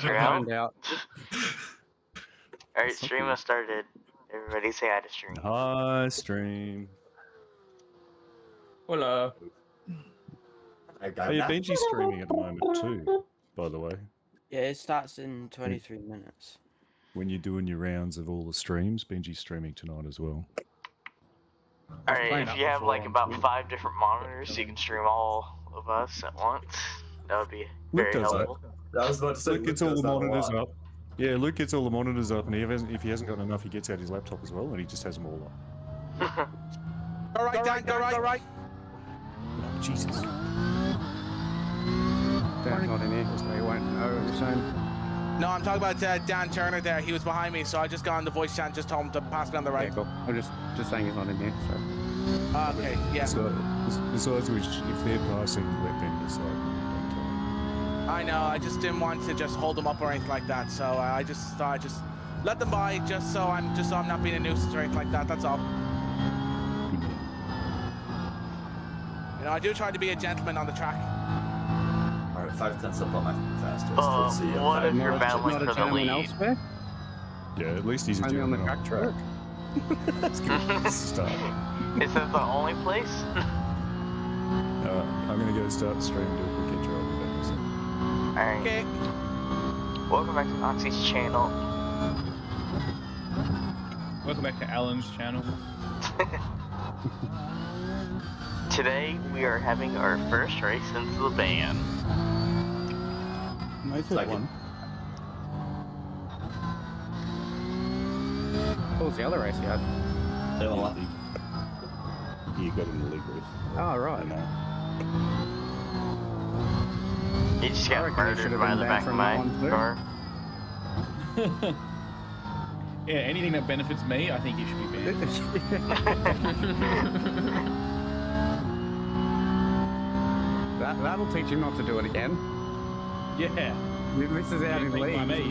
you're out. Alright, It's stream has started. Everybody say hi to stream. Hi, stream. Hola. Hey, Benji's streaming at the moment too, by the way. Yeah, it starts in 23 minutes. When you're doing your rounds of all the streams, Benji's streaming tonight as well. Alright, if you have like about 5 different monitors, you can stream all of us at once. That would be very helpful. I was about to say, Luke gets all the monitors up. Yeah, Luke gets all the monitors up, and if he hasn't got enough, he gets out his laptop as well, and he just has them all up. All right, Dan, go right. Oh, Jesus. Dan's not in here, so he won't know what you're saying. No, I'm talking about Dan Turner there. He was behind me, so I just got on the voice chat and just told him to pass me on the right. Yeah, cool. I'm just saying he's not in here, so. Okay, yeah. So, besides which, if they're passing, let them decide. I know, I just didn't want to just hold them up or anything like that, so I just thought I'd just let them by just so I'm not being a nuisance or anything like that, that's all. You know, I do try to be a gentleman on the track. Alright, 5 tenths up on my fastest. What if you're battling for the lead? Elsewhere? Yeah, at least he's only on the track. That's good. Start. Is that the only place? I'm gonna go start the stream and do a quick intro. Alright. Okay. Welcome back to Noxie's channel. Welcome back to Alan's channel. Today we are having our first race into the band. My third one. What was the other race you had? You got in the league race. Oh, right. He just got murdered by the back of my car. Yeah, anything that benefits me, I think you should be banned. That'll teach him not to do it again. Yeah. This is out in league. By me.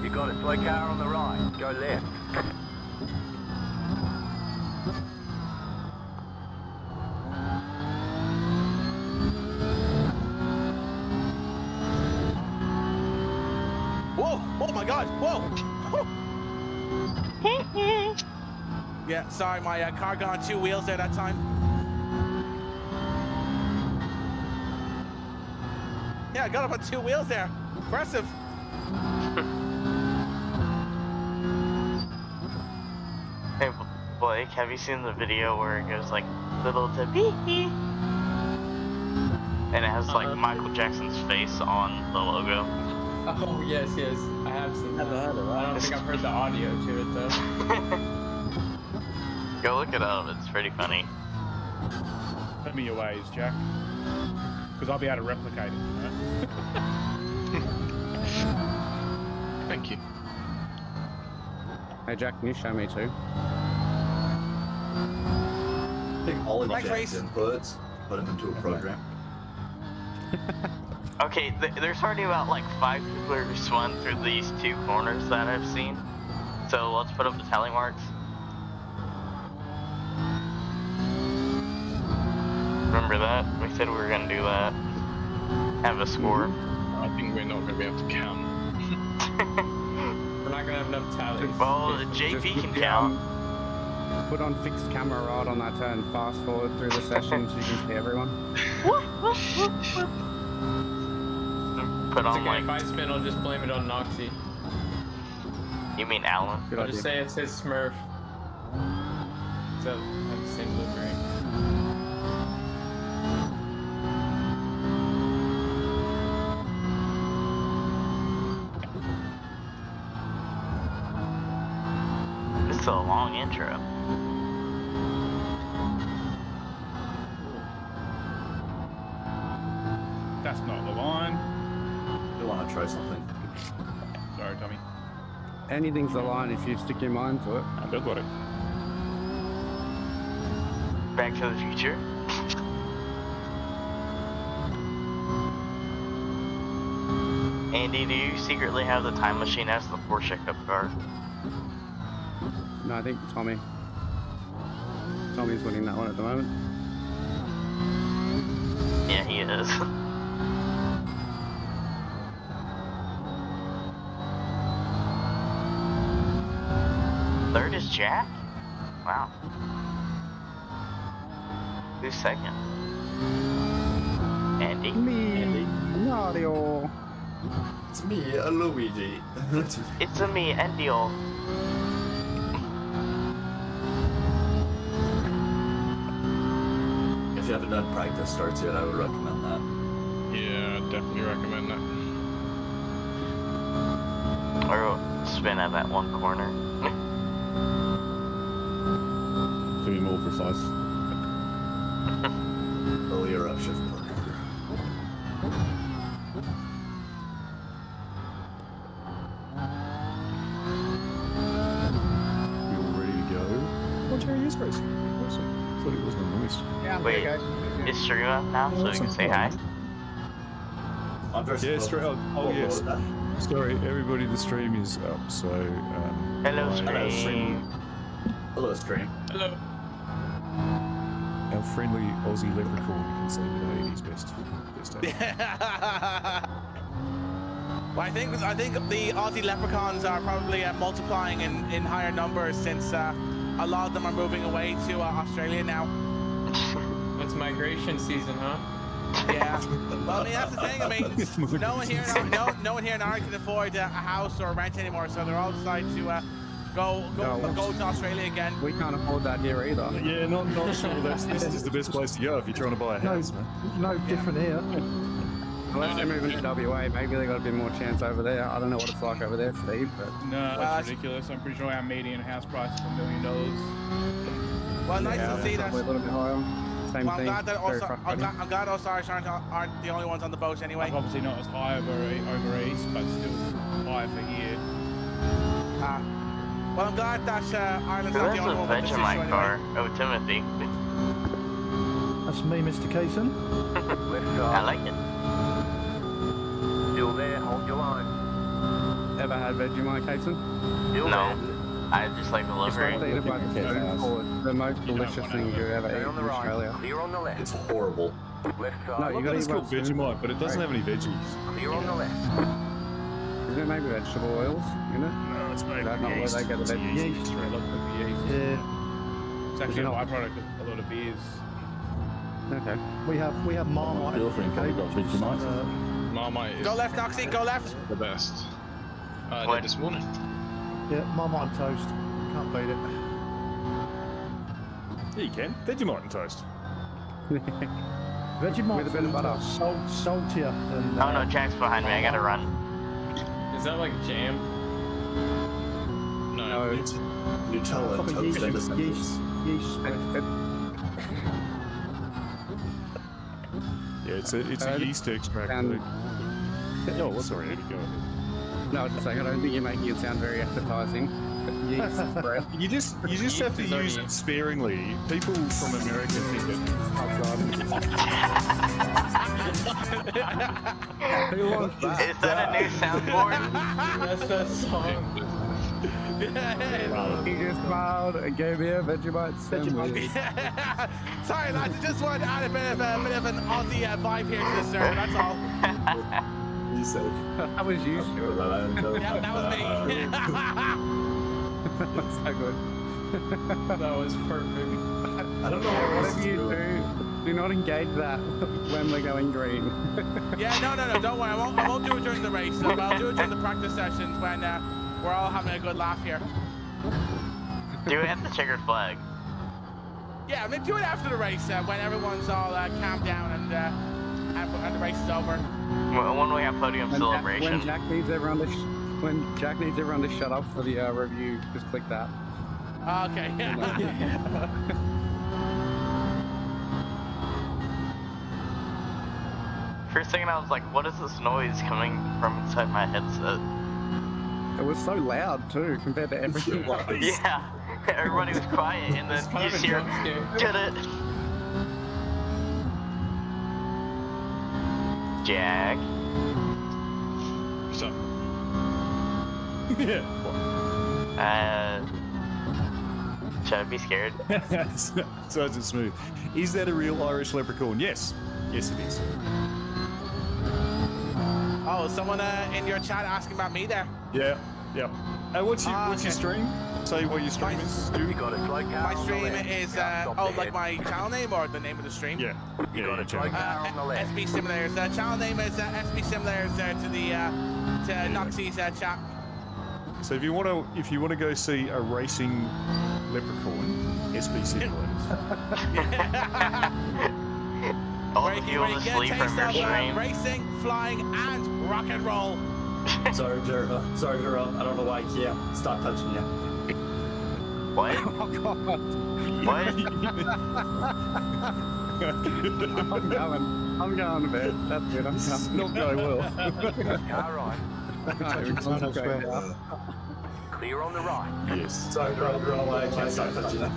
You got a toy car on the right. Go left. Whoa! Oh my god! Whoa! Yeah, sorry, my car got on 2 wheels there that time. Yeah, I got up on 2 wheels there. Impressive. Hey Blake, have you seen the video where it goes like little to bee? And it has like Michael Jackson's face on the logo. Oh yes, I have seen that. I don't think I've heard the audio to it though. Go look it up, it's pretty funny. Show me your ways, Jack. Because I'll be able to replicate it. Right? Thank you. Hey, Jack, can you show me too? Take all of Thanks, Jack's Race. inputs, put them into a program. Okay, there's already about like 5 people who swung through these 2 corners that I've seen. So let's put up the tally marks. Remember that? We said we were gonna do that. Have a score. I think we're not gonna be able to count. We're not gonna have enough tallies. Well, JP can count. Put on fixed camera right on that turn, fast forward through the session so you can see everyone. Put It's on okay, like. if I spin, I'll just blame it on Noxie. You mean Alan? Good I'll idea. just say it's his Smurf. So, have the same livery. This is a long intro. That's not the line. You want to try something? Sorry, Tommy. Anything's the line if you stick your mind to it. I got it. Back to the Future. Andy, do you secretly have the time machine as the Porsche Cup car? No, I think Tommy. Tommy's winning that one at the moment. Yeah, he is. Third is Jack? Wow. Who's second? Andy? Me, Mario. It's me, Luigi. It's a me, Andy. If you haven't done practice starts yet, I would recommend that. Yeah, I'd definitely recommend that. Or spin at that one corner. To be more precise. Earlier up shift parker. We all ready to go? Oh, Jerry is racing. Awesome. Thought he wasn't on the list. Yeah, Wait, is stream up now so we can say hi? Yeah, straight up. Oh, yes. Sorry, everybody, the stream is up, so... Hello, our stream. Hello, stream. Hello. Our friendly Aussie leprechaun can say today he's best day. Well, I think the Aussie leprechauns are probably multiplying in higher numbers since a lot of them are moving away to Australia now. It's migration season, huh? Yeah. Well, I mean that's the thing. I mean, no one here in Ireland can afford a house or a rent anymore, so they're all decided to go to Australia again. We can't afford that here either. Yeah, not sure this is the best place to go if you're trying to buy a house, man. No different here. Unless they're moving to WA, maybe they got a bit more chance over there. I don't know what it's like over there, Steve, but... No, that's ridiculous. I'm pretty sure our median house price is $1 million. Well, nice to see that. Probably a little bit higher. Same Well, thing. I'm glad us Irish aren't the only ones on the boat anyway. Obviously not as high over east, but still higher for here. Well, I'm glad that Ireland's Who not the has only a one with this issue Vegemite car? anyway. Oh, Timothy. That's me, Mr. Kaysen. Left I side. like it. Still there, hold your line. Ever had Vegemite, Kason? Still No. there. I just like the It's livery. worth eating, but it's the most delicious thing you ever Stay eat on in the right. Australia. Clear on the left. It's horrible. Left No, side. you gotta It's eat called one soon. Vegemite, but it doesn't have any veggies. Clear on the left. Isn't it maybe vegetable oils, you know? No, it's made Is that not where they get the veggies? Yeast. I love cooking yeast. Yeah, It's actually a byproduct of a lot of beers. Okay. we have Marmite. Girlfriend probably got Vegemite. Marmite is Go left, Oxy, go left. the best. I What? did this morning. Yeah, Marmite and toast. Can't beat it. Yeah, you can. Vegemite and toast. Vegemite With a bit of butter. Saltier than. Oh no, Jack's behind me. I gotta run. Is that like jam? No. It's Nutella and toast into sentence. Yeast spread. Yeah, it's a yeast extract. And- Oh, sorry, Eddie, go ahead. No, I was just saying, I don't think you're making it sound very appetizing. Yeast spread. You just have to use it sparingly. People from America think that. Oh, God. Who wants that? Is that a new soundboard? That's that song. He just smiled and gave me a Vegemite sandwich. Sorry, lads. I just wanted to add a bit of an Aussie vibe here to the server. That's all. You said. That was you, Stuart. Yeah, that was me. That's so good. That was perfect. I don't know Whatever you do not engage that when we're going green. Yeah, no. Don't worry. I won't do it during the race. But I'll do it during the practice sessions when we're all having a good laugh here. Do it at the checkered flag. Yeah, I mean, do it after the race when everyone's all calmed down and the race is over. When we have podium celebration. When Jack needs everyone to shut up for the review, just click that. Okay. For a second, I was like, what is this noise coming from inside my headset? It was so loud too, compared to everything else. Yeah, everybody was quiet, and then It's kind you of a just hear, jump scare. get it? Jack. What's up? Should I be scared? Sergeant Smooth. Is that a real Irish leprechaun? Yes. Yes, it is. Oh, someone in your chat asking about me there. Yeah. Yeah. What's your stream? Say what your stream is. You got a slow car My on the stream left. is Stop like there. my channel name or the name of the stream? Yeah. You got a slow car on the left. SB Simulators. Channel name is SB Simulators to the to Noxie's chat. So if you want to go see a racing leprechaun, SB Simulators. All Where the you fuel can to get a sleep from taste your of stream. racing, flying, and rock and roll. Sorry, Jerva. Sorry, Jerva. I don't know why I can't stop touching you. What? Oh god. What? I'm going to bed. That's good. I'm coming. Not going well. Car right. Clear on the right. Yes. Sorry, Jerva. I don't know why I can't stop touching you. Don't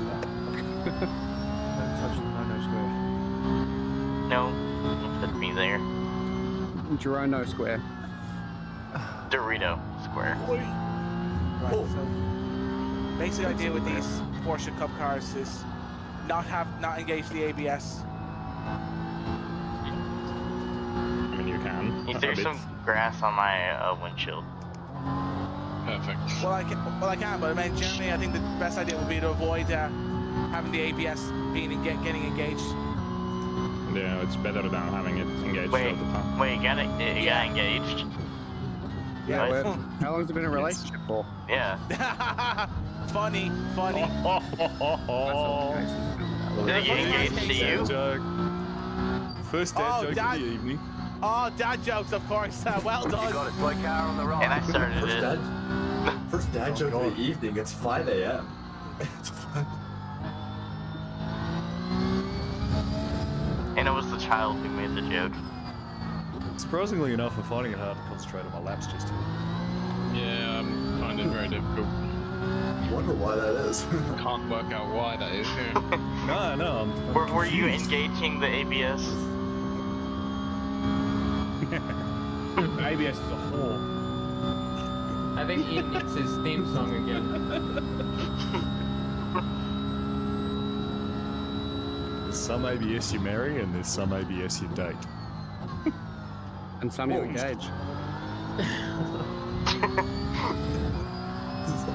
touch the no square. No. Put me there. Gerono Square. Dorito Square. Right, so basic idea with these Porsche Cup cars is not engage the ABS. I mean, you can. He threw some grass on my windshield. Perfect. Well, I can, but I mean, generally, I think the best idea would be to avoid having the ABS getting engaged. Yeah, it's better than having it engaged Wait, all the time. wait, it got engaged? Yeah, What? how long has it been a relationship for? Yeah. Funny. Did it get engaged to you? Joke. First dad joke of the evening. Oh, dad jokes, of course. Well You done. got a slow car on the right. And I started it. First dad joke of the evening. It's 5 a.m. It's fine. And it was the child who made the joke. Surprisingly enough, I'm finding it hard to concentrate on my laps just yet. Yeah, I find it very difficult. Wonder why that is. Can't work out why that is. Yeah. No, I'm Were you confused. engaging the ABS? ABS is a whore. I think Ian needs his theme song again. There's some ABS you marry, and there's some ABS you date. And some you engage.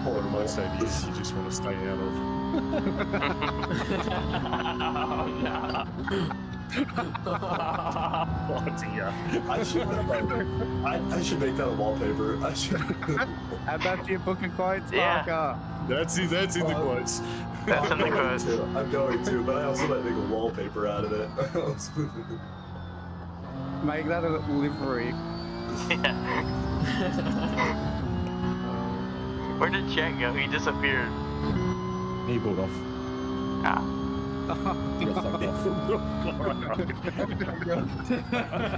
Or most ABS you just want to stay out of. Oh no. Oh dear. I should make that a wallpaper. I should. Add that to your book of quotes, Yeah. Parker. That's in the quotes. That's in the quotes. I'm going to, but I also might make a wallpaper out of it. Make that a livery. Yeah. Where did Jack go? He disappeared. He pulled off. Ah.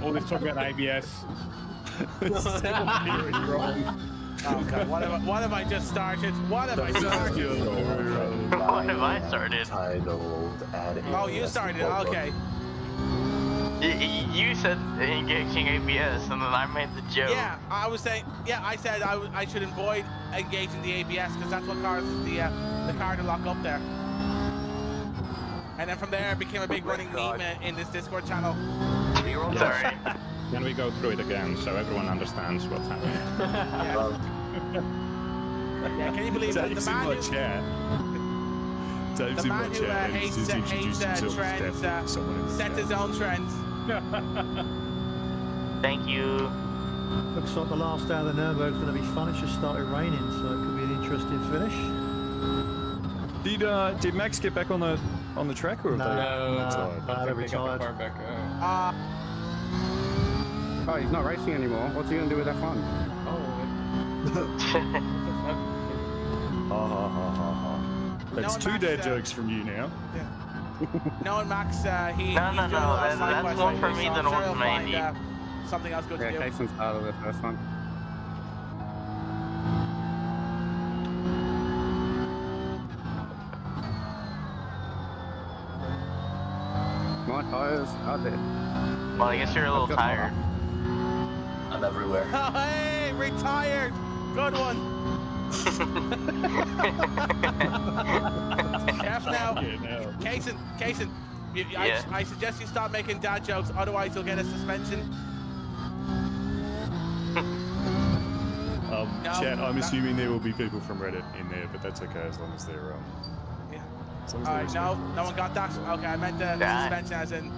All this talk about ABS. Oh god, what have I just started? What have I started? What have I started? Titled Add Oh, you ABS started. Wallpaper. Okay. You said engaging ABS, and then I made the joke. Yeah, I was saying. Yeah, I said I should avoid engaging the ABS because that's what causes the car to lock up there. And then from there, it became a big running meme in this Discord channel. Clear on the Sorry. left. Can we go through it again so everyone understands what's happening? Yeah, can you believe that the Dave's in man my who, chat. Dave's the in my man who chat. and he's hates just introduced himself as trends Dave to someone in the set chat. his own trends? Thank you. Looks like the last day of the Nürburgring's going to be fun. It's just started raining, so it could be an interesting finish. Did Max get back on the track or have No. they? No, Retired? They pick up the retired. car back up. Oh, he's not racing anymore. What's he going to do with that fun? Oh, Ha ha ha ha ha. That's No, two Max, dad jokes from you now. Knowing Max, No, he's doing no, a lot of that's side quests more lately, for me so than I'm sure one he'll for find, Andy. something else good Yeah, to do. Cason's part of the first one. My tires are dead. Well, I guess you're a little I've got tired. I'm everywhere. Oh, hey, retired. Good one. now. Yeah, no. Kaysen, Yeah. I suggest you stop making dad jokes, otherwise you'll get a suspension. No, Chat, I'm that- assuming there will be people from Reddit in there, but that's okay as long as they're Yeah. as long as Alright, they're no one got that. Okay, I meant the suspension as in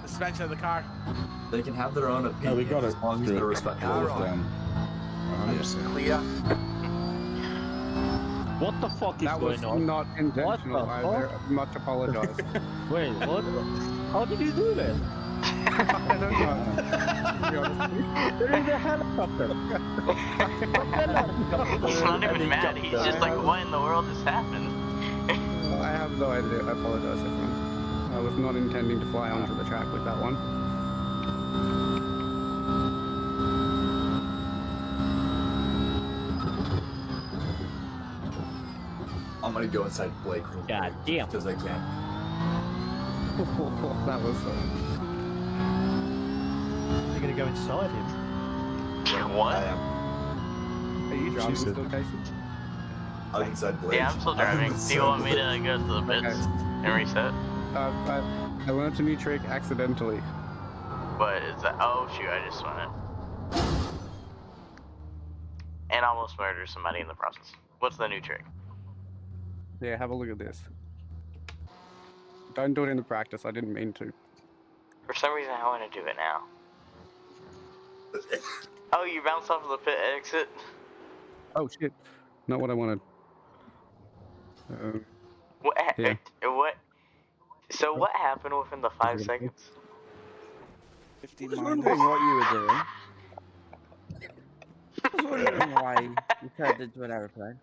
the suspension of the car. They can have their own opinion. No, we got it. as long as they're respectful of them. 100%. Clear. What the fuck is That was going on? not intentional. I very much apologize. Wait, what? How did you do that? I don't know. There is a helicopter. He's not even mad. He's just like, what in the world has happened? I have no idea. I apologize, everyone. I was not intending to fly onto the track with that one. I'm gonna go inside Blake real God quick, damn. because I can. That was You're going to go inside him. What? I am. Are you driving said- still, Casey? I'm inside Blake. Yeah, I'm still driving. Do you want me to go to the pits and reset? I learned a new trick accidentally. What is that? Oh shoot, I just went it. And almost murdered somebody in the process. What's the new trick? Yeah, have a look at this. Don't do it in the practice. I didn't mean to. For some reason, I want to do it now. Oh, you bounced off of the pit exit? Oh shit! Not what I wanted. What? Yeah. What? So what happened within the 5 seconds? 50 miles. Wondering what you were doing. I was wondering why you turned into an aeroplane.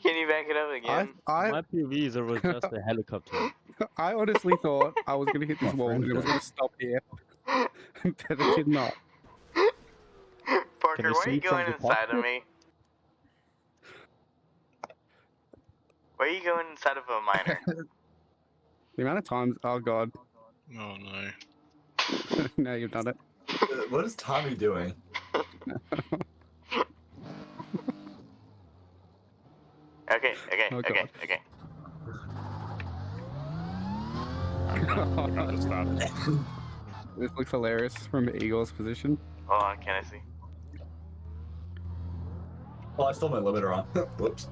Can you back it up again? My PV was just a helicopter. I honestly thought I was gonna hit this wall and it was gonna stop here, but it did not. Parker, you why are see you from going the inside of cockpit? me? Why are you going inside of a miner? The amount of times, oh god, Oh no. now you've done it. What is Tommy doing? Okay. Oh, God. This looks hilarious from Eagle's position. Hold on, can I see? Oh, I stole my limiter on. Whoops.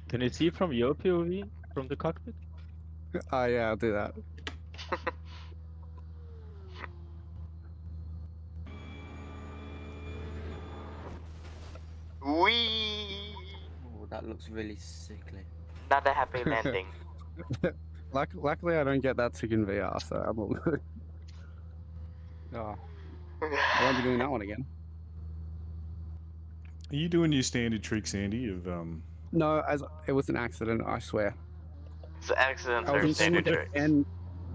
Can you see from your POV from the cockpit? Oh yeah, I'll do that. Wee! Oh, that looks really sickly. Not a happy landing. Luckily, I don't get that sick in VR, so I'm all good. Oh, I won't be doing that one again. Are you doing your standard tricks, Andy, of No, as it was an accident, I swear. So accidents I are was standard intending tricks. to end,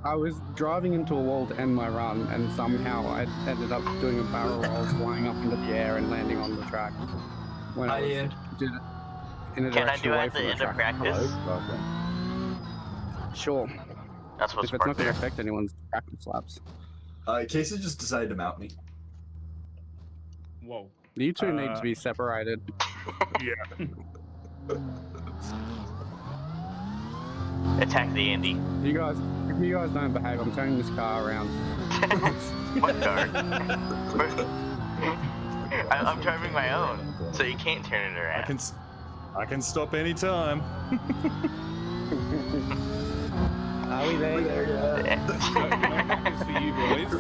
I was driving into a wall to end my run, and somehow I ended up doing a barrel roll, flying up into the air and landing on the track. When I Ian. did it in a Can I direction do it away at from the end of track. practice? Sure. That's what's If it's not part going there. to affect anyone's practice laps. Casey just decided to mount me. Whoa. You two need to be separated. yeah. Attack the Andy. If you guys don't behave, I'm turning this car around. What car? I'm driving my own, so you can't turn it around. I can stop any time. Are we there yet? It's for you boys.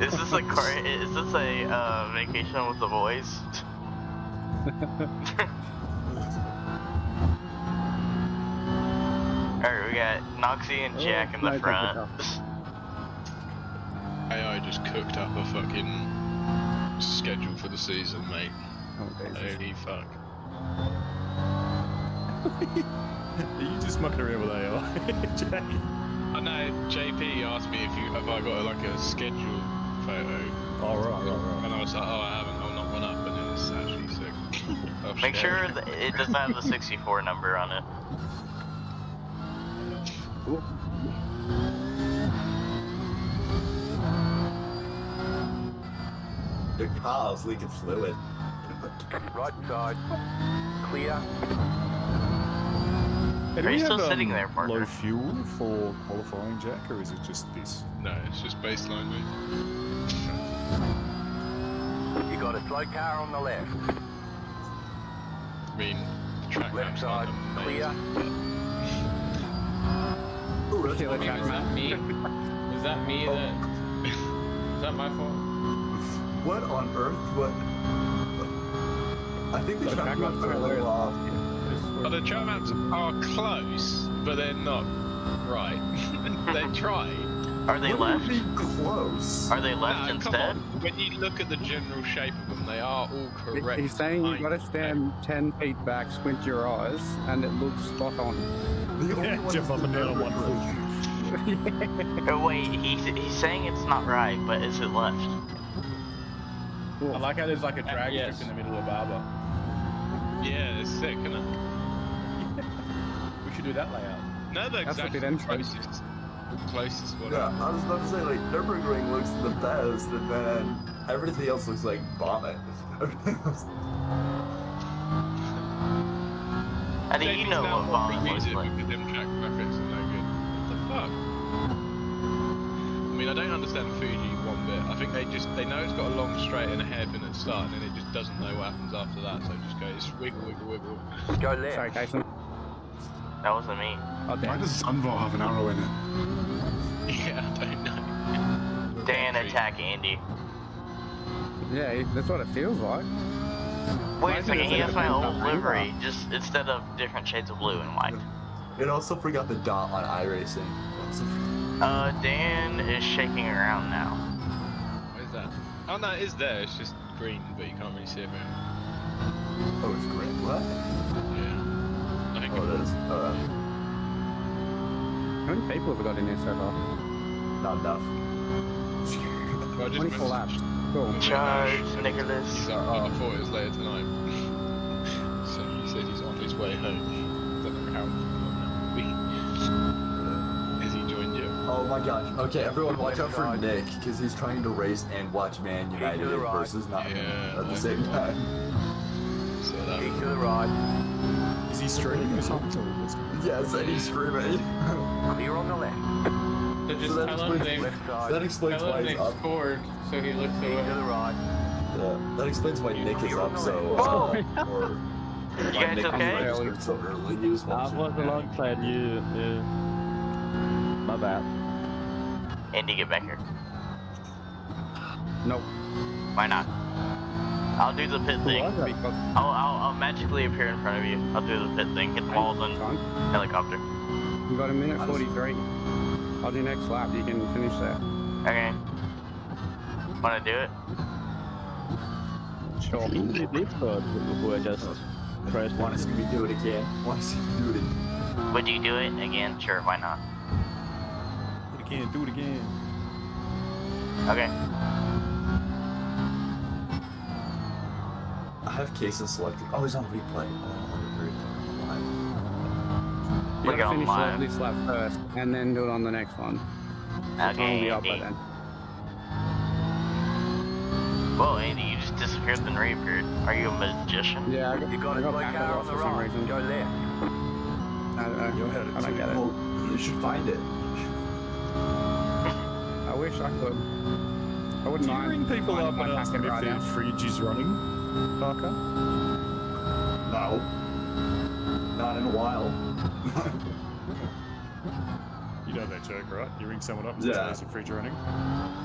Is this a car? Is this a vacation with the boys? Alright, we got Noxie and Jack in the no, front. AI just cooked up a fucking schedule for the season, mate. Oh, Jesus. Holy fuck. Are you just mucking around with AI, Jack? I know JP asked me if I got like a schedule photo, Oh, right. and I was like, oh, I haven't. I'll knock one up, and then it's actually sick. I'll Make share sure it. that it doesn't have the 64 number on it. Your car's leaking fluid. Right side. Clear. Are you still sitting there, Parker? Low fuel for qualifying, Jack, or is it just this? No, it's just baseline, mate. You got a slow car on the left. I mean, the track Left maps side. aren't Clear. amazing. Kill a Was track that map. me? Was that me that... Was that my fault? What on earth? What? I think the track maps are a little off. Oh, the track maps are close, but they're not right. They try. Are they What left? do you mean close? Are they left No, come instead? on. When you look at the general shape of them, they are all correct. He's saying you gotta height. stand 10 feet back, squint your eyes, and it looks spot on. The only Yeah, one jump up and down on one foot. Oh, wait, he's saying it's not right, but is it left? Cool. I like how there's like a drag yes. strip in the middle of Barber. Yeah, it's sick, isn't it? We should do that layout. No, they're That's what exactly it ends with. closest one. Yeah, I was about to say, like, Nürburgring looks the best, and then everything else looks like vomit. I think you know what vomit looks like. Because them track graphics are no good. What the fuck? I mean, I don't understand Fuji one bit. I think they know it's got a long straight and a hairpin at the start, and then it just doesn't know what happens after that, so it just goes wiggle, wiggle, wiggle. Go left. Sorry, Jason. That wasn't me. Oh, Why damn. does Sunval have an arrow in it? Yeah, I don't know. Dan, attack Andy. Yeah, that's what it feels like. Wait a second, he has my old Rainbow. livery, just instead of different shades of blue and white. It also forgot the dot on iRacing. Dan is shaking around now. What is that? Oh no, it is there. It's just green, but you can't really see it very well. Oh, it's green. What? Yeah. I think Oh, it is. How many people have we got in here so far? Not enough. Well, I just 24 messaged- laps. Cool. Charge, He's Nicholas. like, oh, I thought it was later tonight. So he said he's on his way home. Don't know how long has he joined you? Oh my gosh. Okay, everyone watch out for Nick, because he's trying to race and watch Man United versus Nottingham at the same time. So that Keep to the right. Is he streaming or something? Or what's going on? Yes, and he's screaming. Clear on the left. So just that tell him explains- they Left side. That explains tell why him he's they up. scored, so he looks Keep to away. the right. Yeah, that explains why Nick is up so. Oh. or You why guys Nick okay? registered so early. He was I was alongside you. My bad. Andy, get back here. Nope. Why not? I'll do the pit thing. Because I'll magically appear in front of you. I'll do the pit thing, hit the walls and helicopter. you got a minute 43. On your next lap, you can finish that. Okay. Wanna do it? Sure. Easy Discord who I just pressed Want to see me do it again? Want to see me do it again? Would you do it again? Sure, why not? Do it again, do it again. Okay. I have cases selected. Oh, he's on replay. Oh, on replay. You Look gotta on finish live. this lap first, and then do it on the next one. So time will Okay, be up by Andy. then. Whoa, Andy, you just disappeared then reappeared. Are you a magician? Yeah, You got I a got slow back car on off the for some right. reason. Go left. I don't know. I don't get it. Well, you should find it. I wish I could. I wouldn't Do you mind. ring people finding up my and ask them packet if right their now. fridge is running, Parker? No. Not in a while. You know that joke, right? You ring someone up and Yeah. say, is your fridge running?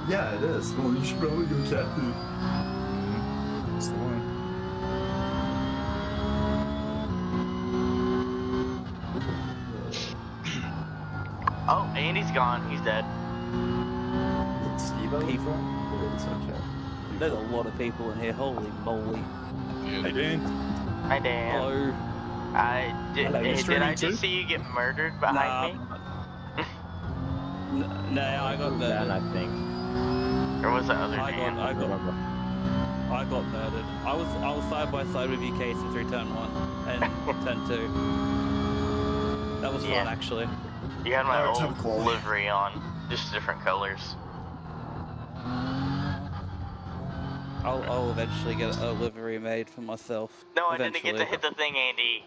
Yeah, it is. Well, you should probably go check it. That's the one. Oh, Andy's gone. He's dead. Steve-O? People. It's okay. There's a lot of people in here. Holy moly. Hey, Dan. Hi, Dan. Hello. Did Hello, you I streaming just too? see you get murdered behind me? No, I got Dan, murdered. I think. Or was that other I Dan? got murdered. I was side by side with you, Casey, through turn 1 and turn 2. That was Yeah. fun, actually. You had my Alright, old top quality. livery on, just different colors. I'll eventually get a livery made for myself. No, I eventually. didn't get to hit the thing, Andy.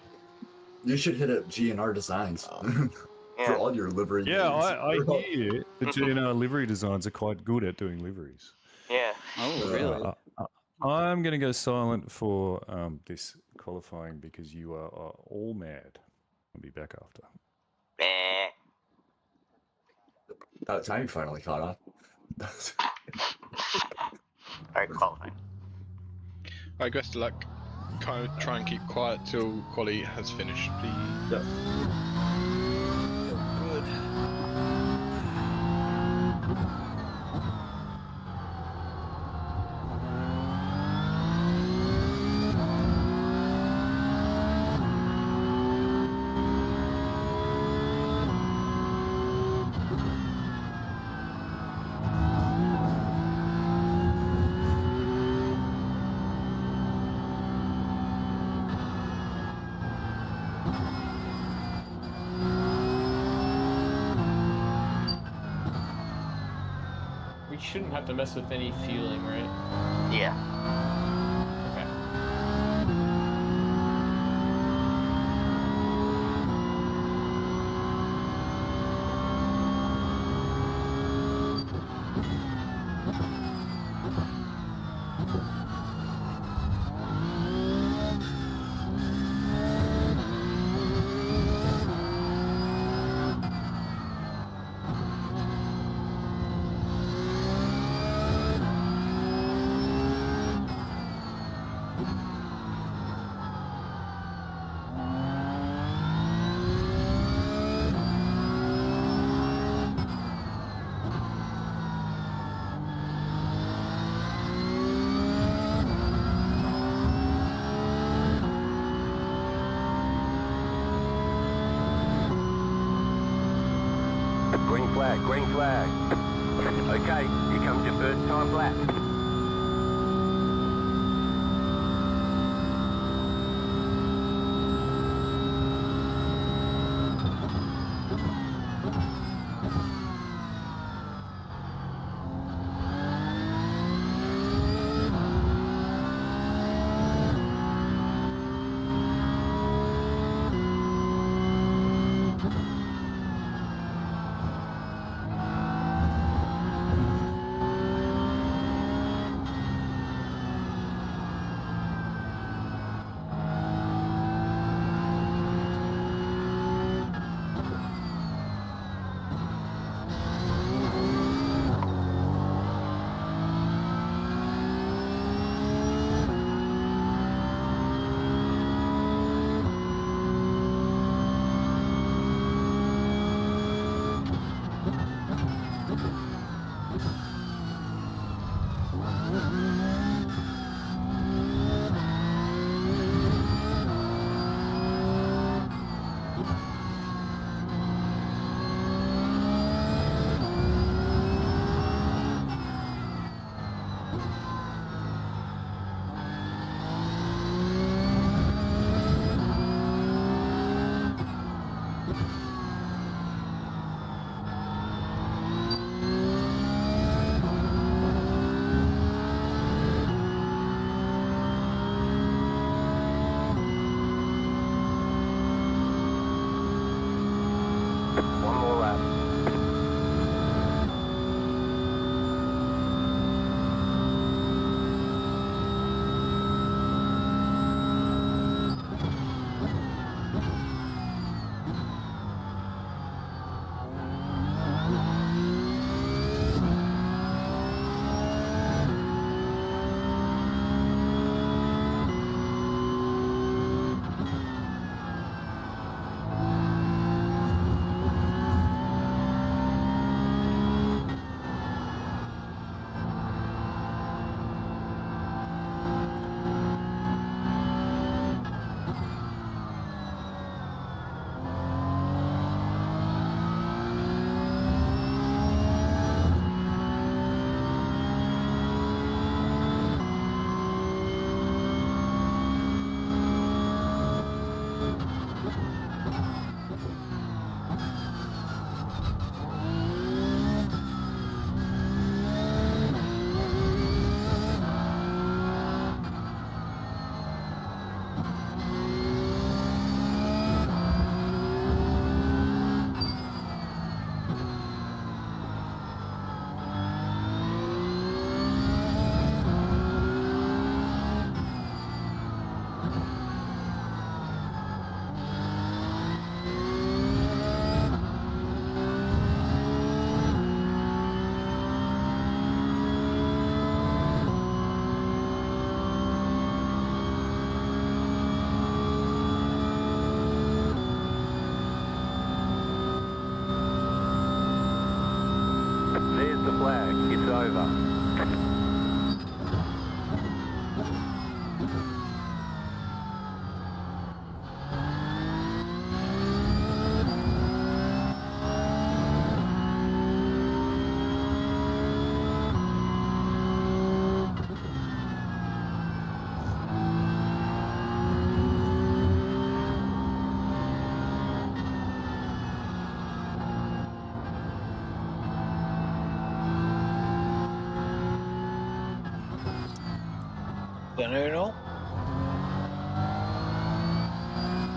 You should hit up GNR Designs for all your livery Yeah, needs. I hear the GNR livery designs are quite good at doing liveries. Yeah. Oh, really? I'm going to go silent for this qualifying because you are all mad. I'll be back after. About time you finally caught up. Alright, qualifying. Alright, best of luck. Try and keep quiet till quali has finished, please. Yep. Good. We shouldn't have to mess with any fueling, right? Yeah. Green flag, green flag. Okay, here comes your first time lap. There's the flag. It's over.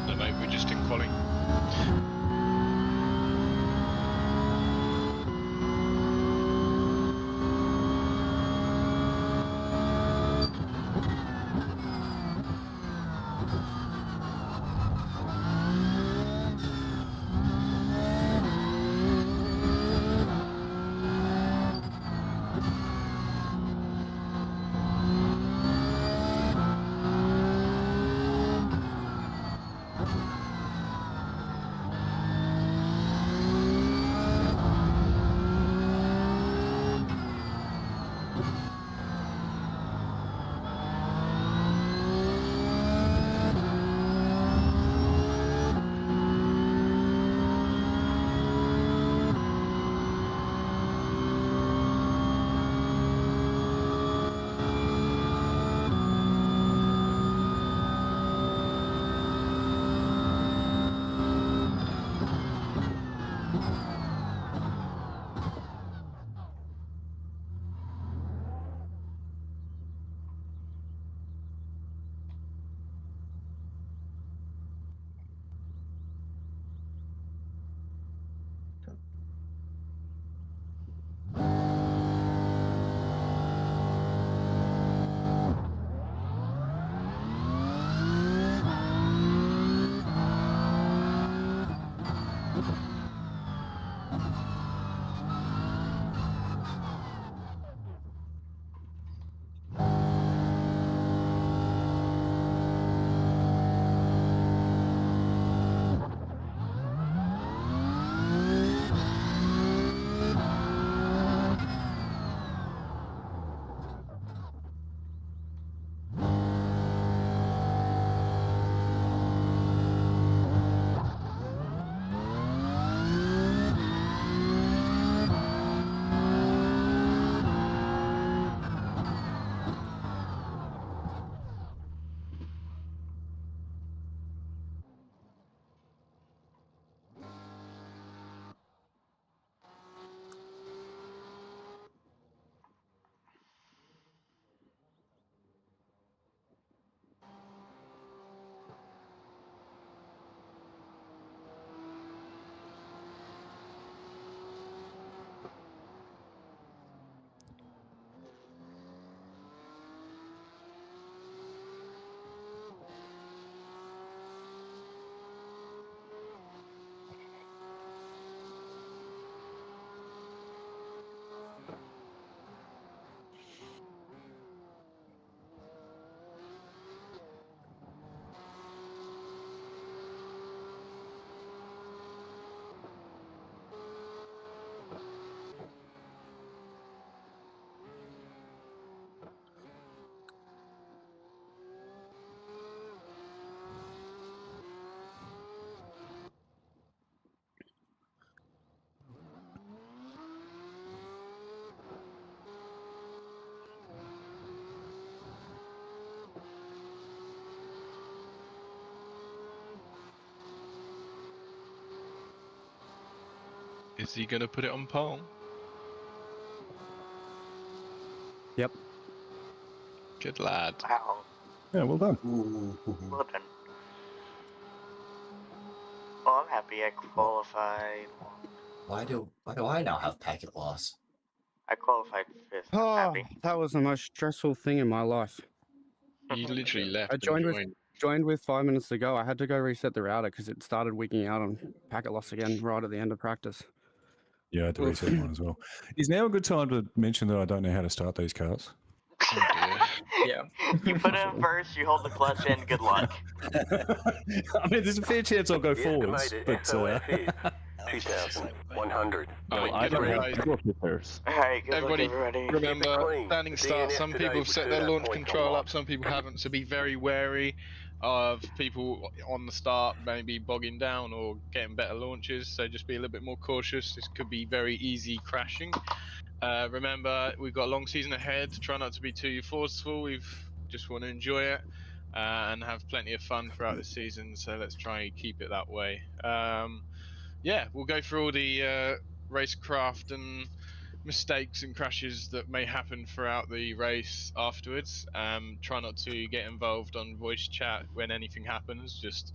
No, mate, we're just in quali. Is he going to put it on pole? Yep. Good lad. Wow. Yeah, well done. Well done. Well, I'm happy I qualified. Why do I now have packet loss? I qualified 5th. I'm Oh, happy. that was the most stressful thing in my life. You literally left I and joined with joined. joined with 5 minutes to go. I had to go reset the router because it started wigging out on packet loss again right at the end of practice. Yeah, I had to reset mine as well. Is now a good time to mention that I don't know how to start these cars? Yeah. You put it in first, you hold the clutch in, good luck. I mean, there's a fair chance I'll go forwards, but... 2,100. Alright, Alright, good luck, everybody. Remember, standing start, some people set their launch control up, some people haven't, so be very wary of people on the start maybe bogging down or getting better launches, so just be a little bit more cautious. This could be very easy crashing. Remember, we've got a long season ahead. Try not to be too forceful. We just want to enjoy it and have plenty of fun throughout the season, so let's try and keep it that way. Yeah, we'll go through all the racecraft and mistakes and crashes that may happen throughout the race afterwards. Try not to get involved on voice chat when anything happens. Just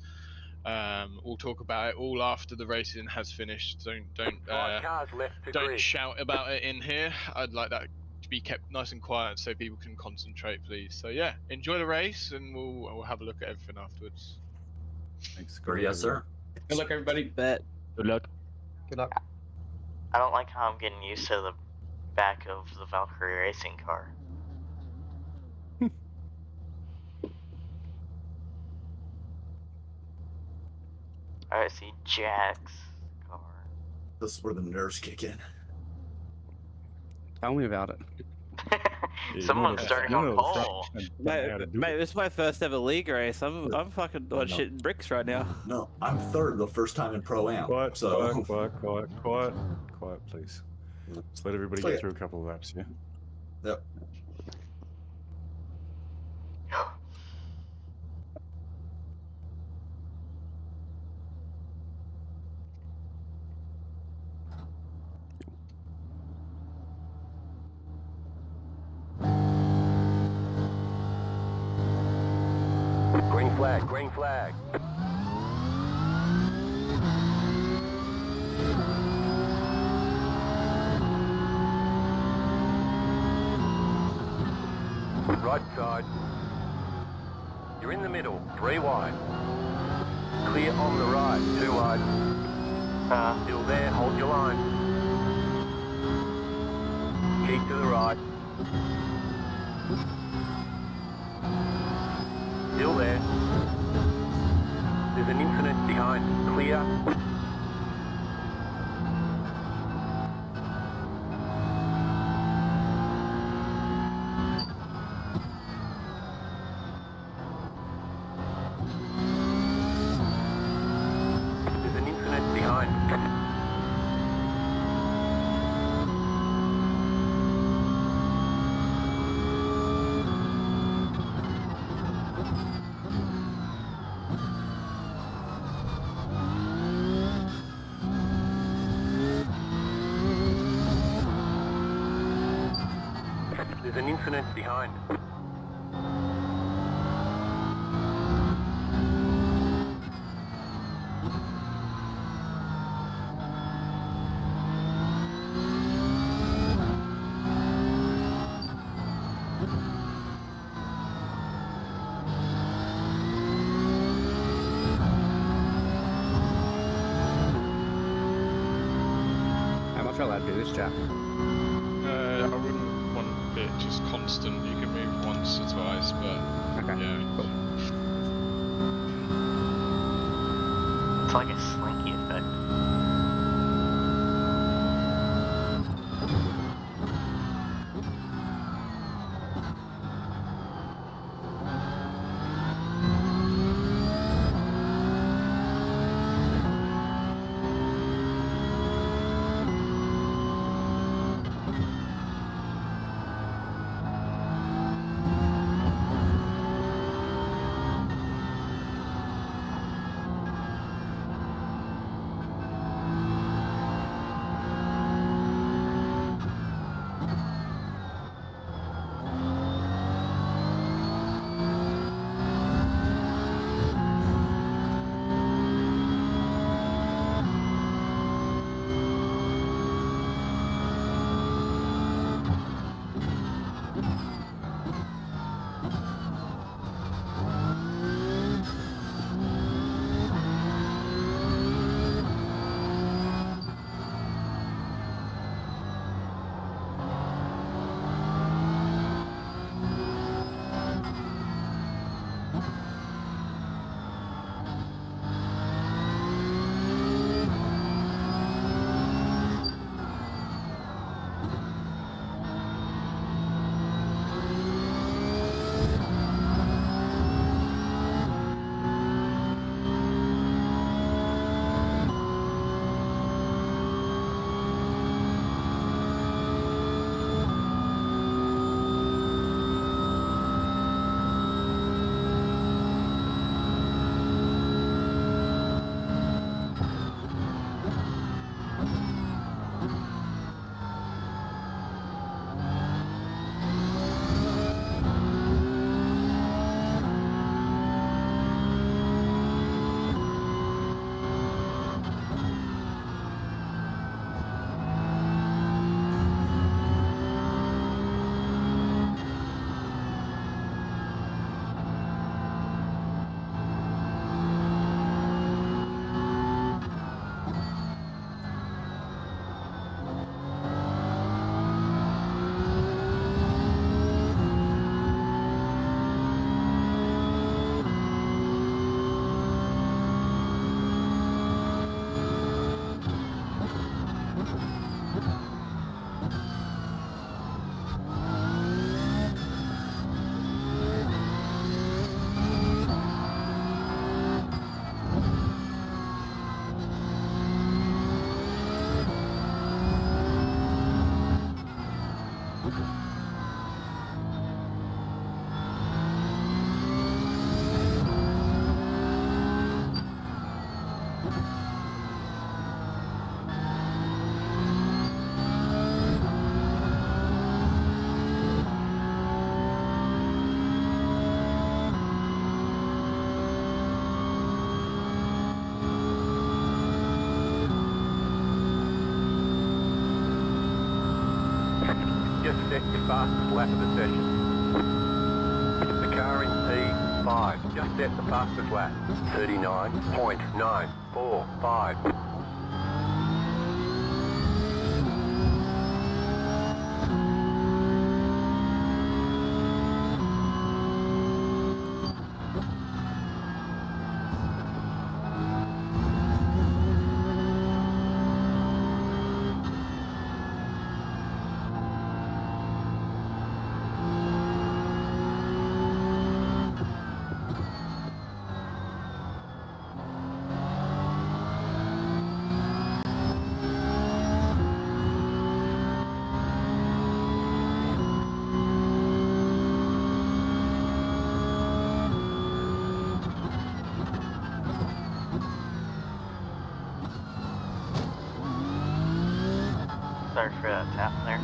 we'll talk about it all after the racing has finished. Don't shout about it in here. I'd like that to be kept nice and quiet so people can concentrate, please. So yeah, enjoy the race, and we'll have a look at everything afterwards. Thanks. Yes, sir. Good luck, everybody. Bet. Good luck. Good luck. I don't like how I'm getting used to the back of the Valkyrie racing car. I see Jack's car. This is where the nerves kick in. Tell me about it. Someone's starting on pole. Mate, this is my first ever league race. I'm fucking doing shit in bricks right now. No, I'm third the first time in Pro-Am. Quiet, so... quiet, please. Let's let everybody get through a couple of laps, yeah? Yep. Green flag, green flag. Right side. You're in the middle, 3 wide. Clear on the right, 2 wide. Still there, hold your line. Keep to the right. Still there. There's an incident behind. Clear. There's an incident behind. There's an incident behind. How much will that do this, Jack? I wouldn't want it just constant. You can move once or twice, but yeah. Cool. It's like a slinky effect. Just set your fastest lap of the session. The car in P5. Just set the fastest lap. 39.945. Sorry for that tap there.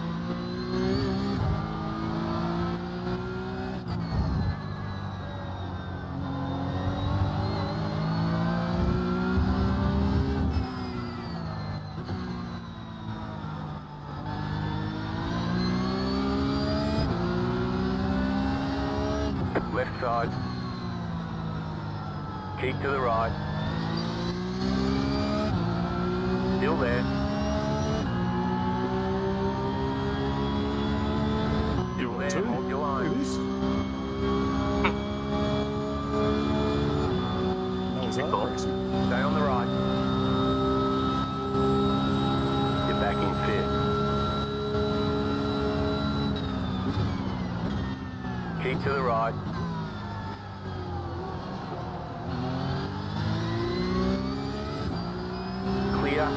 Left side. Keep to the right. Still there. Still there. Hold your line. Stay on the right. Get back in fifth. Keep to the right. Clear.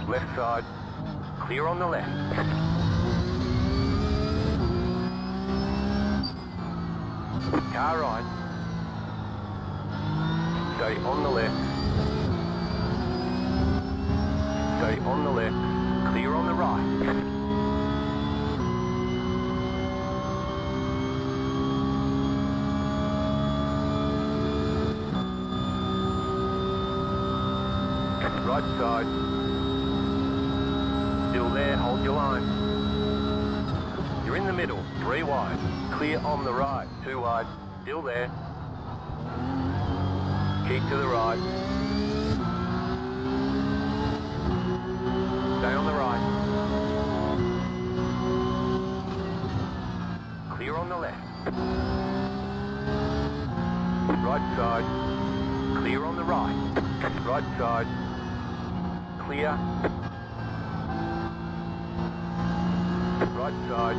Left side. Clear on the left. Car right. Stay on the left. Stay on the left. Clear on the right. Right side. Still there, hold your line. You're in the middle, 3 wide. Clear on the right, 2 wide. Still there. Keep to the right. Stay on the right. Clear on the left. Right side. Clear on the right. Right side. Clear. Right side.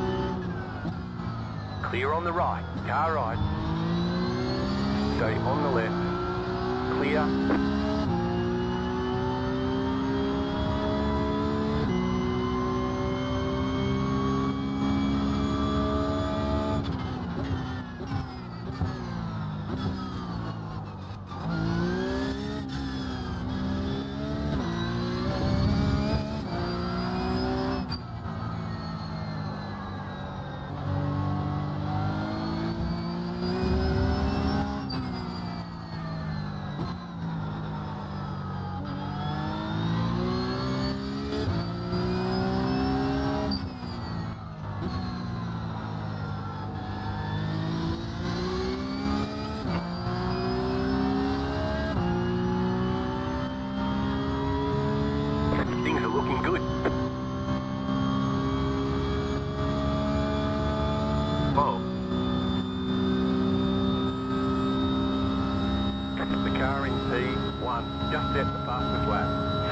Clear on the right. Car right. Stay on the left. Clear. Things are looking good. Whoa. The car in P1 just set the fastest lap.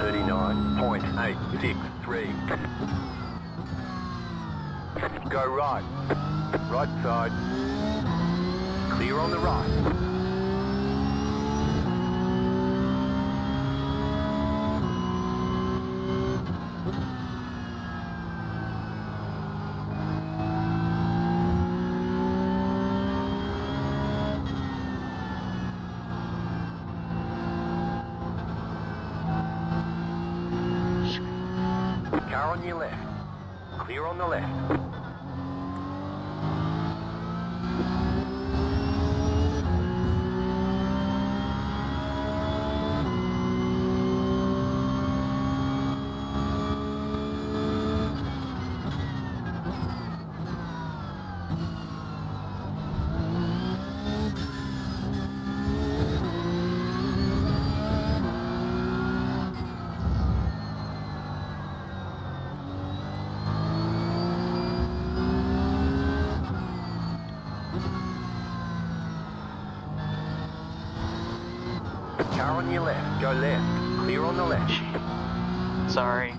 39.863. Go right. Right side. Clear on the right. Car on your left. Clear on the left. Car on your left. Go left. Clear on the left. Sorry.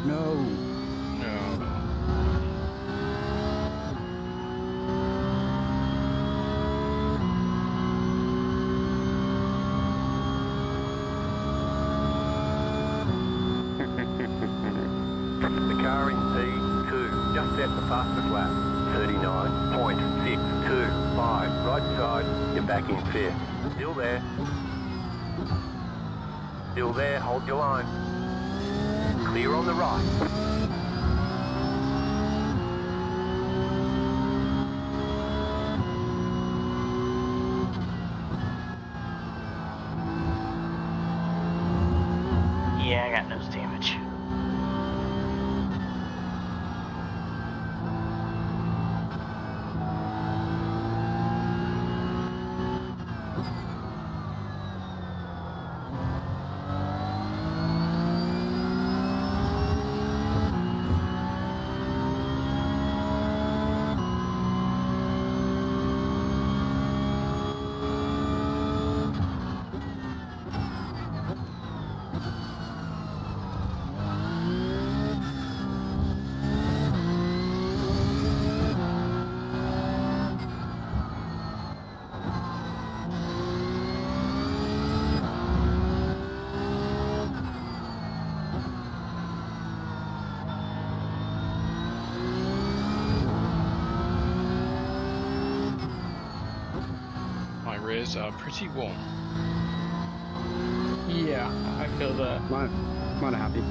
No. The car in P2 just set the fastest lap. 39.625. Right side, you're back in fifth. Still there. Still there, hold your line. Clear on the right. Yeah, I got nose damage. My rears are pretty warm. Yeah, I feel that. Mine are happy.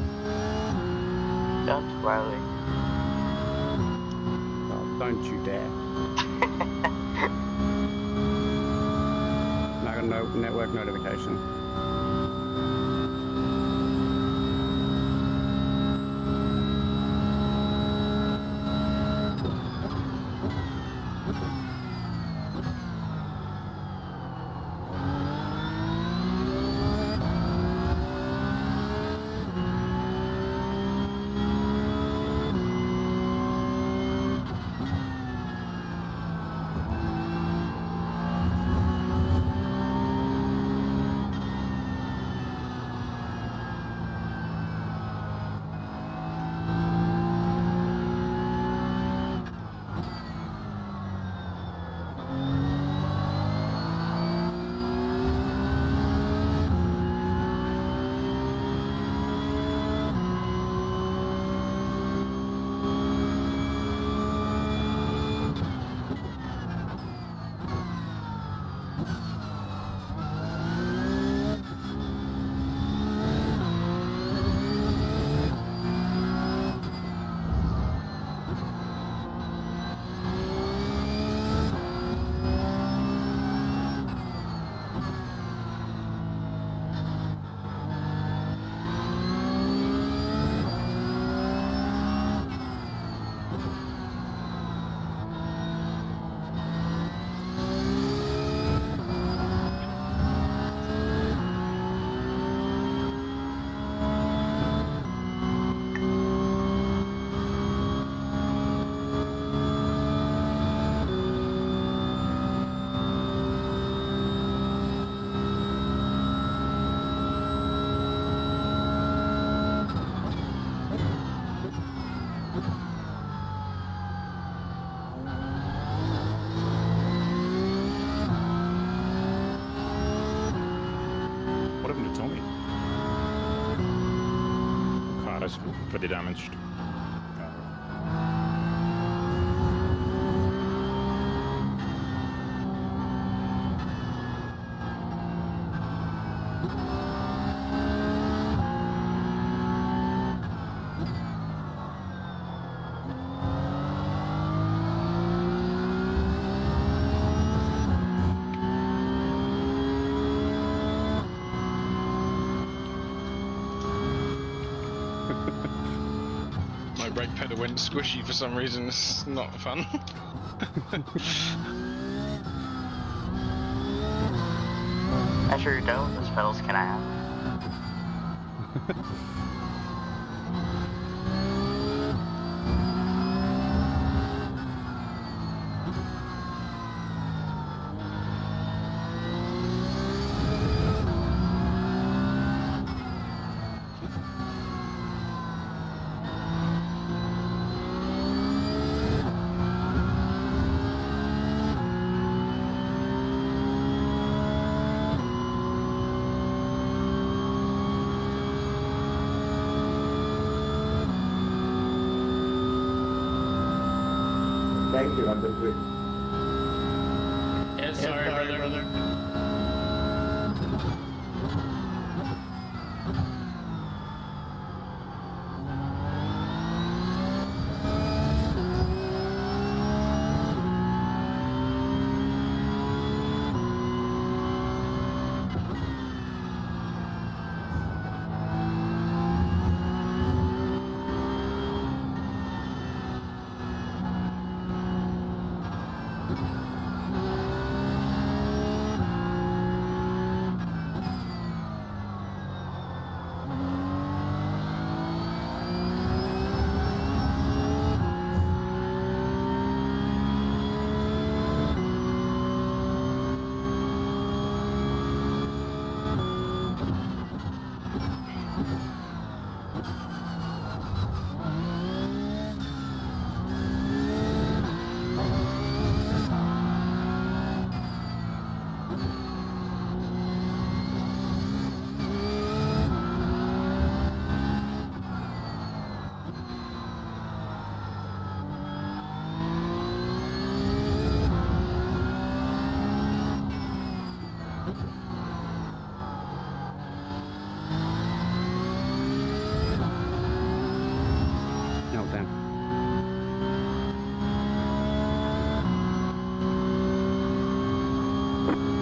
Don't worry. Oh, don't you dare. I got no network notification. Pretty damaged. Brake pedal went squishy for some reason. It's not fun. I sure don't. Those pedals can I have? Thank you, I'm good. Yeah, sorry, brother.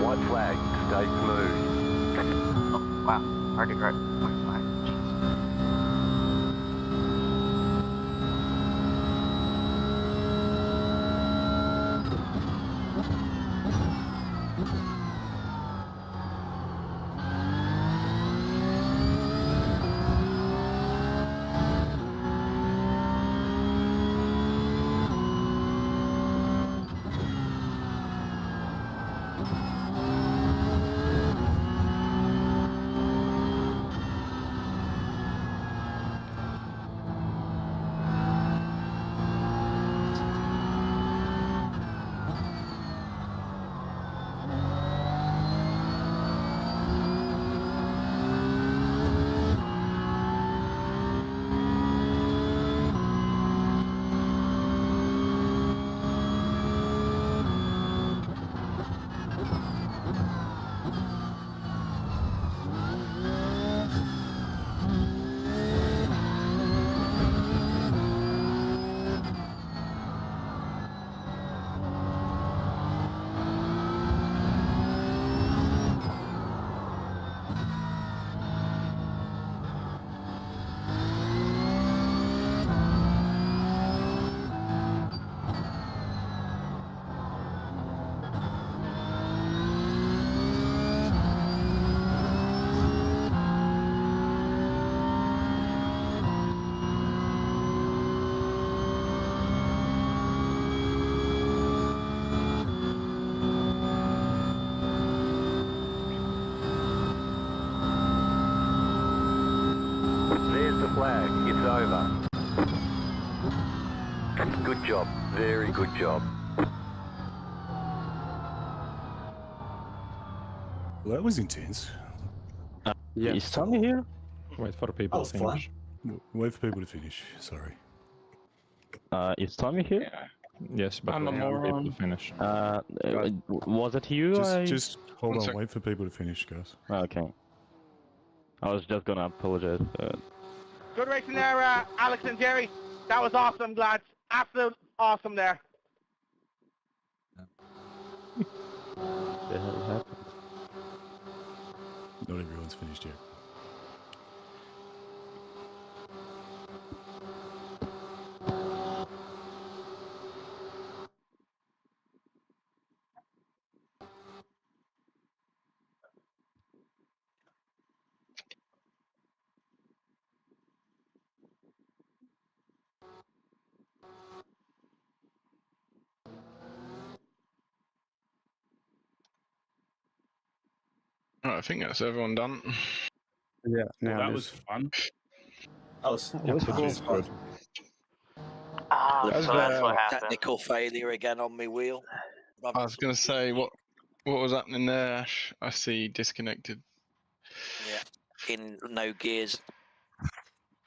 white flag. Stay smooth. Oh, wow. Already right. There's the flag. It's over. Good job. Very good job. Well, that was intense. Yeah. Is Tommy here? Wait for people to finish. Wait for people to finish. Sorry. Is Tommy here? Yeah. Yes, but I'm a wait for people moron. to finish. Was it you? Just hold on. Wait for people to finish, guys. Okay. I was just gonna apologize. Good racing there, Alex and Jerry. That was awesome, lads. Absolute awesome there. The hell happened? Not everyone's finished yet. Right, I think that's everyone done. Yeah, Well, that was fun. That was cool. Ah, so that's what happened. Technical failure again on my wheel. I was going to say, what was happening there, Ash? I see disconnected. Yeah, in no gears.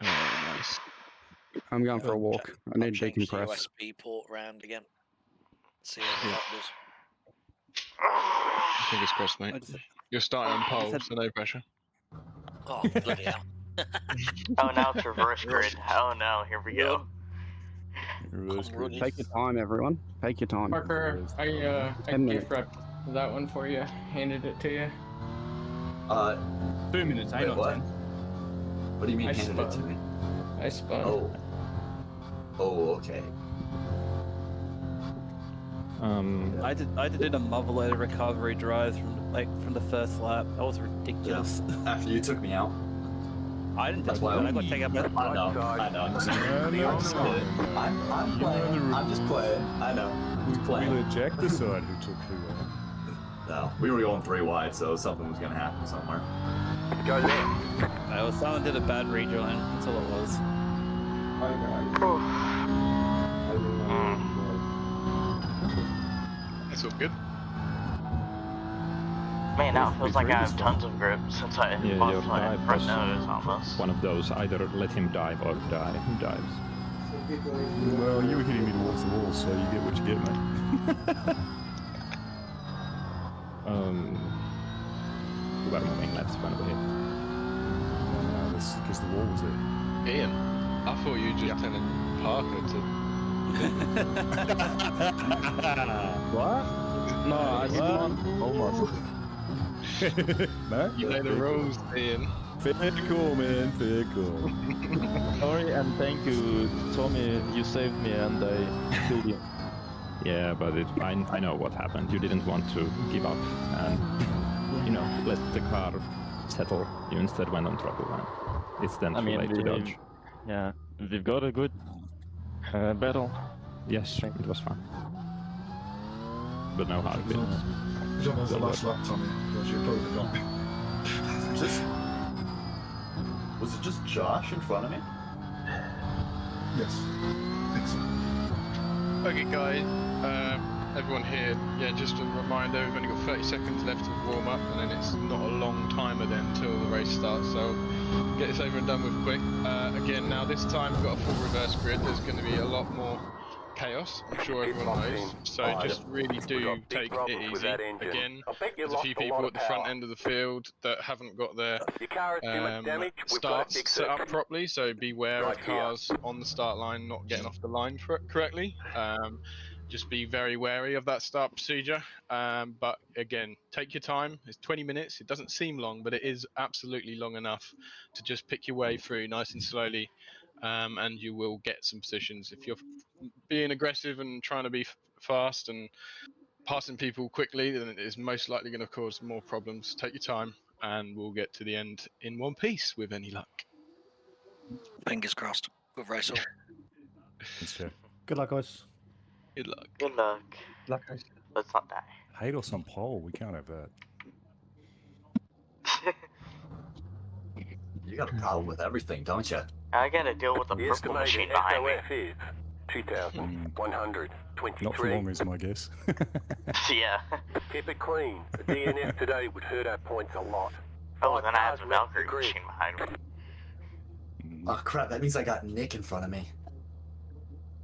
Oh, nice. I'm going for a walk. I need to Change the decompress. USB port around again. See how that does. Fingers crossed, mate. You're starting on pole, so no pressure. Oh, bloody hell. Oh, now it's reverse grid. Oh no, here we go. Take your time, everyone. Take your time. Parker, I gift wrapped that one for you. Handed it to you. 2 minutes, wait, what? What do you mean I handed it to me? I spun. Oh, okay. I did a muffler recovery drive from the first lap. That was ridiculous. Yeah. After you took me out. I didn't That's take why it. I got taken up. I know. I'm playing. I'm just playing. I know. Who's playing? Let Jack decide who took who out. No, we were going 3 wide, so something was gonna happen somewhere. Go there. I was someone did a bad rejoin. That's all it was. It's all good. Man, now it feels like I have tons of grip since I lost my front nose almost. One of those, either let him dive or die. Who dives? Well, you were hitting me towards the wall, so you get what you get, mate. We were moving left when we hit. No, that's because the wall was there. Ian, I thought you were just telling Parker to What? No, I did one. Almost. No? You know the rules, Ian. Fair call, man. Fair call. Sorry and thank you, Tommy. You saved me and I killed you. Yeah, but I know what happened. You didn't want to give up and, let the car settle. You instead went on throttle and it's then too late to dodge. Yeah, we've got a good battle. Yes, it was fun. But no hard feelings. Which one was the last lap, Tommy? Was you probably got me? Was it just Josh in front of me? Yes, I think so. Okay, guys. Everyone here, just a reminder, we've only got 30 seconds left to warm up, and then it's not a long timer then until the race starts, so get this over and done with quick. Again, now this time we've got a full reverse grid. There's going to be a lot more chaos, I'm sure everyone knows, so just really do take it easy. Again, there's a few people at the front end of the field that haven't got their starts set up properly, so beware of cars on the start line not getting off the line correctly. Just be very wary of that start procedure, but again, take your time. It's 20 minutes. It doesn't seem long, but it is absolutely long enough to just pick your way through nice and slowly, and you will get some positions. If you're being aggressive and trying to be fast and passing people quickly, then it is most likely going to cause more problems. Take your time, and we'll get to the end in one piece with any luck. Fingers crossed. Good race all. Thanks, Jeff. Good luck, guys. Good luck. Good luck. Luck, guys. Let's not die. Hate us on pole. We can't have that. You got a problem with everything, don't you? I gotta deal with the purple machine behind me. is 2,123. Not for long, is my guess. Yeah. Keep it clean. The DNF today would hurt our points a lot. Oh, then I have the Valkyrie machine behind me. Oh crap, that means I got Nick in front of me.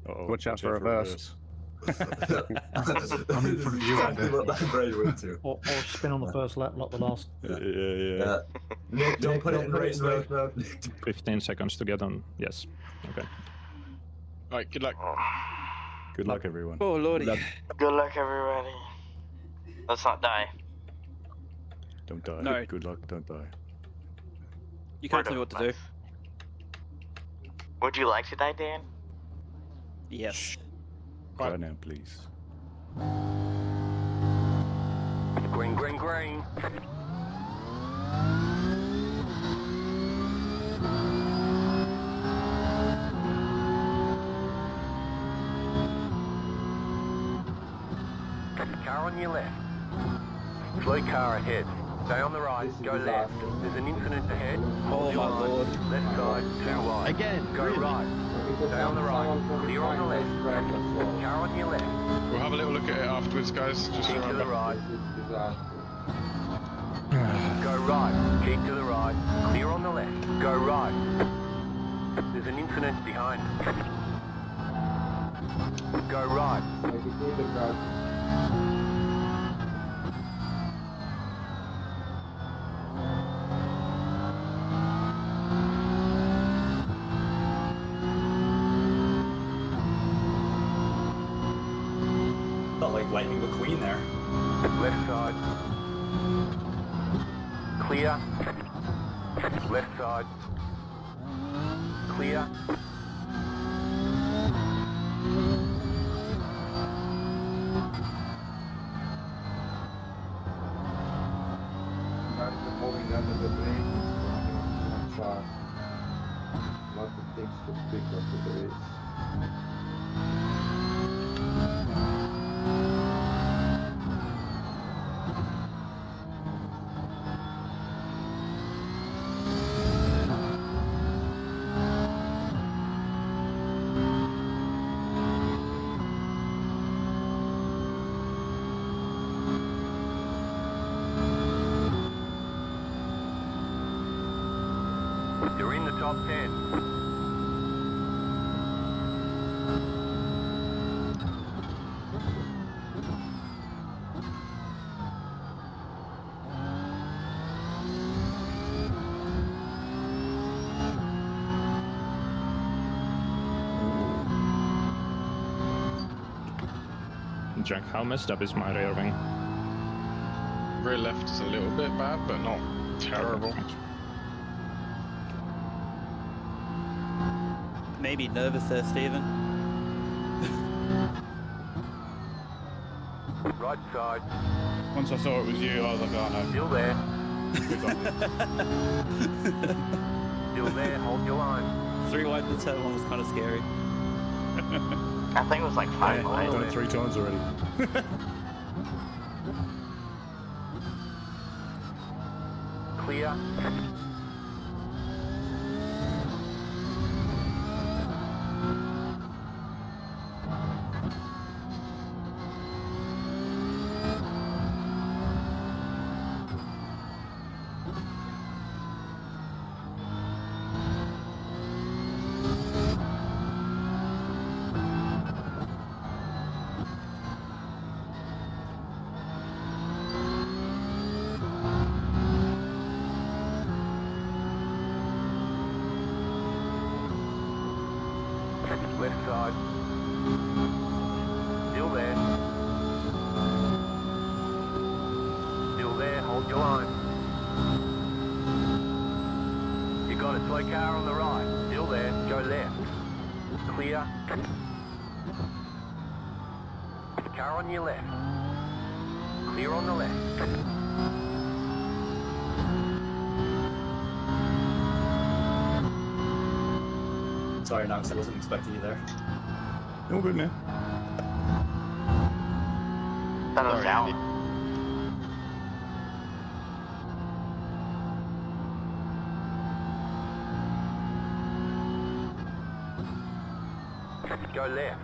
Watch out for reverse. I'm in front of you, Andy. Or spin on the first lap, not the last. Yeah. Nick, don't put it in race mode. 15 seconds to get on. Yes. Okay. Alright, good luck. Good luck, everyone. Oh, lordy. Good luck, everybody. Let's not die. Don't die. No. Good luck, don't die. You can't tell me what to do. Would you like to die, Dan? Yes. Try now, please. Green, green, green. Car on your left. Slow car ahead. Stay on the right, go left. There's an incident ahead. Oh my lord. Left side, too wide. Again, Go right. Stay on the right. Clear on the left. Car on your left. We'll have a little look at it afterwards, guys. Just Keep to remember. the right. Go right. Keep to the right. Clear on the left. Go right. There's an incident behind. Go right. Not like Lightning McQueen there. Left side. Clear. Left side. Clear. Moving under the brake, not far. Lots of things to speak after the race. You're in the top 10. Jack, how messed up is my rear wing? Rear left is a little bit bad, but not terrible. Maybe nervous there, Stephen. Right side. Once I saw it was you, I was like, oh no. Still there. We got this. Still there, hold your line. 3 wide to turn 1 was kind of scary. I think it was like 5 wide. I've done it 3 times already. Clear. Left side. Still there. Still there, hold your line. You got a slow car on the right. Still there, go left. Clear. Car on your left. Clear on the left. Sorry, Knox, I wasn't expecting you there. All good now. That was out. Go left.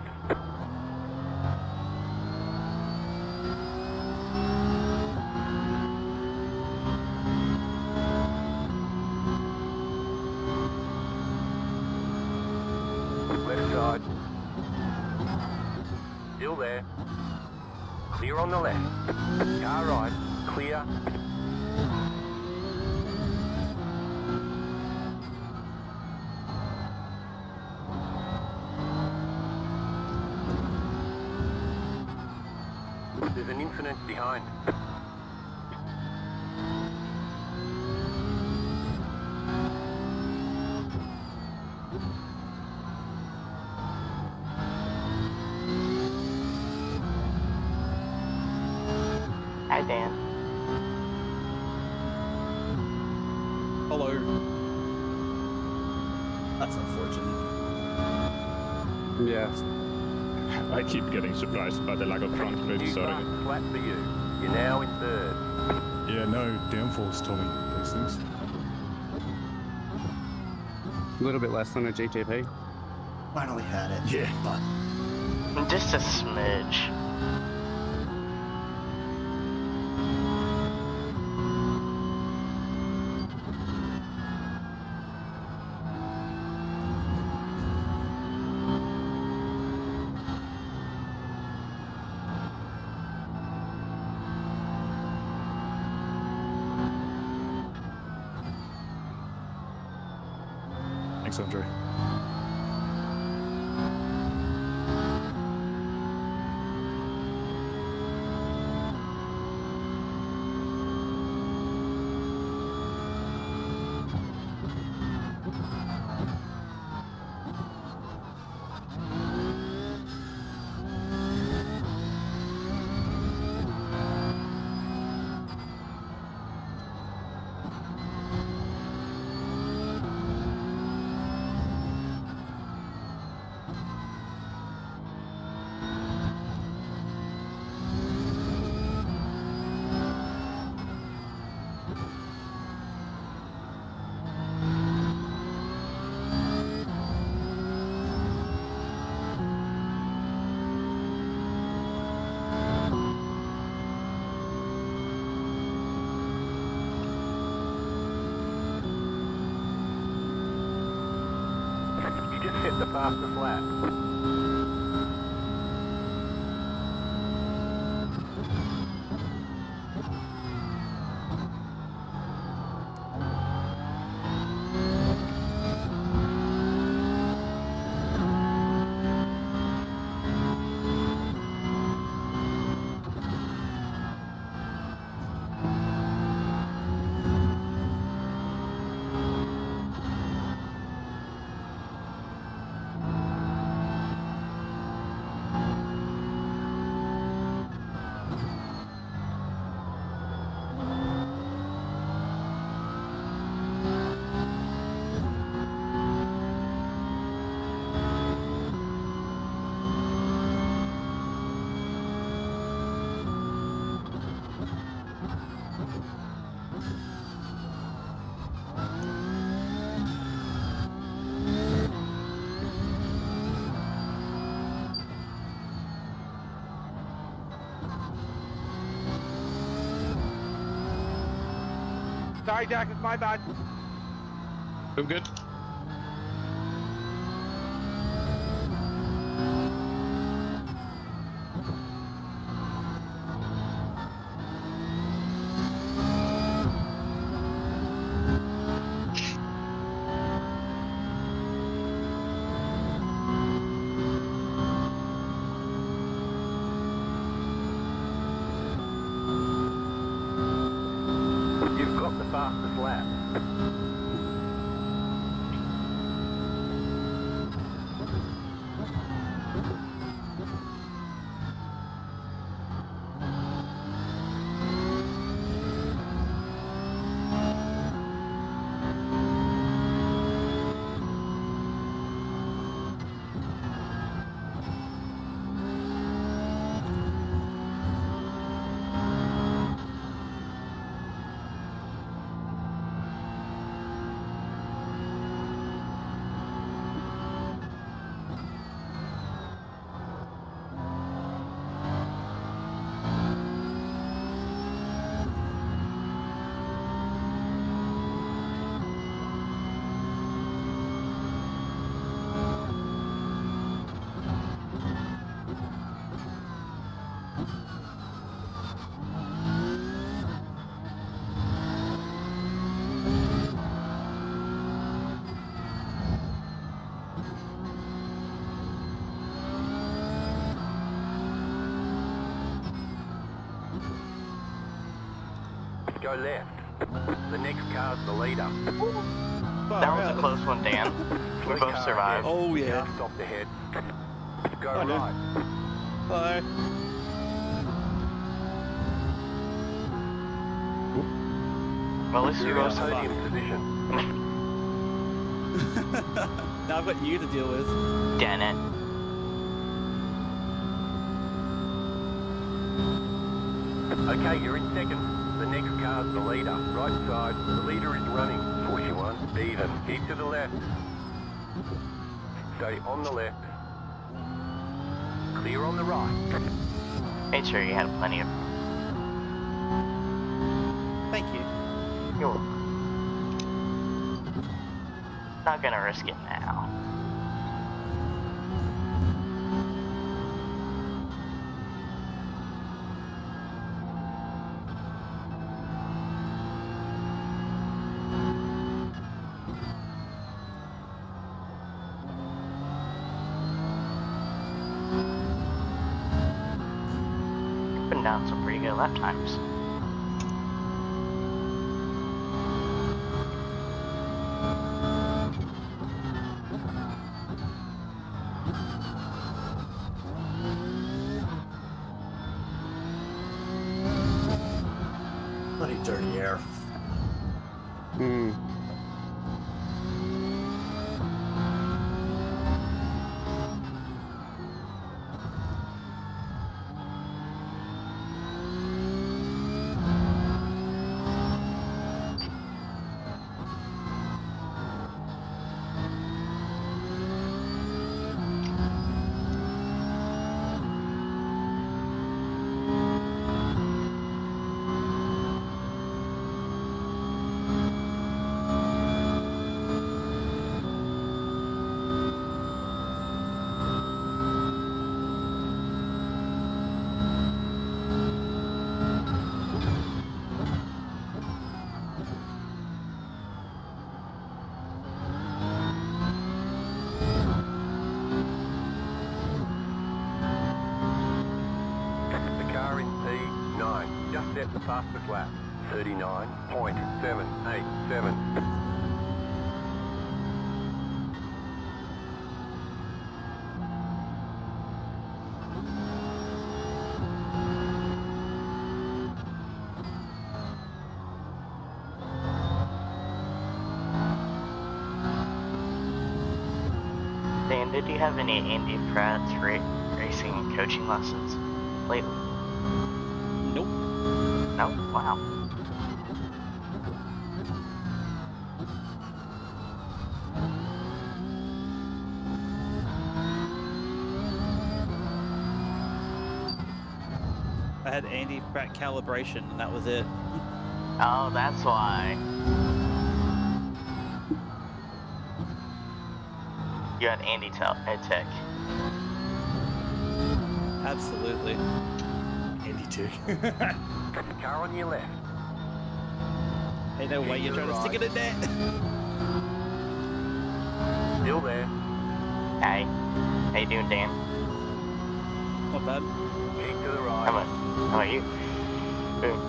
Left side. Still there. Clear on the left. Car right. Clear. There's an incident behind. Hi, Dan. Hello. That's unfortunate. Yeah. I keep getting surprised by the lack of front grip, sorry. Flat for you. You're now in third. Yeah, no downforce, Tommy, these things. A little bit less than a GTP. Finally had it. Yeah. But Just a smidge. Thanks, Andre. You just hit the fastest lap. Sorry, Jack, it's my bad. I'm good. You've got the fastest lap. Go left. The next car's the leader. That was a close one, Dan. We both survived. Oh, yeah. Just off the head. Go Hi, right. Hello. Well, at least we You're in both podium survived. position. Now I've got you to deal with. Damn it. Okay, you're in second. The next car's the leader. Right side. The leader is running. Push you one. Even. Keep to the left. Stay on the left. Clear on the right. Made sure you had plenty of... Thank you. You're welcome. Not gonna risk it now. Been down some pretty good lap times. Bloody dirty air. The car in P9 just set the fastest lap. 39.787. Dan, did you have any Andy Pratt's racing and coaching lessons lately? Nope. No? Wow. I had Andy Pratt calibration, and that was it. Oh, that's why. You had Andy Tech. Absolutely. Andy Tech. Car on your left. Ain't no way you're trying to stick it in there. Still there. Hey. How you doing, Dan? Not bad. Keep to the right. How about you? Boom.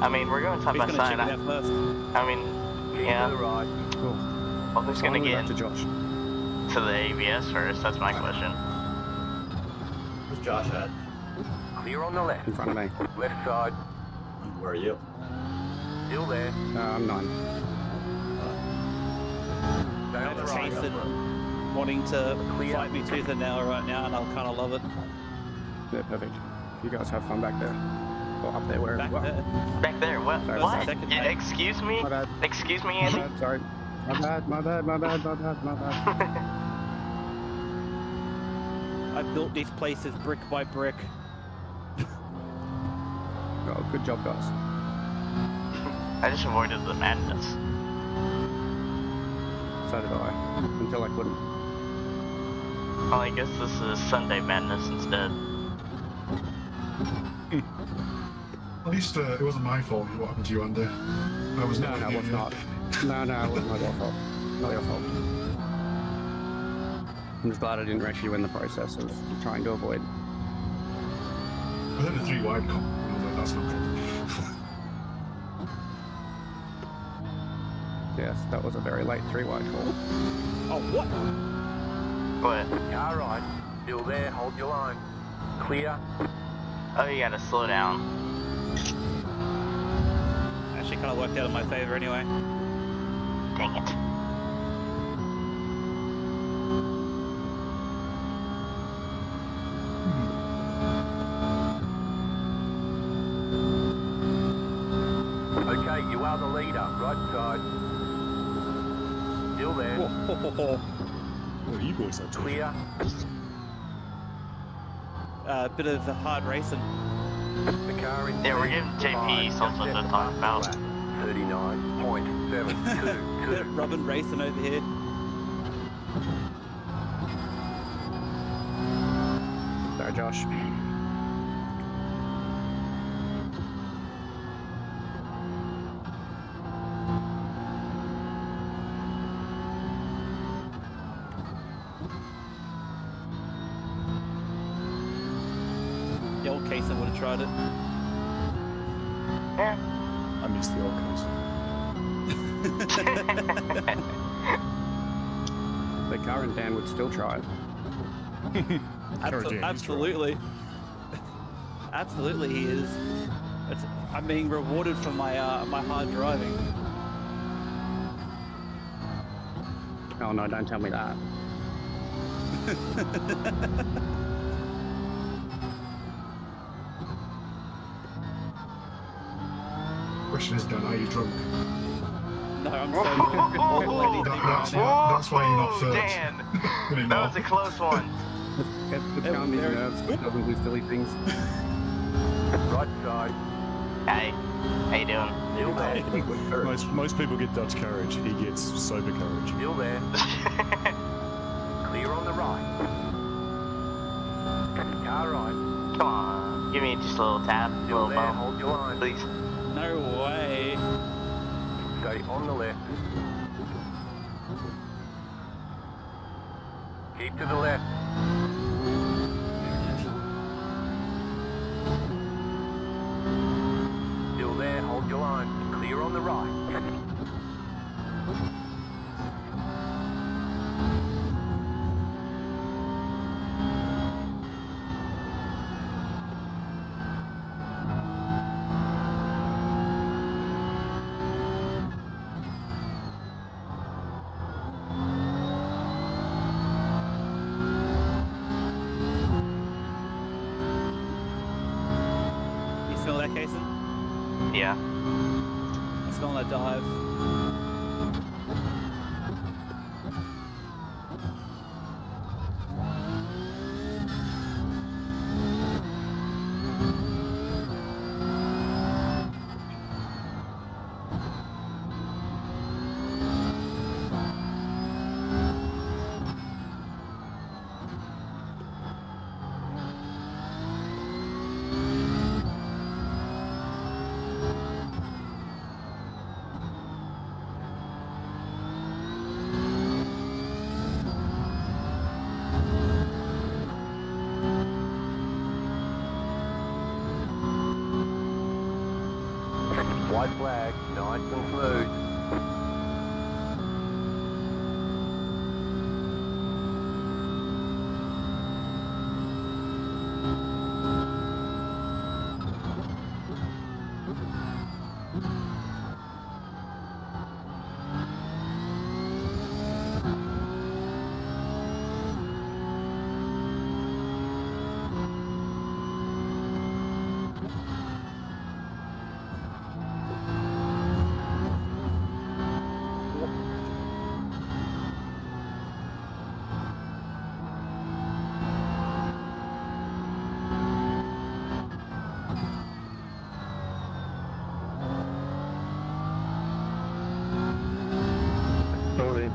I mean, we're going side by side. I mean, Keep yeah. to the right. Cool. Well, who's gonna get to Josh? to the ABS first? That's my question. Where's Josh at? Clear on the left. In front of me. Left side. Where are you? Still there. I'm 9. Stay on the right. Jason wanting to fight me tooth and nail right now, and I'll kind of love it. Yeah, perfect. You guys have fun back there. Or up there, wherever you are. Back there? What? Sorry, What? second, Yeah, mate. excuse me? My bad. Excuse me, My Andy? bad, sorry. My bad. I built these places brick by brick. Oh, good job, guys. I just avoided the madness. So did I. Until I couldn't. Well, I guess this is Sunday madness instead. At least it wasn't my fault what happened to you, Andy. I was No, it was not. No, it wasn't my fault. Not your fault. I'm just glad I didn't wreck you in the process of trying to avoid. I did a 3 wide comp. I was like, that's not good. Yes, that was a very late 3 wide call. Oh, what? What? Car right. Still there. Hold your line. Clear. Oh, you gotta slow down. Actually, kind of worked out in my favor anyway. Dang it. Okay, you are the leader. Right side. Still there. What are you boys up to? Clear. A bit of hard racing. The car in Yeah, we're giving JP something to talk about. 39.722. Bit of rubbing racing over here. Sorry, Josh. The old Cason would have tried it. Yeah. I miss the old case. The current Dan would still try it. Absolutely. Absolutely, he is. I'm being rewarded for my my hard driving. Oh no, don't tell me that. Question is, Dan, are you drunk? No, I'm so That's why you're not first. Dan, that was a close one. It's calm these nerves. It doesn't do silly things. Right side. Hey, how you doing? Still there. Most people get Dutch courage. He gets sober courage. Still there. Clear on the right. Car right. Come on, give me just a little tap, a Still little there. bump, Hold your line. please. no way. Stay on the left. Keep to the left. Still there. Hold your line. Clear on the right. You smell that, Cason? Yeah. I smell that dive. White flag, nice and smooth. Sorry.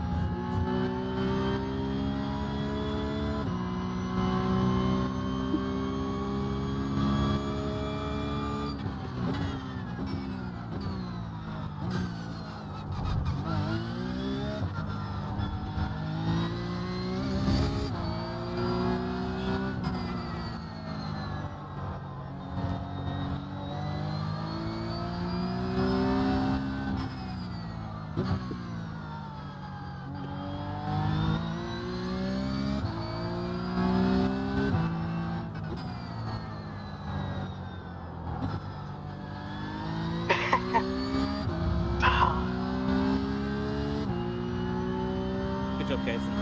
Good job, Jason.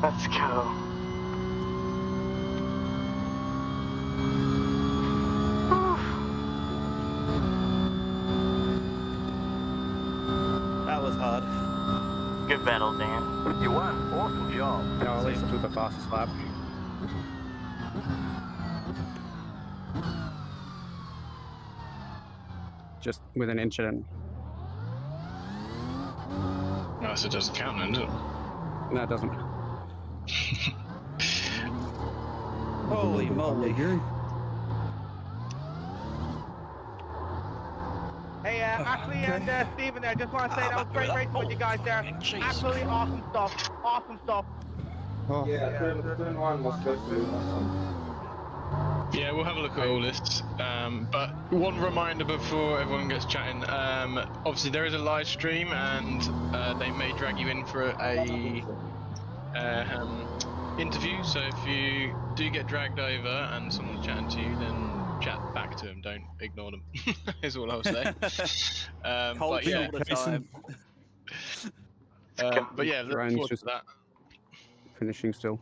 Let's go. That was hard. Good battle, Dan. You won. Awesome job. No, at least I took the fastest lap. Just with an incident. No, so it doesn't count then, does it? No, it doesn't. Holy moly. Hey, Ashley and Steven there, just want to say that was great racing with you guys there. Absolutely awesome stuff. Awesome stuff. Oh. Yeah, turn one was especially awesome. Yeah, we'll have a look at all this. But one reminder before everyone gets chatting. Obviously, there is a live stream, and they may drag you in for a interview. So if you do get dragged over and someone's chatting to you, then chat back to them. Don't ignore them. Is all I'll say. Cold but yeah, all the time. but yeah, look Ryan's forward just to that. finishing still.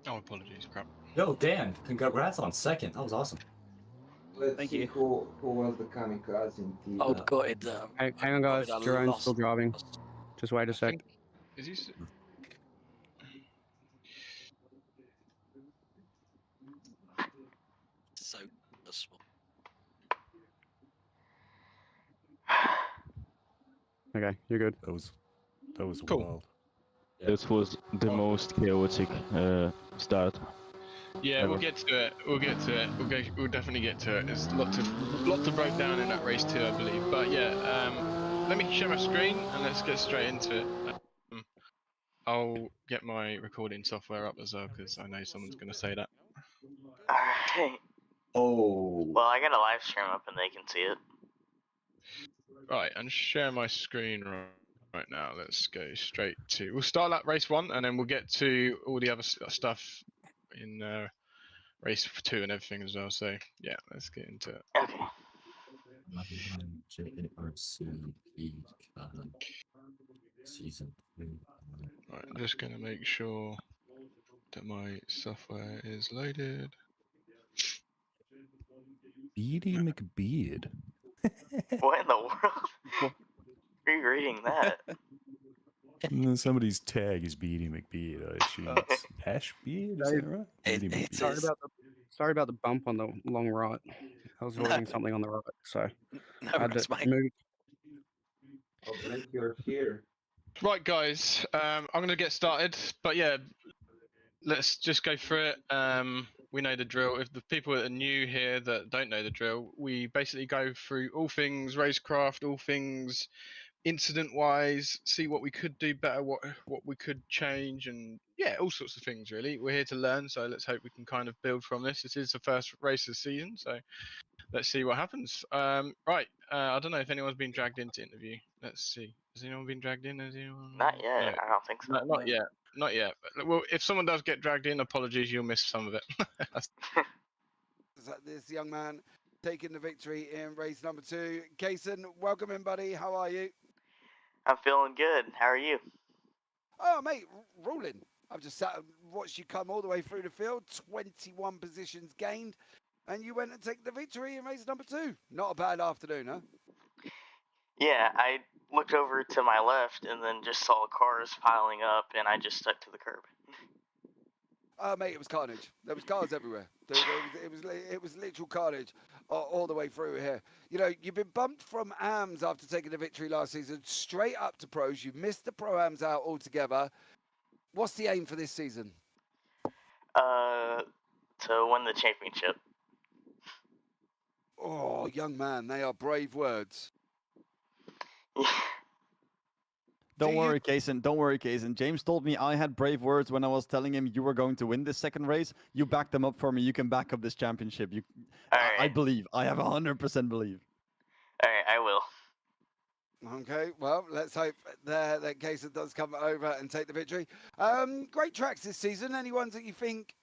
Oh, apologies, crap. Yo, Dan, congrats on second. That was awesome. Let's Thank see you. who was the kamikaze in the... Oh, gutted. Hang on, guys. gutted I Jerome's lost. still driving. Just wait a sec. Is he? So small. Okay, you're good. That was Cool. wild. This was the most chaotic start. Yeah, ever. we'll get to it. We'll get to it. We'll definitely get to it. There's a lot to break down in that race too, I believe. But yeah, let me share my screen and let's get straight into it. I'll get my recording software up as well because I know someone's going to say that. Alright. Oh. Well, I got a live stream up and they can see it. Right, and share my screen right now. Let's go straight to. We'll start at race 1 and then we'll get to all the other stuff in race 2 and everything as well. So yeah, let's get into it. Okay. Season 3. Right, I'm just going to make sure that my software is loaded. Beardy McBeard. What in the world? Rereading that. And then somebody's tag is Beardy McBeard. I assume it's Ash Beard. Is that right? Beardy McBeard. Sorry about the bump on the long right. I was holding something on the right, so I had worries, to mate. move. Oh, Blake, you're here. Right, guys, I'm going to get started, but yeah, let's just go through it. We know the drill. If the people that are new here that don't know the drill, we basically go through all things racecraft, all things incident-wise, see what we could do better, what we could change, and yeah, all sorts of things really. We're here to learn, so let's hope we can kind of build from this. This is the first race of the season, so let's see what happens. Right. I don't know if anyone's been dragged into interview. Let's see. Has anyone been dragged in? Has anyone? Not yet. No. I don't think so. No, not yet. Not yet. Well, if someone does get dragged in, apologies, you'll miss some of it. This young man taking the victory in race number 2. Kaysen, welcome in, buddy. How are you? I'm feeling good. How are you? Oh, mate, rolling. I've just sat and watched you come all the way through the field, 21 positions gained, and you went and take the victory in race number 2. Not a bad afternoon, huh? Yeah, I looked over to my left and then just saw cars piling up, and I just stuck to the curb. Mate, it was carnage. There was cars everywhere. It was literal carnage all the way through here. You know, you've been bumped from AMs after taking the victory last season, straight up to pros. You missed the Pro-Ams out altogether. What's the aim for this season? To win the championship. Oh, young man, they are brave words. Don't worry, Kaysen. Don't worry, Kaysen. James told me I had brave words when I was telling him you were going to win this second race. You backed them up for me. You can back up this championship. I believe. I have 100% believe. All right, I will. Okay, well, let's hope that Kaysen does come over and take the victory. Great tracks this season. Any ones that you think,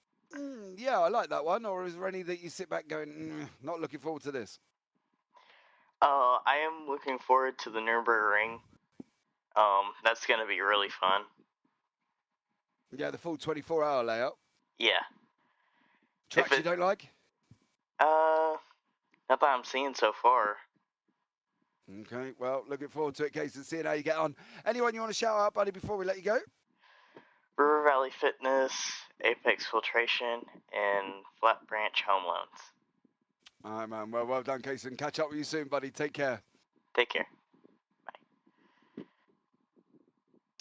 yeah, I like that one? Or is there any that you sit back going, not looking forward to this? I am looking forward to the Nürburgring. That's going to be really fun. Yeah, the full 24-hour layout. Yeah. Tracks you don't like? Not that I'm seeing so far. Okay, well, looking forward to it, Kaysen, seeing how you get on. Anyone you want to shout out, buddy, before we let you go? River Valley Fitness, Apex Filtration, and Flat Branch Home Loans. All right, man. Well done, Kaysen. Catch up with you soon, buddy. Take care. Take care.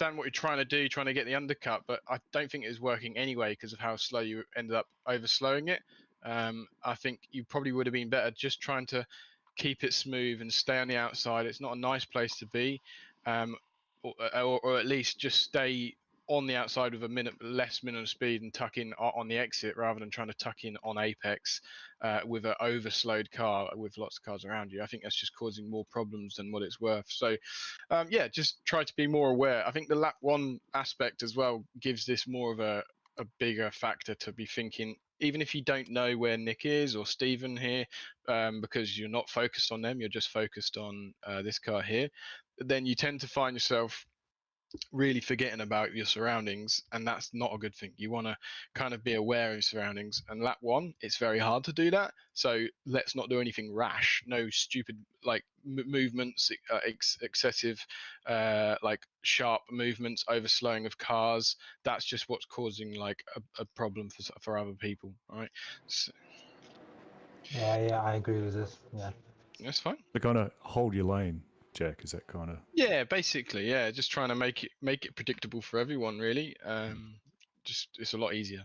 Understand what you're trying to do, trying to get the undercut, but I don't think it's working anyway because of how slow you ended up overslowing it. I think you probably would have been better just trying to keep it smooth and stay on the outside. It's not a nice place to be, or at least just stay on the outside with a less minimum speed and tuck in on the exit rather than trying to tuck in on apex with an overslowed car with lots of cars around you. I think that's just causing more problems than what it's worth. So yeah, just try to be more aware. I think the lap 1 aspect as well gives this more of a bigger factor to be thinking, even if you don't know where Nick is or Stephen here, because you're not focused on them, you're just focused on this car here, then you tend to find yourself really forgetting about your surroundings, and that's not a good thing. You want to kind of be aware of your surroundings, and lap 1 it's very hard to do that, so let's not do anything rash. No stupid like movements, excessive like sharp movements, overslowing of cars. That's just what's causing like a problem for other people. All right, so, yeah, I agree with this. Yeah, that's fine. To kind of hold your lane, Jack, is that kind of... Yeah, basically, yeah, just trying to make it predictable for everyone, really. Just it's a lot easier.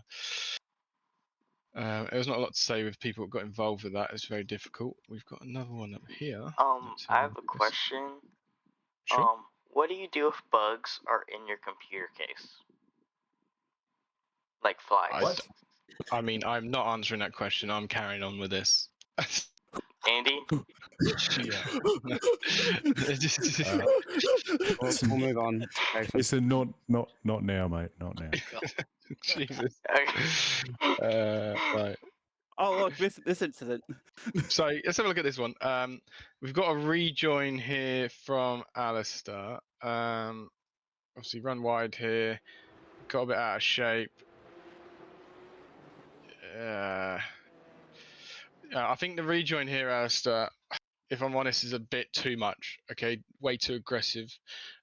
There's not a lot to say with people who got involved with that. It's very difficult. We've got another one up here. I have a question. Sure. What do you do if bugs are in your computer case? Like flies. I mean, I'm not answering that question. I'm carrying on with this. Andy? Yeah. We'll move on. Listen, not now, mate. Not now. Jesus. Right. Oh, look, this incident. So let's have a look at this one. We've got a rejoin here from Alistair. Obviously, run wide here. Got a bit out of shape. I think the rejoin here, Alistair, if I'm honest, is a bit too much. Okay, way too aggressive.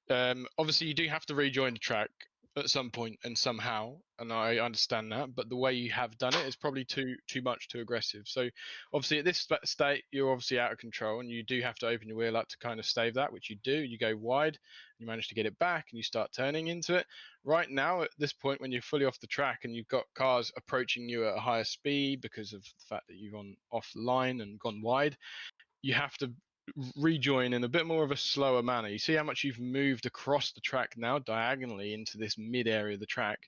Obviously, you do have to rejoin the track at some point and somehow, and I understand that. But the way you have done it is probably too much, too aggressive. So, obviously, at this state, you're obviously out of control, and you do have to open your wheel up to kind of stave that, which you do. You go wide, you manage to get it back, and you start turning into it. Right now, at this point, when you're fully off the track and you've got cars approaching you at a higher speed because of the fact that you've gone offline and gone wide, you have to rejoin in a bit more of a slower manner. You see how much you've moved across the track now diagonally into this mid area of the track.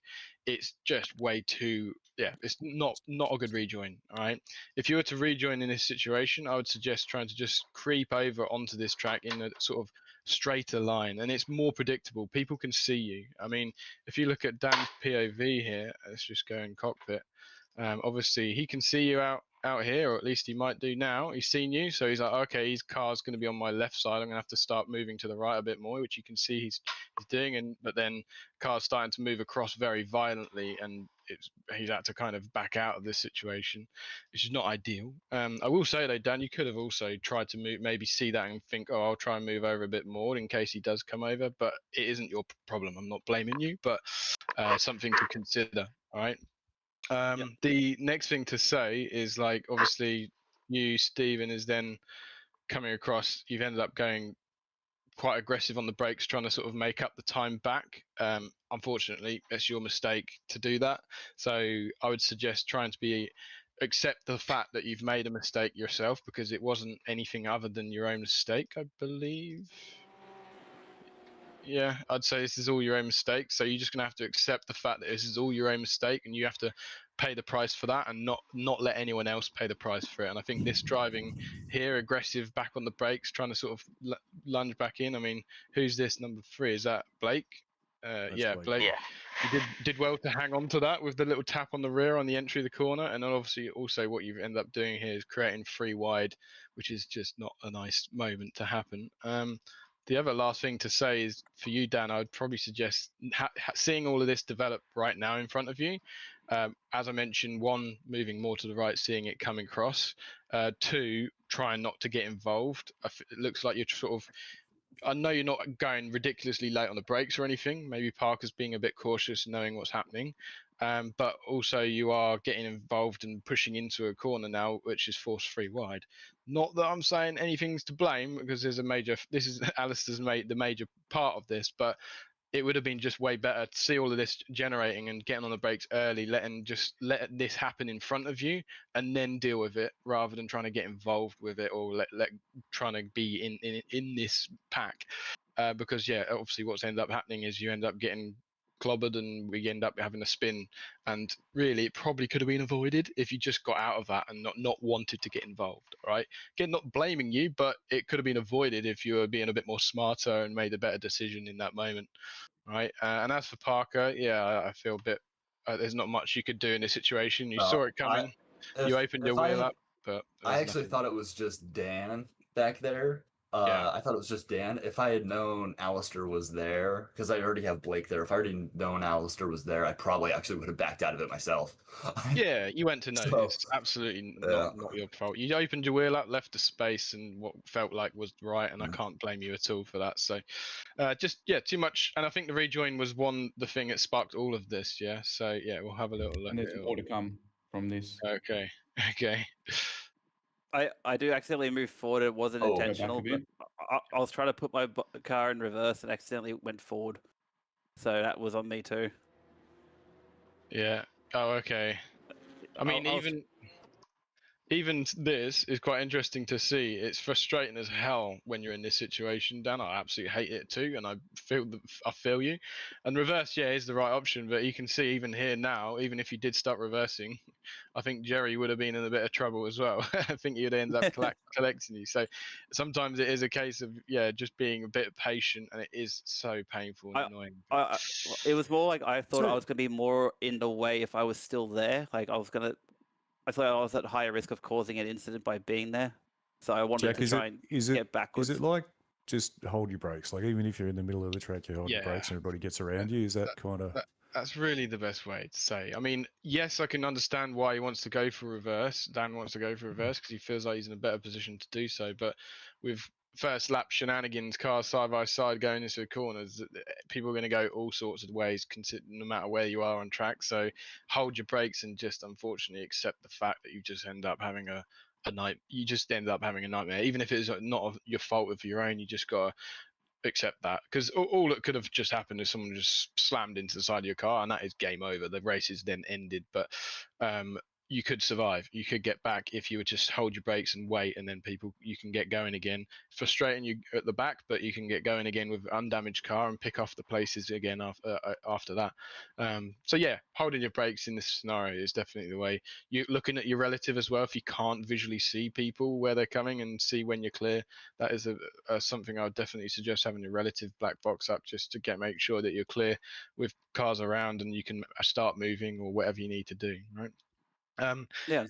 It's just way too, yeah, it's not a good rejoin. All right, if you were to rejoin in this situation, I would suggest trying to just creep over onto this track in a sort of straighter line, and it's more predictable. People can see you. I mean, if you look at Dan's POV here, let's just go in cockpit. Obviously he can see you out here, or at least he might do now. He's seen you, so he's like, okay, his car's going to be on my left side. I'm going to have to start moving to the right a bit more, which you can see he's doing. But then car's starting to move across very violently, and he's had to kind of back out of this situation, which is not ideal. I will say though, Dan, you could have also tried to maybe see that and think, oh, I'll try and move over a bit more in case he does come over. But it isn't your problem. I'm not blaming you, but something to consider. All right. The next thing to say is, like, obviously you, Stephen, is then coming across. You've ended up going quite aggressive on the brakes, trying to sort of make up the time back. Unfortunately, it's your mistake to do that. So I would suggest trying to accept the fact that you've made a mistake yourself, because it wasn't anything other than your own mistake, I believe. Yeah, I'd say this is all your own mistake. So you're just going to have to accept the fact that this is all your own mistake, and you have to pay the price for that, and not let anyone else pay the price for it. And I think this driving here, aggressive, back on the brakes, trying to sort of lunge back in. I mean, who's this number 3? Is that Blake? Yeah, Blake. Yeah. You did well to hang on to that with the little tap on the rear on the entry of the corner. And then obviously also what you've ended up doing here is creating 3 wide, which is just not a nice moment to happen. The other last thing to say is, for you, Dan, I would probably suggest seeing all of this develop right now in front of you. As I mentioned, 1, moving more to the right, seeing it coming across. 2, trying not to get involved. It looks like you're sort of, I know you're not going ridiculously late on the brakes or anything. Maybe Parker's being a bit cautious, knowing what's happening. But also you are getting involved and pushing into a corner now, which is forced 3 wide. Not that I'm saying anything's to blame, because this is Alistair's the major part of this, but it would have been just way better to see all of this generating and getting on the brakes early, let this happen in front of you, and then deal with it, rather than trying to get involved with it, or trying to be in this pack. Because yeah, obviously what's ended up happening is you end up getting clobbered, and we end up having a spin. And really, it probably could have been avoided if you just got out of that and not wanted to get involved. Right? Again, not blaming you, but it could have been avoided if you were being a bit more smarter and made a better decision in that moment. Right? And as for Parker, yeah, I feel a bit. There's not much you could do in this situation. You saw it coming. You opened your wheel up, but I actually thought it was just Dan back there. I thought it was just Dan. If I had known Alistair was there, because I already have Blake there, if I already known Alistair was there, I probably actually would have backed out of it myself. Yeah, you went to know. It's absolutely not your fault. You opened your wheel up, left the space, and what felt like was right, and I can't blame you at all for that. So, too much. And I think the rejoin was the thing that sparked all of this. Yeah. So yeah, we'll have a little look. And there's more to come from this. Okay. I do accidentally move forward. It wasn't intentional, but I was trying to put my car in reverse and accidentally went forward. So that was on me too. Yeah. Oh, okay. I mean, even this is quite interesting to see. It's frustrating as hell when you're in this situation, Dan. I absolutely hate it too, and I feel you. And reverse, yeah, is the right option, but you can see even here now, even if you did start reversing, I think Jerry would have been in a bit of trouble as well. I think he'd end up collecting you. So sometimes it is a case of just being a bit patient, and it is so painful and annoying. It was more like I thought I was going to be more in the way if I was still there. Like I thought I was at higher risk of causing an incident by being there. So I wanted to try and get backwards. Is it like just hold your brakes? Like even if you're in the middle of the track, you hold your brakes and everybody gets around you? Is that kind of... That's really the best way to say. I mean, yes, I can understand why he wants to go for reverse. Dan wants to go for reverse because he feels like he's in a better position to do so. But with first lap shenanigans, cars side by side going into the corners, people are going to go all sorts of ways, no matter where you are on track. So hold your brakes and just unfortunately accept the fact that you just end up having a nightmare. Even if it's not your fault of your own, you just got to accept that, because all that could have just happened is someone just slammed into the side of your car, and that is game over. The race is then ended. But you could survive. You could get back if you would just hold your brakes and wait, and then you can get going again. Frustrating you at the back, but you can get going again with undamaged car and pick off the places again after that. So yeah, holding your brakes in this scenario is definitely the way. You're looking at your relative as well. If you can't visually see people where they're coming and see when you're clear, that is something I would definitely suggest having a relative black box up just to make sure that you're clear with cars around and you can start moving or whatever you need to do, right? Yeah.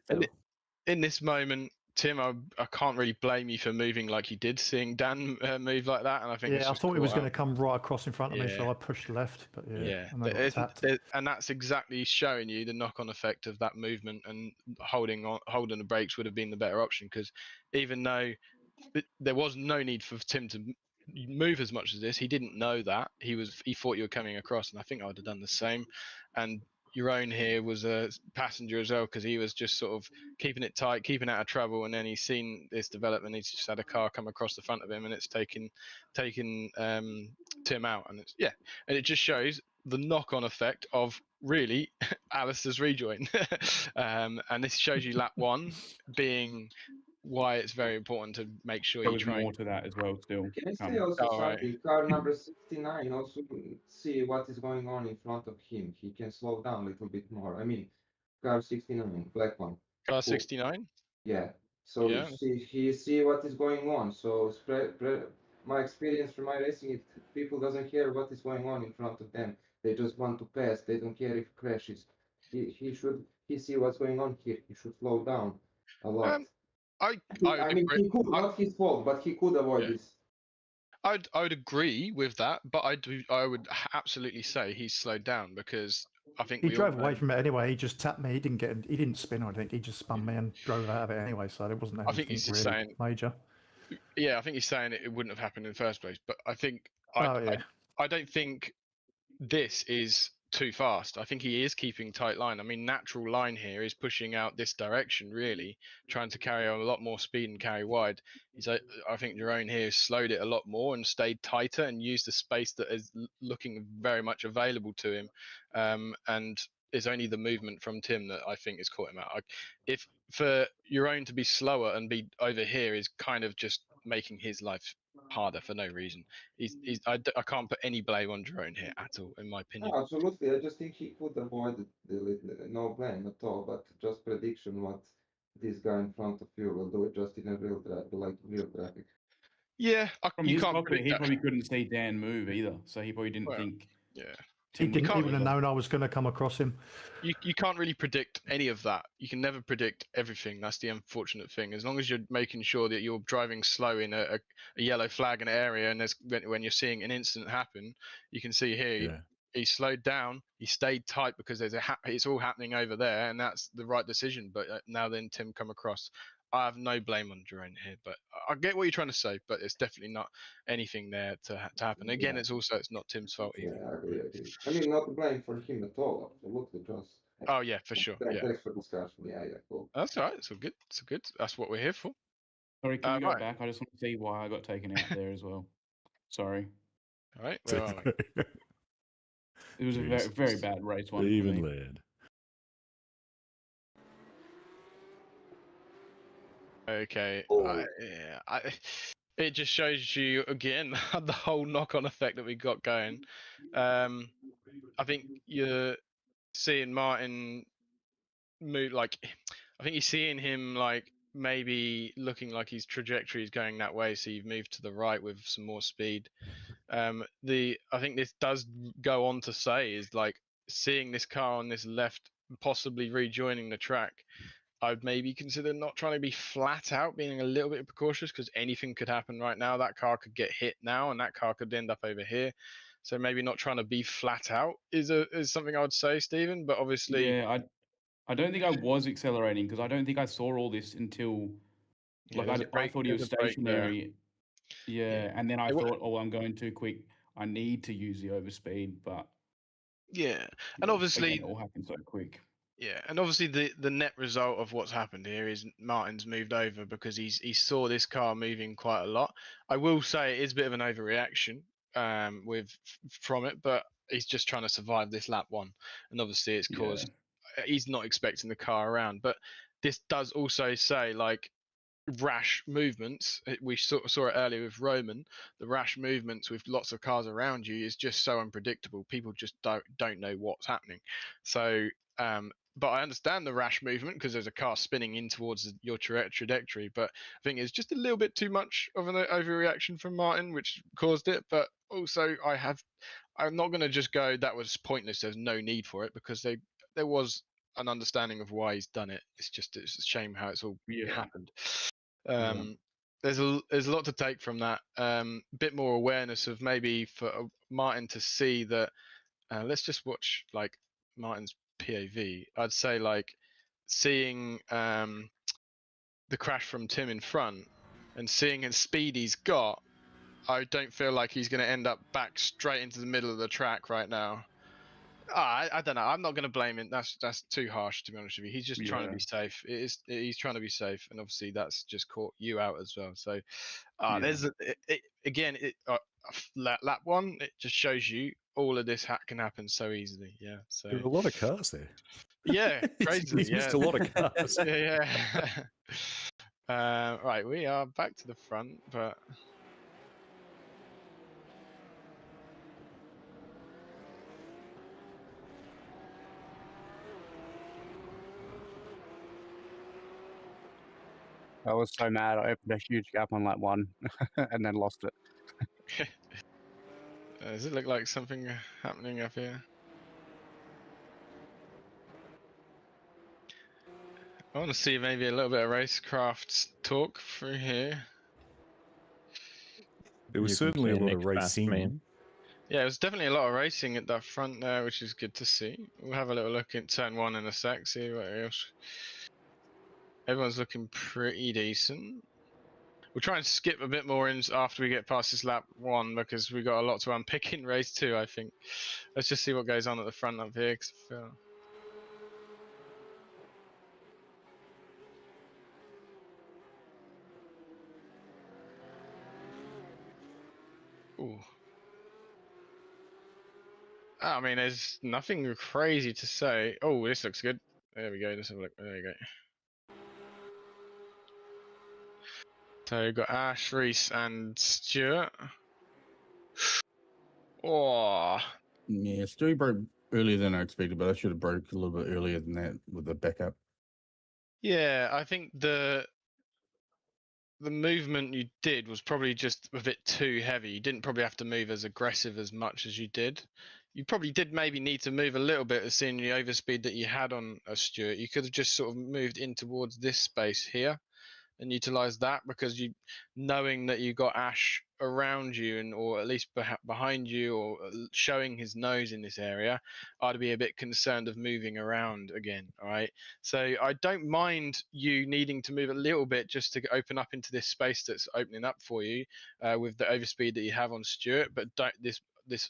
In this moment, Tim, I can't really blame you for moving like you did, seeing Dan move like that, and I think I thought he was going to come right across in front of me, so I pushed left. But and I got tapped. And that's exactly showing you the knock-on effect of that movement, and holding the brakes would have been the better option, because even though there was no need for Tim to move as much as this, he didn't know that. He thought you were coming across, and I think I would have done the same. And your own here was a passenger as well, because he was just sort of keeping it tight, keeping out of trouble, and then he's seen this development. He's just had a car come across the front of him, and it's taken Tim out, and and it just shows the knock-on effect of really Alistair's rejoin. And this shows you lap 1 being why it's very important to make sure you try. There was more to that as well still. Can I say also something? Car number 69 also see what is going on in front of him. He can slow down a little bit more. I mean, car 69, black one. Car 69? Yeah. So he see what is going on. So my experience from my racing, people doesn't care what is going on in front of them. They just want to pass. They don't care if crashes. He see what's going on here. He should slow down a lot. I mean, he could, not his fault, but he could avoid this. I would agree with that, but I would absolutely say he's slowed down, because I think he drove away from it anyway. He just tapped me. He didn't spin or anything. He just spun me and drove out of it anyway. So it wasn't anything. I think he's just really saying major. Yeah, I think he's saying it wouldn't have happened in the first place. But I think I don't think this is too fast. I think he is keeping tight line. I mean, natural line here is pushing out this direction, really, trying to carry a lot more speed and carry wide. I think Jerome here slowed it a lot more and stayed tighter and used the space that is looking very much available to him. And it's only the movement from Tim that I think has caught him out. If for Jerome to be slower and be over here is kind of just making his life harder for no reason. I can't put any blame on Jerome here at all, in my opinion. No, absolutely, I just think he could avoid no blame at all, but just prediction what this guy in front of you will do, just in a real traffic. Yeah, he probably couldn't see Dan move either, so he probably didn't think. Yeah. He didn't even have known I was going to come across him. You can't really predict any of that. You can never predict everything. That's the unfortunate thing. As long as you're making sure that you're driving slow in a yellow flag in an area, and when you're seeing an incident happen, you can see here he slowed down. He stayed tight because it's all happening over there, and that's the right decision. But now then Tim come across. I have no blame on Jerome here, but I get what you're trying to say, but it's definitely not anything there to happen. Again, it's not Tim's fault either. Yeah, I agree. I mean, not to blame for him at all, absolutely, just... Oh, yeah, for sure. Thanks for discussion. Yeah, cool. That's all right. It's all good. It's all good. That's what we're here for. Sorry, can we go back? I just want to see why I got taken out there as well. Sorry. All right, where are we? It was a very, very bad race one. Even led. Okay. It just shows you again the whole knock-on effect that we got going. I think you're seeing Martin move I think you're seeing him maybe looking like his trajectory is going that way, so you've moved to the right with some more speed. I think this does go on to say is seeing this car on this left, possibly rejoining the track. I'd maybe consider not trying to be flat out, being a little bit precautious, because anything could happen right now. That car could get hit now, and that car could end up over here. So maybe not trying to be flat out is something I would say, Stephen. But obviously, yeah, I don't think I was accelerating, because I don't think I saw all this until I thought he was stationary. Yeah, and then I thought, I'm going too quick. I need to use the overspeed, but and obviously it all happened so quick. Yeah, and obviously the net result of what's happened here is Martin's moved over because he saw this car moving quite a lot. I will say it is a bit of an overreaction from it, but he's just trying to survive this lap one, and obviously it's caused he's not expecting the car around. But this does also say like rash movements. We saw it earlier with Roman. The rash movements with lots of cars around you is just so unpredictable. People just don't know what's happening. So but I understand the rash movement because there's a car spinning in towards your trajectory, but I think it's just a little bit too much of an overreaction from Martin, which caused it. But also I'm not going to just go that was pointless, there's no need for it, because there was an understanding of why he's done it. It's a shame how it's all happened. There's a lot to take from that. Bit more awareness of maybe for Martin to see that. Let's just watch like Martin's POV. I'd say like seeing the crash from Tim in front and seeing his speed he's got. I don't feel like he's going to end up back straight into the middle of the track right now. I don't know. I'm not going to blame him. That's too harsh, to be honest with you. He's just trying to be safe. He's trying to be safe, and obviously that's just caught you out as well. So there's lap one. It just shows you all of this can happen so easily. Yeah. So there are a lot of cars there. Yeah, crazy. He's missed a lot of cars. Yeah. Right, we are back to the front, but. I was so mad. I opened a huge gap on lap 1 and then lost it. Does it look like something happening up here? I want to see maybe a little bit of racecraft talk through here. There was certainly a lot of racing. Yeah, it was definitely a lot of racing at that front there, which is good to see. We'll have a little look at turn 1 in a sec, see what else. Everyone's looking pretty decent. We'll try and skip a bit more in after we get past this lap 1 because we got a lot to unpick in race 2, I think. Let's just see what goes on at the front up here. Ooh. I mean, there's nothing crazy to say. Oh, this looks good. There we go. Let's have a look. There you go. So you've got Ash, Reese, and Stuart. Oh. Yeah, Stewie broke earlier than I expected, but I should have broke a little bit earlier than that with the backup. Yeah, I think the movement you did was probably just a bit too heavy. You didn't probably have to move as aggressive as much as you did. You probably did maybe need to move a little bit, seeing the overspeed that you had on a Stuart. You could have just sort of moved in towards this space here and utilize that, because you knowing that you got Ash around you, and or at least behind you, or showing his nose in this area, I'd be a bit concerned of moving around again. All right, so I don't mind you needing to move a little bit just to open up into this space that's opening up for you with the overspeed that you have on Stuart, but don't this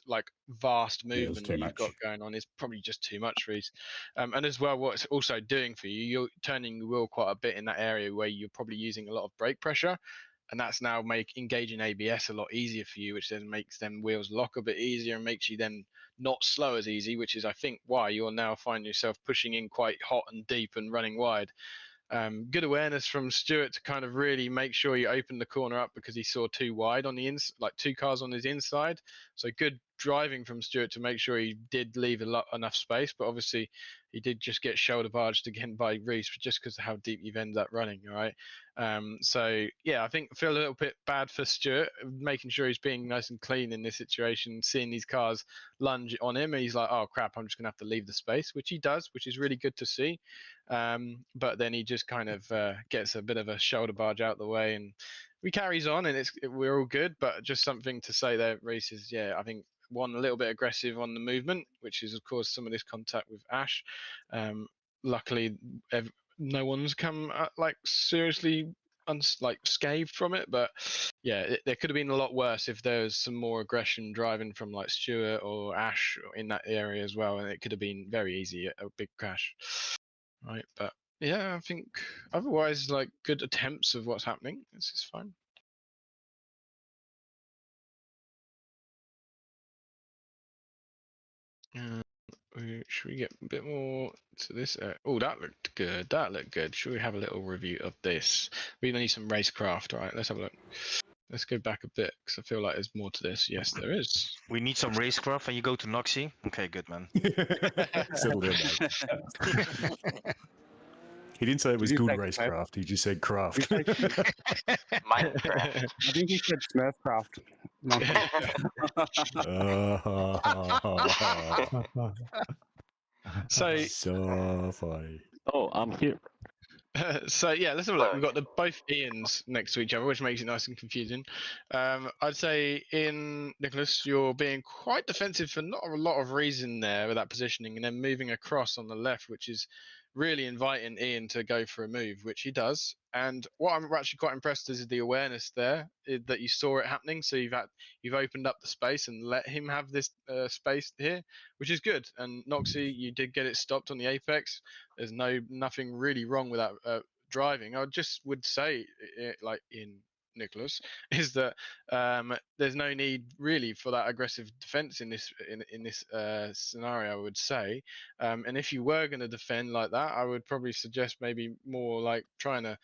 like vast movement that you've got going on is probably just too much, Reese. And as well, what it's also doing for you, you're turning the wheel quite a bit in that area where you're probably using a lot of brake pressure, and that's now engaging ABS a lot easier for you, which then makes them wheels lock a bit easier and makes you then not slow as easy, which is I think why you're now finding yourself pushing in quite hot and deep and running wide. Good awareness from Stuart to kind of really make sure you open the corner up, because he saw too wide on the like 2 cars on his inside. So good driving from Stuart to make sure he did leave enough space, but obviously he did just get shoulder barged again by Reese just because of how deep you've ended up running. All right. So yeah, I feel a little bit bad for Stuart, making sure he's being nice and clean in this situation, seeing these cars lunge on him, and he's like, oh crap, I'm just gonna have to leave the space, which he does, which is really good to see. But then he just kind of gets a bit of a shoulder barge out the way, and we carries on, and we're all good. But just something to say there, Reese, is yeah, I think one a little bit aggressive on the movement, which is of course some of this contact with Ash. Luckily, no one's come like seriously like scathed from it, but yeah, there could have been a lot worse if there was some more aggression driving from like Stuart or Ash in that area as well, and it could have been very easy a big crash. Right, but yeah, I think otherwise, like good attempts of what's happening. This is fine. Should we get a bit more to this? Oh, that looked good. That looked good. Should we have a little review of this? We need some racecraft. All right, let's have a look. Let's go back a bit because I feel like there's more to this. Yes, there is. We need some racecraft, and you go to Noxie. Okay, good man. Settle down, mate. He didn't say it was good racecraft. He just said craft. Minecraft. I think he said Smurfcraft. So funny. Oh, I'm here. So yeah, let's have a look. We've got both Ians next to each other, which makes it nice and confusing. I'd say Nicholas, you're being quite defensive for not a lot of reason there with that positioning, and then moving across on the left, which is really inviting Ian to go for a move, which he does. And what I'm actually quite impressed is the awareness there, that you saw it happening. So you've opened up the space and let him have this space here, which is good. And Noxie, you did get it stopped on the apex. There's nothing really wrong with that driving. I just would say, like in Nicholas, is that there's no need really for that aggressive defense in this scenario, I would say. And if you were going to defend like that, I would probably suggest maybe more like trying to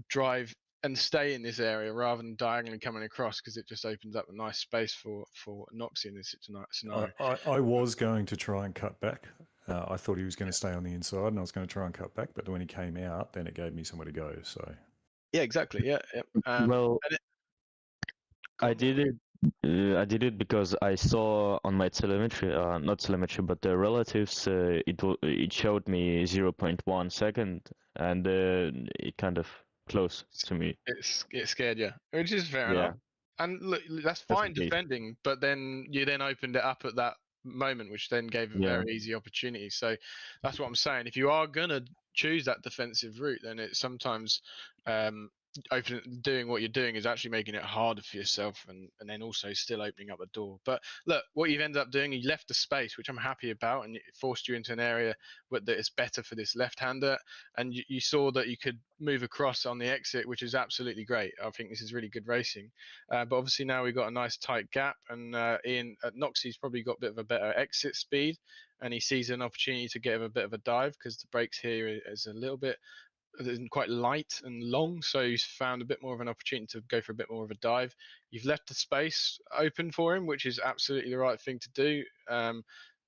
drive and stay in this area rather than diagonally coming across, because it just opens up a nice space for Noxie in this scenario. I was going to try and cut back. I thought he was going to stay on the inside, and I was going to try and cut back. But when he came out, then it gave me somewhere to go. So. Yeah, exactly. Yeah. Well, I did it because I saw on my telemetry, not telemetry, but the relatives. It showed me 0.1 second, and it kind of close to me. It scared you, which is fair enough. And look, that's fine defending, but then you opened it up at that moment, which then gave a very easy opportunity. So that's what I'm saying. If you are gonna choose that defensive route, then it's sometimes doing what you're doing is actually making it harder for yourself, and then also still opening up a door. But look, what you've ended up doing, you left the space, which I'm happy about, and it forced you into an area that is better for this left-hander, and you saw that you could move across on the exit, which is absolutely great. I think this is really good racing. But obviously now we've got a nice tight gap, and Ian Noxie's probably got a bit of a better exit speed, and he sees an opportunity to get a bit of a dive because the brakes here is a little bit quite light and long, so he's found a bit more of an opportunity to go for a bit more of a dive. You've left the space open for him, which is absolutely the right thing to do.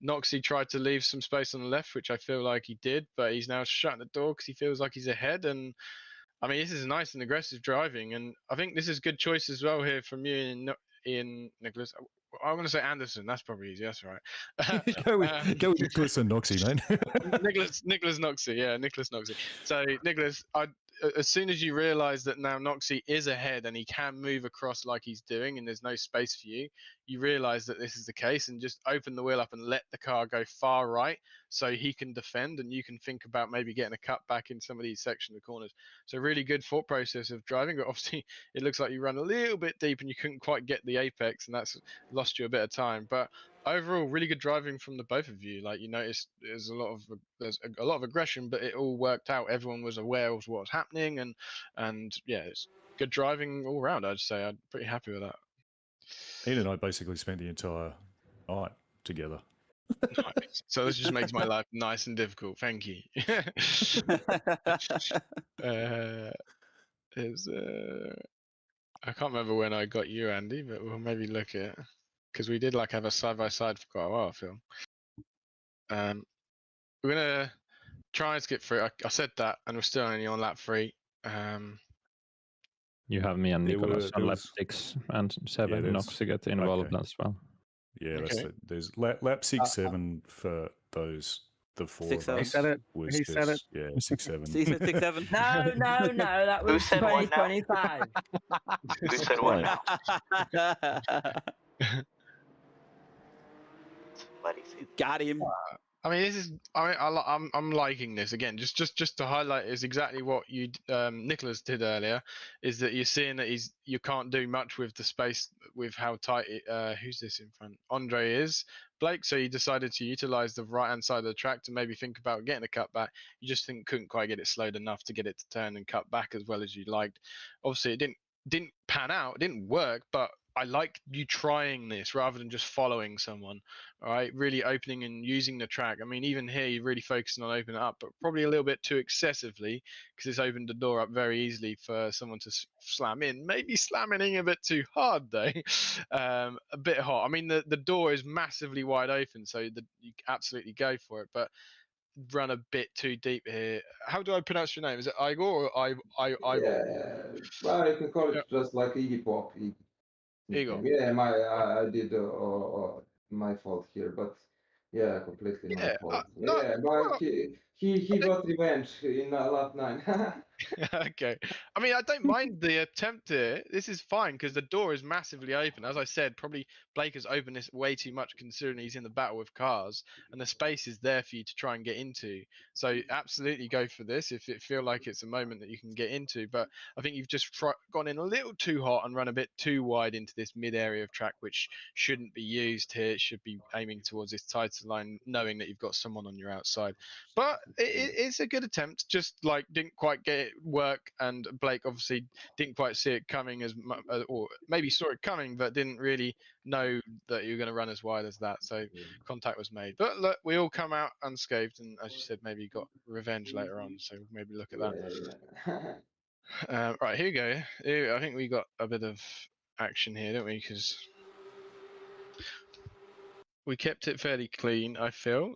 Noxie tried to leave some space on the left, which I feel like he did, but he's now shutting the door because he feels like he's ahead. And I mean, this is nice and aggressive driving, and I think this is good choice as well here from you, Ian, Nicholas. I'm going to say Anderson. That's probably easy. That's all right. Go with Nicholas and Noxie, man. Nicholas Noxie. Yeah, Nicholas Noxie. So, Nicholas, as soon as you realise that now Noxie is ahead and he can move across like he's doing, and there's no space for you, you realise that this is the case, and just open the wheel up and let the car go far right so he can defend, and you can think about maybe getting a cut back in some of these sections of corners. So really good thought process of driving, but obviously it looks like you run a little bit deep and you couldn't quite get the apex, and that's lost you a bit of time. But overall, really good driving from the both of you. Like, you noticed there's a lot of aggression, but it all worked out. Everyone was aware of what was happening, and yeah, it's good driving all around. I'd say I'm pretty happy with that. Ian and I basically spent the entire night together. Nice. So this just makes my life nice and difficult. Thank you. I can't remember when I got you, Andy, but we'll maybe look at, because we did like have a side by side for quite a while, I feel. We're gonna try and skip through. I said that, and we're still only on lap 3. You have me and Nicholas on lap 6 and 7. Noxie get involved as well. Yeah, that's it. There's lap 6, 7 for the 4 6, of us. He said it. He said it. Yeah, 6, 7. He said 6, 7. No, that was 2025. Who said what now? Got him. I mean, this is. I'm liking this again. Just to highlight is exactly what you Nicholas did earlier. Is that you're seeing that you can't do much with the space with how tight. Who's this in front? Andre is Blake. So you decided to utilize the right hand side of the track to maybe think about getting a cut back. You just couldn't quite get it slowed enough to get it to turn and cut back as well as you liked. Obviously, it didn't pan out. It didn't work, but I like you trying this rather than just following someone. All right, really opening and using the track. I mean, even here you're really focusing on opening it up, but probably a little bit too excessively because it's opened the door up very easily for someone to slam in. Maybe slamming in a bit too hard though, a bit hot. I mean, the door is massively wide open, so you absolutely go for it, but run a bit too deep here. How do I pronounce your name? Is it Igor or Igor? Yeah, well, you can call it just like Iggy Pop. Igor. Yeah, I did my fault here, but yeah, completely my fault. Yeah, but he got revenge in lap 9. Okay. I mean, I don't mind the attempt here. This is fine because the door is massively open. As I said, probably Blake has opened this way too much considering he's in the battle with cars, and the space is there for you to try and get into. So absolutely go for this if it feel like it's a moment that you can get into. But I think you've just gone in a little too hot and run a bit too wide into this mid area of track, which shouldn't be used here. It should be aiming towards this tighter line, knowing that you've got someone on your outside. But it's a good attempt. Just like didn't quite get it work, and Blake obviously didn't quite see it coming as much, or maybe saw it coming but didn't really know that you were going to run as wide as that, so contact was made. But look, we all come out unscathed, and as you said, maybe you got revenge later on, so maybe look at that. Right, here we go. I think we got a bit of action here, don't we? Because we kept it fairly clean, I feel.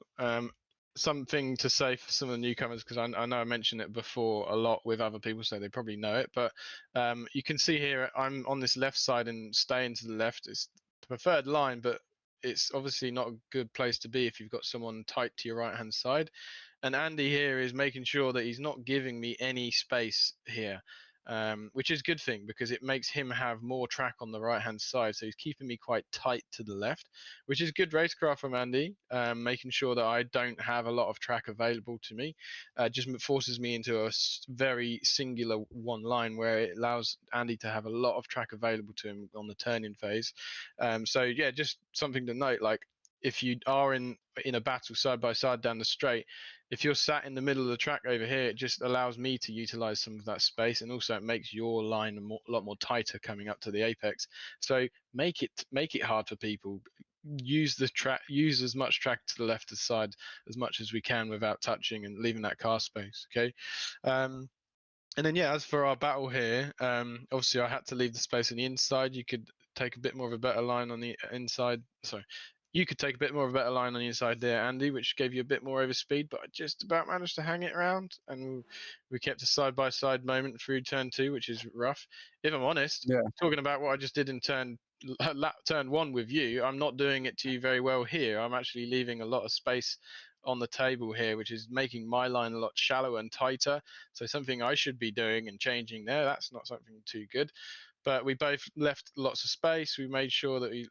Something to say for some of the newcomers, because I know I mentioned it before a lot with other people, so they probably know it, but you can see here I'm on this left side and staying to the left. It's the preferred line, but it's obviously not a good place to be if you've got someone tight to your right hand side. And Andy here is making sure that he's not giving me any space here, which is a good thing because it makes him have more track on the right hand side. So he's keeping me quite tight to the left, which is good racecraft from Andy, making sure that I don't have a lot of track available to me. Just forces me into a very singular one line where it allows Andy to have a lot of track available to him on the turn-in phase. So yeah, just something to note, like if you are in a battle side by side down the straight, if you're sat in the middle of the track over here, it just allows me to utilize some of that space, and also it makes your line a lot more tighter coming up to the apex. So make it hard for people. Use the track, use as much track to the left of the side as much as we can without touching and leaving that car space. Okay. And then yeah, as for our battle here, obviously I had to leave the space on the inside. You could take a bit more of a better line on the inside. Sorry. You could take a bit more of a better line on the inside there, Andy, which gave you a bit more overspeed, but I just about managed to hang it around, and we kept a side-by-side moment through turn 2, which is rough. If I'm honest, talking about what I just did in turn 1 with you, I'm not doing it to you very well here. I'm actually leaving a lot of space on the table here, which is making my line a lot shallower and tighter. So something I should be doing and changing there. That's not something too good. But we both left lots of space. We made sure that we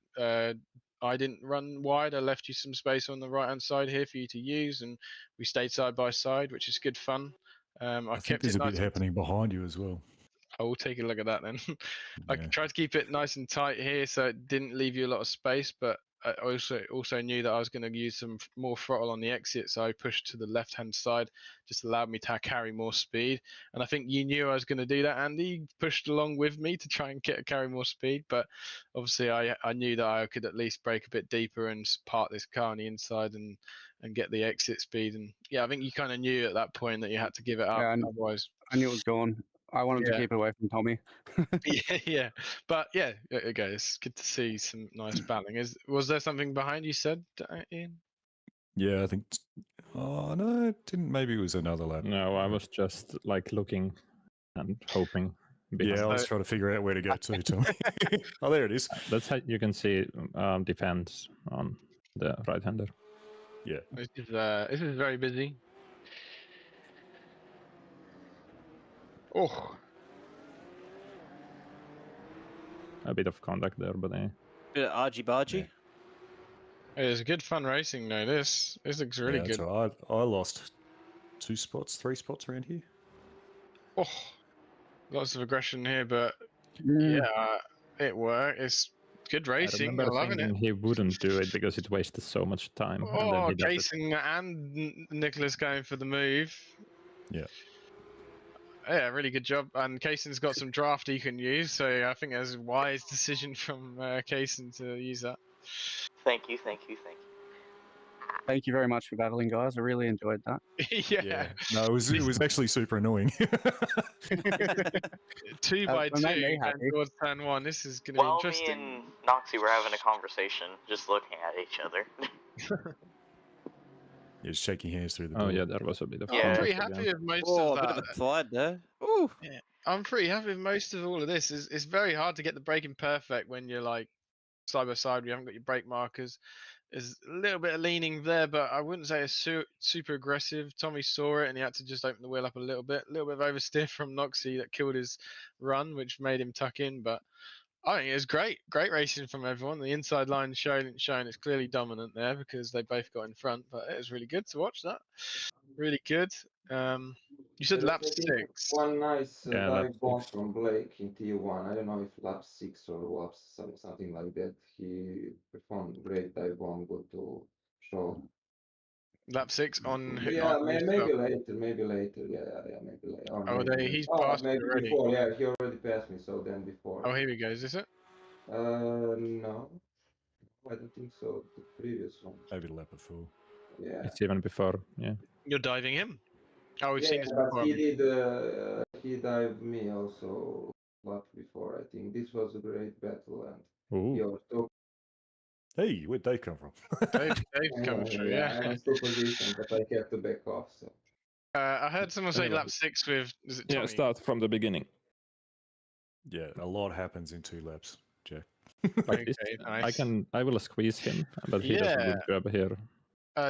I didn't run wide. I left you some space on the right hand side here for you to use, and we stayed side by side, which is good fun. I think there's a bit happening behind you as well. I will take a look at that then. I tried to keep it nice and tight here so it didn't leave you a lot of space, but I also knew that I was going to use some more throttle on the exit, so I pushed to the left-hand side, just allowed me to carry more speed. And I think you knew I was going to do that, Andy. You pushed along with me to try and carry more speed, but obviously I knew that I could at least break a bit deeper and park this car on the inside and get the exit speed. And yeah, I think you kind of knew at that point that you had to give it up. Otherwise, I knew it was gone. I wanted to keep it away from Tommy. yeah, but yeah, okay, it's good to see some nice battling. Was there something behind you said, Ian? Yeah, I think. Oh no, it didn't. Maybe it was another lap. No, I was just like looking and hoping. Yeah, I was trying to figure out where to go to, Tommy. Oh, there it is. That's how you can see depends on the right-hander. Yeah. This is very busy. Oh. A bit of contact there, but bit of argy-bargy. Yeah. It's good fun racing though. This looks really good. Right. I lost 2 spots, 3 spots around here. Oh, lots of aggression here, but yeah, it worked. It's good racing. I'm loving it. He wouldn't do it because it wasted so much time. Oh, Jason and Nicholas going for the move. Yeah. Yeah, really good job. And Kaysen's got some draft he can use, so I think that's a wise decision from Kaysen to use that. Thank you, thank you, thank you. Thank you very much for battling, guys. I really enjoyed that. Yeah. No, it was actually super annoying. 2 by 2 going towards turn 1. This is going to be interesting. Me and Noxy were having a conversation, just looking at each other. Yeah, just shaking hands through the door. Oh yeah, there was a bit of. I'm pretty happy with most of that. A bit of a slide there. Ooh. Yeah, I'm pretty happy with most of all of this. It's very hard to get the braking perfect when you're like side by side. You haven't got your brake markers. There's a little bit of leaning there, but I wouldn't say it's super aggressive. Tommy saw it and he had to just open the wheel up a little bit of oversteer from Noxy that killed his run, which made him tuck in. But I think it was great racing from everyone. The inside line showing it's clearly dominant there because they both got in front, but it was really good to watch that. Really good. You said lap 6. One nice dive bomb from Blake in T1. I don't know if lap 6 or lap something like that. He performed great dive bomb. Good to show. Lap 6 on. Yeah, maybe later. Yeah, maybe later. Or maybe, he's passed maybe already. Before. Yeah, he already passed me. So then before. Oh, here we go. Is this it? No, I don't think so. The previous one. Maybe lap before. Yeah. It's even before. Yeah. You're diving him. Oh, we've seen this but before. he did. He dived me also lap before. I think this was a great battle and. Ooh. Hey, where'd Dave come from? Dave come through, yeah. I was still positioned, but I had to back off. So. I heard someone say lap 6 with. Is it Tommy? Yeah, start from the beginning. Yeah, a lot happens in 2 laps, Jack. Like this, nice. I will squeeze him, but he does a good job here.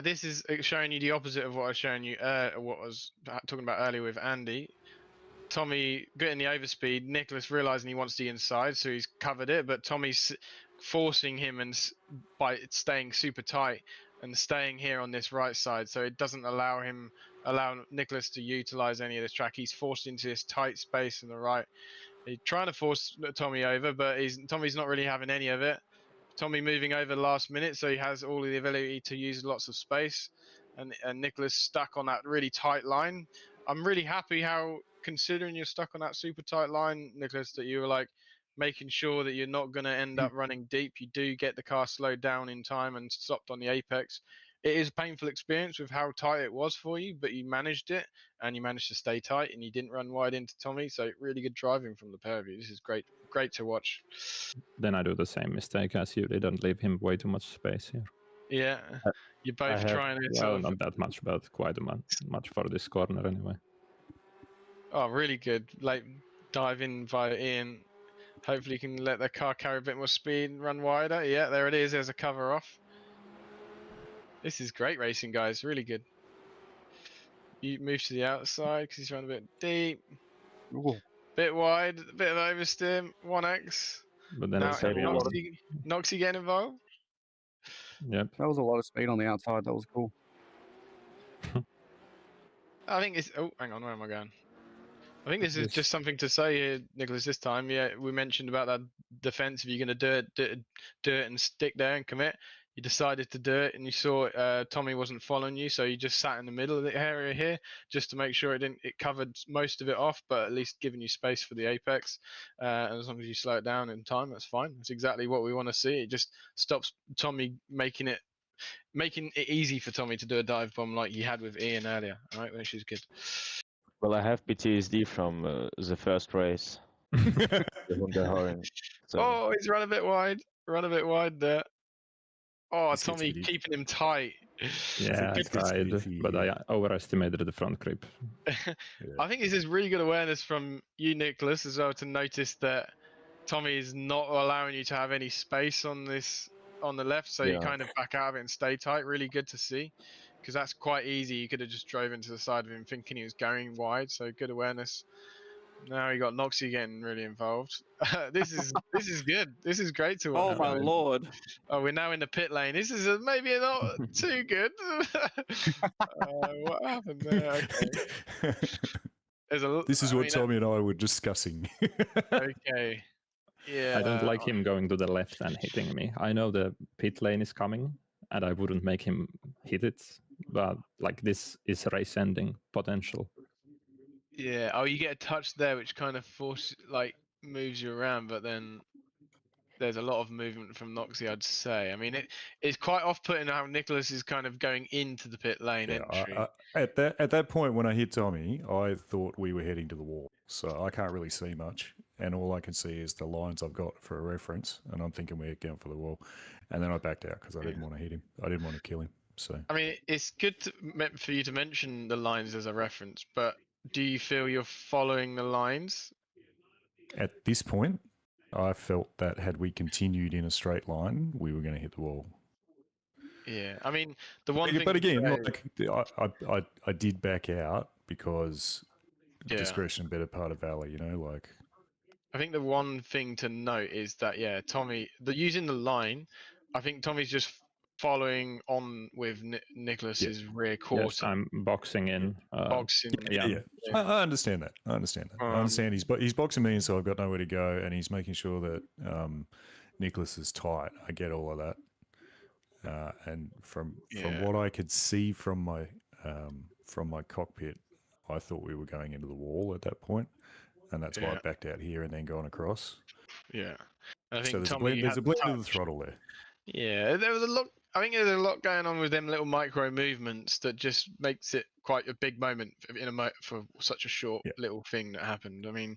This is showing you the opposite of what I was showing you. What I was talking about earlier with Andy. Tommy getting the overspeed. Nicholas realizing he wants the inside, so he's covered it. But Tommy's forcing him and by staying super tight and staying here on this right side, so it doesn't allow Nicholas to utilize any of this track. He's forced into this tight space on the right. He's trying to force Tommy over, but Tommy's not really having any of it. Tommy moving over the last minute, so he has all of the ability to use lots of space, and Nicholas stuck on that really tight line. I'm really happy how, considering you're stuck on that super tight line, Nicholas, that you were like making sure that you're not going to end up running deep. You do get the car slowed down in time and stopped on the apex. It is a painful experience with how tight it was for you, but you managed it and you managed to stay tight and you didn't run wide into Tommy. So really good driving from the pair of you. This is great to watch. Then I do the same mistake as you did and leave him way too much space here. Yeah, you're both trying to. Well, not that much, but quite much for this corner anyway. Oh, really good. Like dive in via Ian. Hopefully you can let the car carry a bit more speed and run wider. Yeah, there it is. There's a cover off. This is great racing, guys. Really good. You move to the outside because he's running a bit deep. Ooh. Bit wide, a bit of oversteer, 1x. But then now, Noxy getting involved. Yep. That was a lot of speed on the outside. That was cool. I think it's. Oh, hang on. Where am I going? I think this is just something to say here, Nicholas, this time. Yeah, we mentioned about that defense. If you're going to do it and stick there and commit, you decided to do it and you saw Tommy wasn't following you, so you just sat in the middle of the area here just to make sure it covered most of it off, but at least giving you space for the apex. And as long as you slow it down in time, that's fine. That's exactly what we want to see. It just stops Tommy making it easy for Tommy to do a dive bomb like he had with Ian earlier. All right, which is good. Well, I have PTSD from the first race. So. Oh, he's run a bit wide. There. Oh, Tommy keeping him tight. Yeah, I tried, but I overestimated the front grip. I think this is really good awareness from you, Nicholas, as well, to notice that Tommy is not allowing you to have any space on the left, so you kind of back out of it and stay tight. Really good to see, because that's quite easy. You could have just drove into the side of him thinking he was going wide, so good awareness. Now you got Noxy getting really involved. This is good. This is great to watch. Oh my lord! Oh, we're now in the pit lane. This is maybe not too good. What happened there? Okay. This is what Tommy and I were discussing. Okay. Yeah. I don't like him going to the left and hitting me. I know the pit lane is coming, and I wouldn't make him hit it. But like this is race ending potential. Yeah. Oh, you get a touch there, which kind of moves you around, but then there's a lot of movement from Noxie, I'd say. I mean, it's quite off-putting how Nicholas is kind of going into the pit lane entry. At that point when I hit Tommy, I thought we were heading to the wall, so I can't really see much, and all I can see is the lines I've got for a reference, and I'm thinking we're going for the wall, and then I backed out because I didn't want to hit him. I didn't want to kill him. So I mean, it's good for you to mention the lines as a reference, but do you feel you're following the lines? At this point, I felt that had we continued in a straight line, we were going to hit the wall. Yeah, I mean, the one thing. But again, I did back out because discretion better part of valor, you know, like. I think the one thing to note is that Tommy, using the line, I think Tommy's just following on with Nicholas's rear quarter. Yes, I'm boxing in. Boxing. Yeah. I understand that. I understand he's boxing me, and so I've got nowhere to go, and he's making sure that Nicholas is tight. I get all of that. And from what I could see from my cockpit, I thought we were going into the wall at that point, and that's why I backed out here and then gone across. Yeah, I think so there's Tommy a blend of the throttle there. Yeah, there was a lot. I think there's a lot going on with them little micro movements that just makes it quite a big moment for such a short little thing that happened. I mean,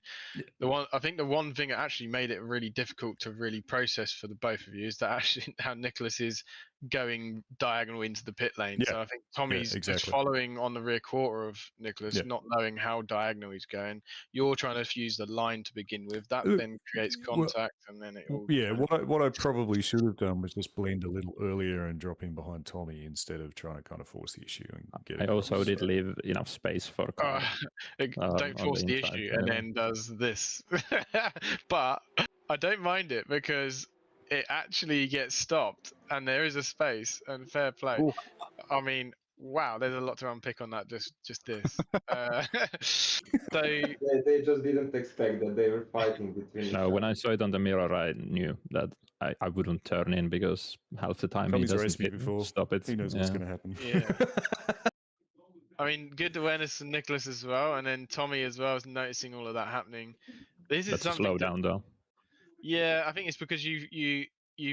the one thing that actually made it really difficult to really process for the both of you is that actually how Nicholas is going diagonal into the pit lane. So I think Tommy's just following on the rear quarter of Nicholas, not knowing how diagonal he's going. You're trying to fuse the line to begin with. That then creates contact, and then it all. Yeah, what I probably should have done was just blend a little earlier and drop in behind Tommy instead of trying to kind of force the issue and get it. I also did leave enough space for car. Don't force the issue and then does this. But I don't mind it because it actually gets stopped and there is a space and fair play. Ooh. I mean, wow, there's a lot to unpick on that. Just this. So they just didn't expect that they were fighting between. No, when I saw it on the mirror, I knew that I wouldn't turn in because half the time he doesn't stop it. He knows what's going to happen. Yeah. I mean, good awareness from Nicholas as well, and then Tommy as well is noticing all of that happening. This is something. Slow down though. Yeah, I think it's because you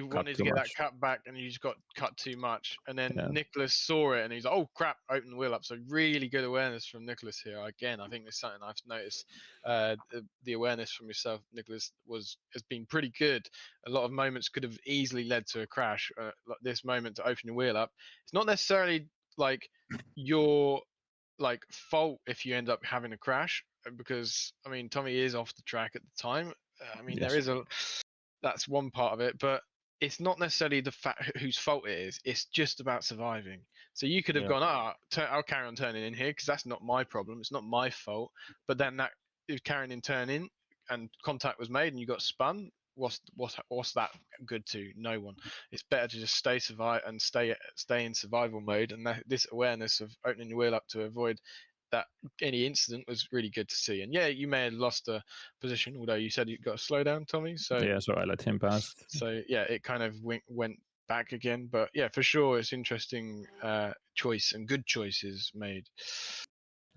wanted to get that cut back and you just got cut too much, and then Nicholas saw it and he's like, "Oh crap!" Open the wheel up. So really good awareness from Nicholas here. Again, I think there's something I've noticed. The awareness from yourself, Nicholas, has been pretty good. A lot of moments could have easily led to a crash. Like this moment to open your wheel up, it's not necessarily like your fault if you end up having a crash, because I mean Tommy is off the track at the time. I mean there is that's one part of it, but it's not necessarily the fact whose fault it is. It's just about surviving. So you could have gone, I'll carry on turning in here because that's not my problem. It's not my fault. But then that is carrying in turning and contact was made and you got spun. What's that good to? No one. It's better to just stay in survival mode, and this awareness of opening your wheel up to avoid that any incident was really good to see. And yeah, you may have lost a position, although you said you got to slow down, Tommy. So yeah, so I let him pass. So yeah, it kind of went back again. But yeah, for sure, it's interesting choice and good choices made.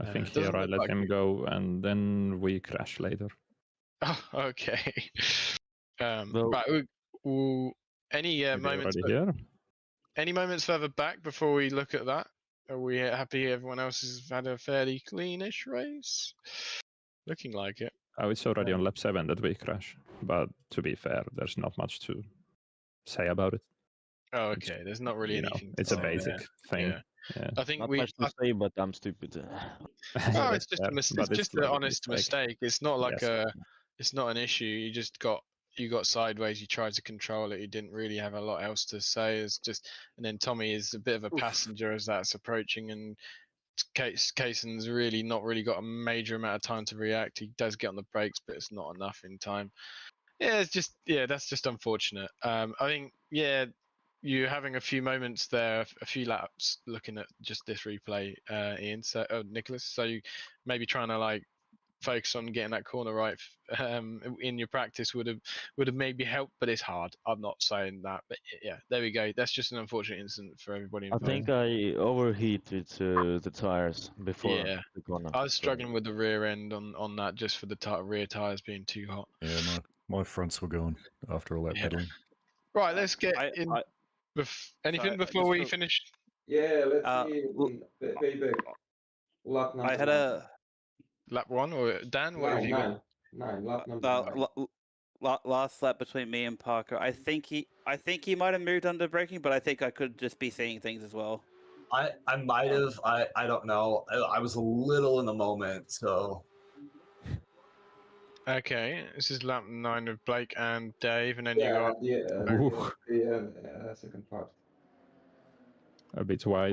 I think here I let him go, and then we crash later. Oh, okay. Right, any moments? Any moments further back before we look at that? Are we happy everyone else has had a fairly cleanish race? Looking like it. Oh, it's already on lap 7 that we crash. But to be fair, there's not much to say about it. Oh, okay. There's not really anything. It's a basic thing. Yeah. I think not much to say, but I'm stupid. Oh, it's just it's just an honest mistake. It's not like it's not an issue. You got sideways. You tried to control it. You didn't really have a lot else to say. It's just, and then Tommy is a bit of a passenger as that's approaching, and Kaysen's really not got a major amount of time to react. He does get on the brakes, but it's not enough in time. Yeah, that's just unfortunate. I think you're having a few moments there, a few laps looking at just this replay, Ian. So Nicholas, so you maybe trying to focus on getting that corner right in your practice would have maybe helped, but it's hard. I'm not saying that, but yeah, there we go. That's just an unfortunate incident for everybody I involved. think I overheated the tires before the corner. I was struggling with the rear end on that just for the rear tires being too hot. Yeah, my fronts were gone after all that pedaling. Right, let's get in. Anything before we finish? Yeah, let's see. Payback. Lap number I had a lap 1 or Dan. What have you got? 9. Lap number 9. Last lap between me and Parker. I think he might have moved under braking, but I think I could just be seeing things as well. I might have. I don't know. I was a little in the moment, so. Okay, this is lap 9 of Blake and Dave, and then you got the second part. A bit wide,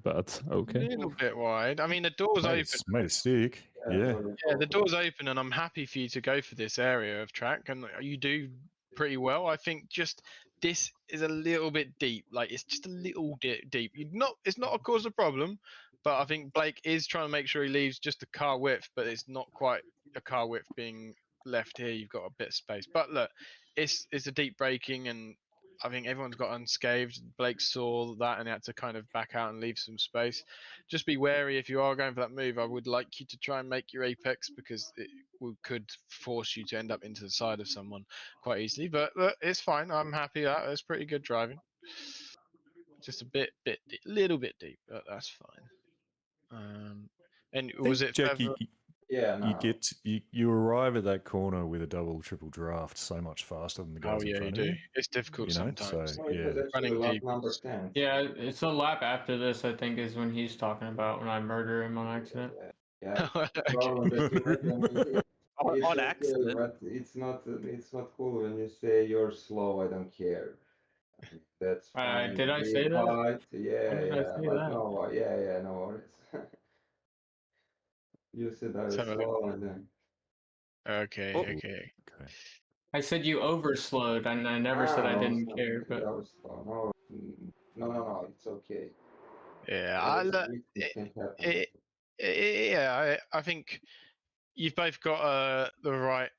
but okay. A little bit wide. I mean, the door's open. Made a stick. Yeah. Yeah, the door's open, and I'm happy for you to go for this area of track, and you do pretty well. I think just this is a little bit deep. Like, it's just a little bit deep. It's not a cause of problem, but I think Blake is trying to make sure he leaves just the car width, but it's not quite a car width being left here. You've got a bit of space. But look, it's a deep braking, and I think everyone's got unscathed. Blake saw that and had to kind of back out and leave some space. Just be wary if you are going for that move. I would like you to try and make your apex, because it could force you to end up into the side of someone quite easily. But it's fine. I'm happy that it's pretty good driving. Just a little bit deep, but that's fine. And was it Jackie? Yeah, no. You arrive at that corner with a double, triple draft so much faster than the guys in front of you. It's difficult sometimes. So, yeah. Running deep. Yeah, it's a lap after this, I think, is when he's talking about when I murder him on accident. Yeah. On accident. But it's not cool when you say you're slow. I don't care. That's fine. Did I say that? Yeah. No, yeah, no worries. You said I was slow, and then. Okay. I said you overslowed, and I never said I didn't care. But No, it's okay. Yeah, I think you've both got the right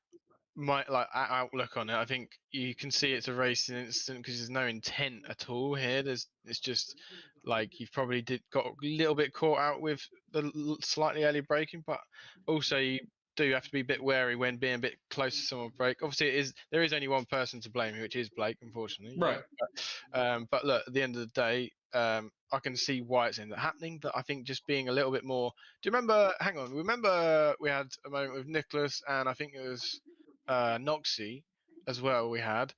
outlook on it. I think you can see it's a racing incident because there's no intent at all here. It's just like you've probably got a little bit caught out with the slightly early braking, but also you do have to be a bit wary when being a bit close to someone brake. Obviously, there is only one person to blame, which is Blake, unfortunately. Right. But look, at the end of the day, I can see why it's ended up happening, but I think just being a little bit more. Do you remember? Hang on. Remember we had a moment with Nicholas, and I think it was Noxie as well. We had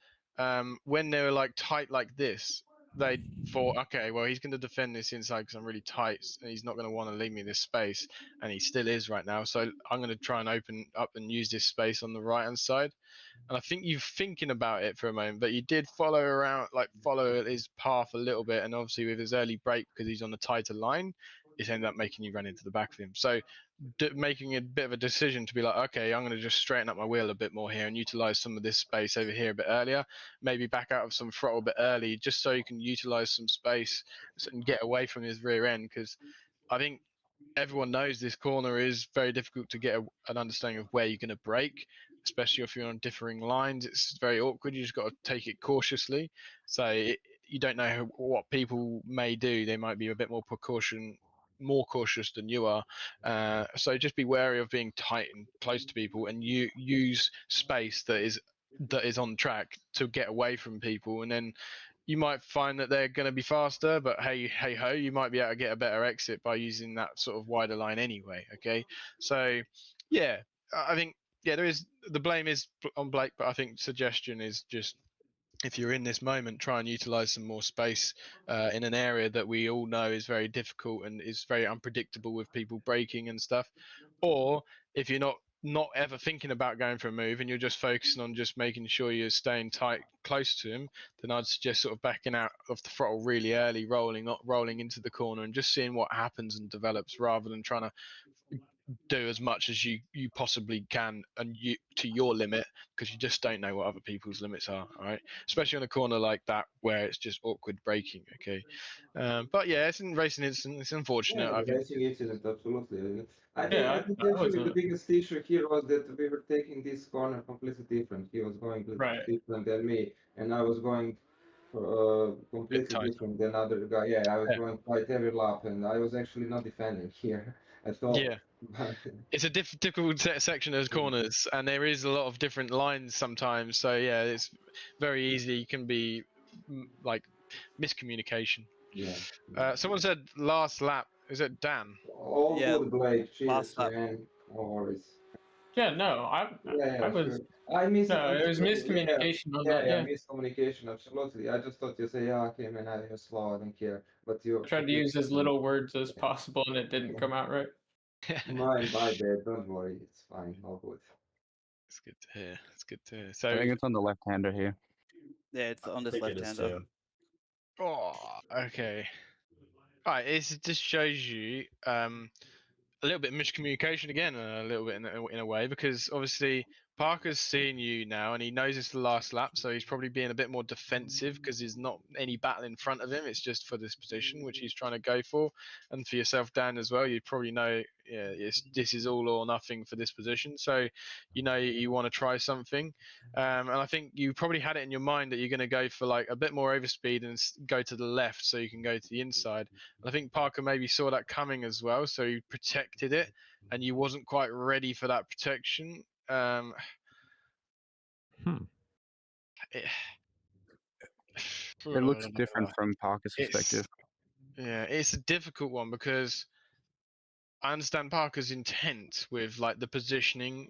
when they were like tight like this. They thought, okay, well, he's going to defend this inside because I'm really tight, and he's not going to want to leave me this space, and he still is right now. So I'm going to try and open up and use this space on the right-hand side. And I think you're thinking about it for a moment, but you did follow his path a little bit, and obviously with his early break, because he's on a tighter line, it's ended up making you run into the back of him. So making a bit of a decision to be like, okay, I'm going to just straighten up my wheel a bit more here and utilize some of this space over here a bit earlier, maybe back out of some throttle a bit early, just so you can utilize some space and get away from his rear end. Because I think everyone knows this corner is very difficult to get an understanding of where you're going to brake, especially if you're on differing lines. It's very awkward. You just got to take it cautiously. So you don't know what people may do. They might be a bit more cautious than you are. So just be wary of being tight and close to people, and you use space that is on track to get away from people, and then you might find that they're going to be faster, but hey ho, you might be able to get a better exit by using that sort of wider line anyway. Okay, so yeah, I think the blame is on Blake, but I think suggestion is just, if you're in this moment, try and utilize some more space in an area that we all know is very difficult and is very unpredictable with people braking and stuff. Or if you're not ever thinking about going for a move and you're just focusing on just making sure you're staying tight close to him, then I'd suggest sort of backing out of the throttle really early, not rolling into the corner, and just seeing what happens and develops, rather than trying to do as much as you possibly can and you to your limit, because you just don't know what other people's limits are. All right, especially on a corner like that where it's just awkward braking. Okay, but yeah, it's in racing incident. It's unfortunate. Yeah, I think. racing incident, absolutely. I Yeah, think I actually the wasn't. biggest issue here was that we were taking this corner completely different. He was going Right. different than me, and I was going completely tighter. different than other guy. Yeah, I was Yeah. going quite every lap, and I was actually not defending here at all. Yeah. It's a difficult section of corners, and there is a lot of different lines sometimes. So yeah, it's very easy. It can be like miscommunication. Yeah. Someone said last lap. Is it Dan? All good, Blake. Cheers, man. No worries. Yeah, no, I was. Sure. I miss No, it was yeah, miscommunication on that. Yeah. miscommunication, absolutely. I just thought you say, yeah, okay, man, you're slow, I don't care. But you I tried to use as little words as possible, and it didn't come out right. my bad. Don't worry, it's fine, all good. It's good to hear. It's good to hear. So I think it's on the left-hander here. Yeah, it's on this left-hander. Oh, okay. All right, it just shows you a little bit of miscommunication again, a little bit in a way, because obviously Parker's seeing you now and he knows it's the last lap, so he's probably being a bit more defensive because there's not any battle in front of him. It's just for this position which he's trying to go for, and for yourself, Dan, as well. You probably know, yeah, this is all or nothing for this position, so you know you want to try something, and I think you probably had it in your mind that you're going to go for like a bit more overspeed and go to the left so you can go to the inside. And I think Parker maybe saw that coming as well, so he protected it, and you wasn't quite ready for that protection. It looks different from Parker's perspective. Yeah, it's a difficult one because I understand Parker's intent with like the positioning.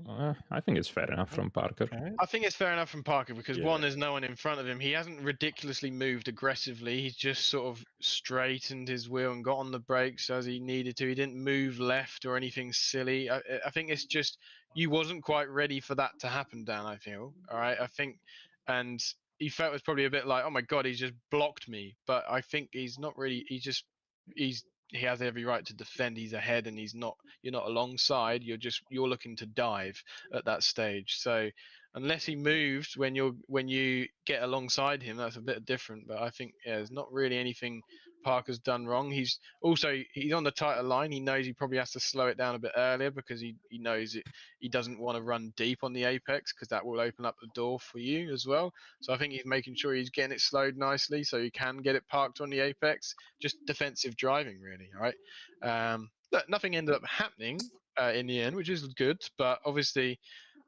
I think it's fair enough from Parker. I think it's fair enough from Parker because one, there's no one in front of him. He hasn't ridiculously moved aggressively. He's just sort of straightened his wheel and got on the brakes as he needed to. He didn't move left or anything silly. I think it's just you wasn't quite ready for that to happen, Dan, I feel. All right. I think, and he felt it was probably a bit like, oh my God, he's just blocked me. But I think he's not really, he has every right to defend. He's ahead and you're not alongside. You're looking to dive at that stage. So unless he moves when you get alongside him, that's a bit different. But I think there's not really anything Parker's done wrong. He's on the tighter line. He knows he probably has to slow it down a bit earlier because he knows he doesn't want to run deep on the apex because that will open up the door for you as well. So I think he's making sure he's getting it slowed nicely so he can get it parked on the apex. Just defensive driving, really. All right. Look, nothing ended up happening in the end, which is good. But obviously,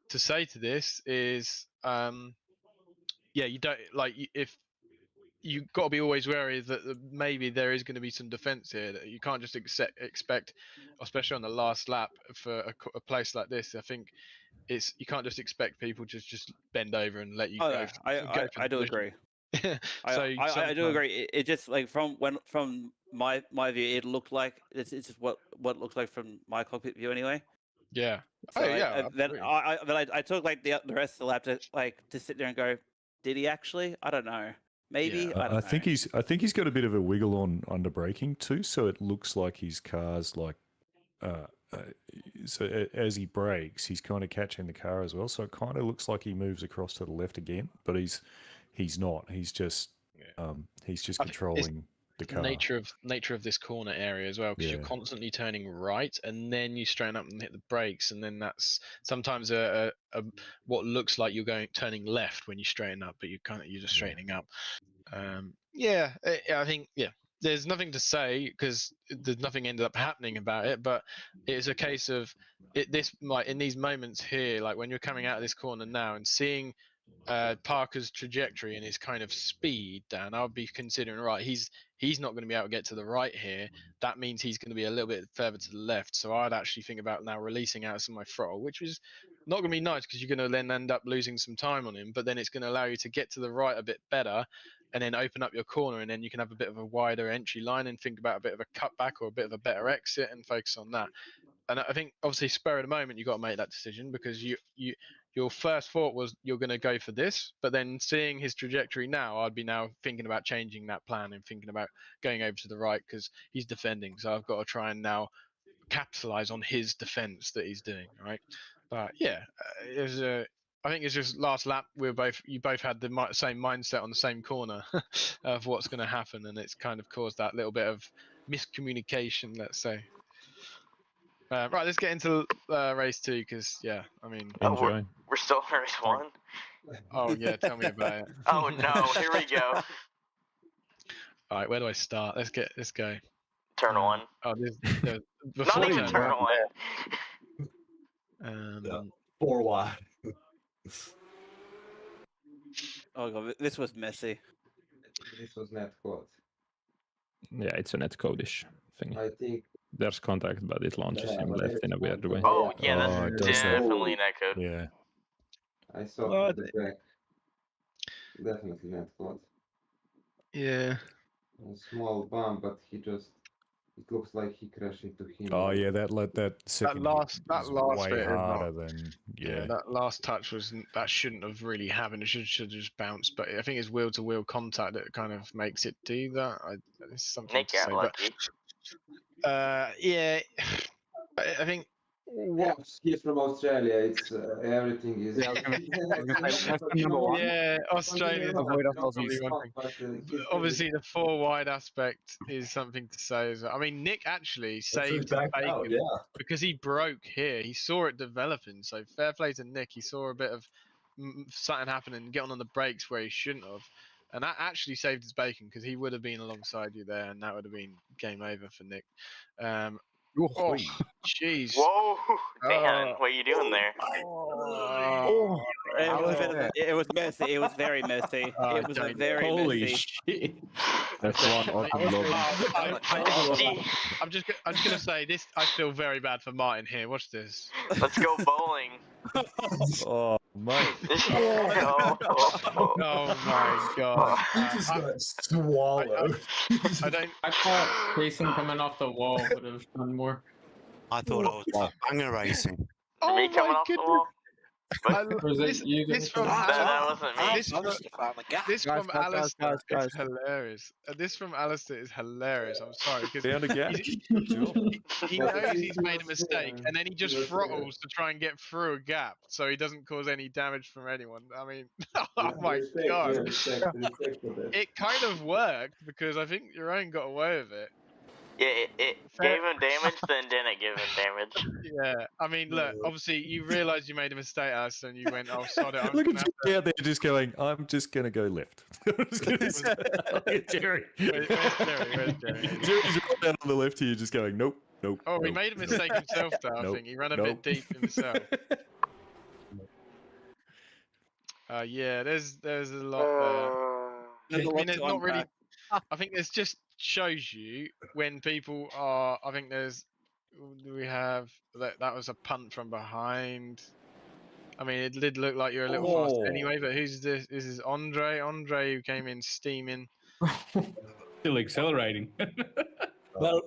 to say to this is, you don't like if. You've got to be always wary that maybe there is going to be some defense here. That you can't just expect, especially on the last lap for a place like this. I think you can't just expect people to just bend over and let you go. I do agree. So I do agree. It just like from my view, it looked like it's just what it looks like from my cockpit view anyway. Yeah. So then I took like the rest of the lap to sit there and go, did he actually? I don't know. Maybe I think he's got a bit of a wiggle on under braking too, so it looks like his car's like so as he brakes, he's kind of catching the car as well. So it kind of looks like he moves across to the left again, but he's not. He's just controlling the car. Nature of this corner area as well, because you're constantly turning right and then you straighten up and hit the brakes, and then that's sometimes a what looks like you're turning left when you straighten up, but you're just straightening up. I think there's nothing to say because there's nothing ended up happening about it, but it's a case of in these moments here, like when you're coming out of this corner now and seeing Parker's trajectory and his kind of speed, Dan, I would be considering, right, he's not going to be able to get to the right here. That means he's going to be a little bit further to the left. So I'd actually think about now releasing out some of my throttle, which is not going to be nice because you're going to then end up losing some time on him, but then it's going to allow you to get to the right a bit better and then open up your corner, and then you can have a bit of a wider entry line and think about a bit of a cutback or a bit of a better exit and focus on that. And I think obviously spur of the moment, you've got to make that decision because your first thought was you're going to go for this, but then seeing his trajectory now, I'd be now thinking about changing that plan and thinking about going over to the right because he's defending. So I've got to try and now capitalize on his defense that he's doing, right? But yeah, I think it's just last lap. You both had the same mindset on the same corner of what's going to happen, and it's kind of caused that little bit of miscommunication, let's say. Right, let's get into race 2 because yeah, I mean, enjoy. We're still in race 1. Oh yeah, tell me about it. Oh no, here we go. All right, where do I start? Let's go. Turn 1. Oh, not even turn 1. 4 wide. Oh god, this was messy. This was net code. Yeah, it's a net code-ish thing. I think there's contact, but it launches him left in a weird way. Oh yeah, that's definitely net code. Yeah. I saw the back. Definitely net code. Yeah. A small bump, but it looks like he crashed into him. Oh yeah, that last way bit harder than that last touch that shouldn't have really happened. It should have just bounced. But I think it's wheel to wheel contact that kind of makes it do that. It's something Nick to say, lucky. But yeah, I think. He's from Australia. It's everything is. Yeah, Australia. Obviously, the 4 wide aspect is something to say. I mean, Nick actually saved bacon because he broke here. He saw it developing. So fair play to Nick. He saw a bit of something happening, getting on the brakes where he shouldn't have, and that actually saved his bacon because he would have been alongside you there, and that would have been game over for Nick. Oh, jeez. Whoa, Dan, what are you doing there? It was messy. It was very messy. It was very holy messy. Shit. That's one awesome blow. I'm just gonna say this. I feel very bad for Martin here. Watch this. Let's go bowling. Oh mate. Oh my god. He just got swallowed. I thought Jason coming off the wall would have done more. I thought it was banger racing. Me coming off the wall? This from Alistair is hilarious. This from Alistair is hilarious. I'm sorry because he knows he's made a mistake and then he just throttles to try and get through a gap so he doesn't cause any damage from anyone. I mean, oh my god, it kind of worked because I think your own got away with it. Yeah, it gave him damage, then didn't give him damage. Yeah, I mean, look, obviously you realised you made a mistake, Alistair, and you went, "Oh, sod it." Look at you out there just going, "I'm just gonna go left." Jerry. Where's Jerry? Jerry's right down on the left here, just going, "Nope, nope." Oh, he made a mistake himself, though. I think he ran a bit deep himself. Yeah, there's a lot there. I mean, there's not really. I think this just shows you when people are. I think we have that was a punt from behind. I mean, it did look like you're a little fast anyway. But who's this? This is Andre. Andre who came in steaming. Still accelerating. Well,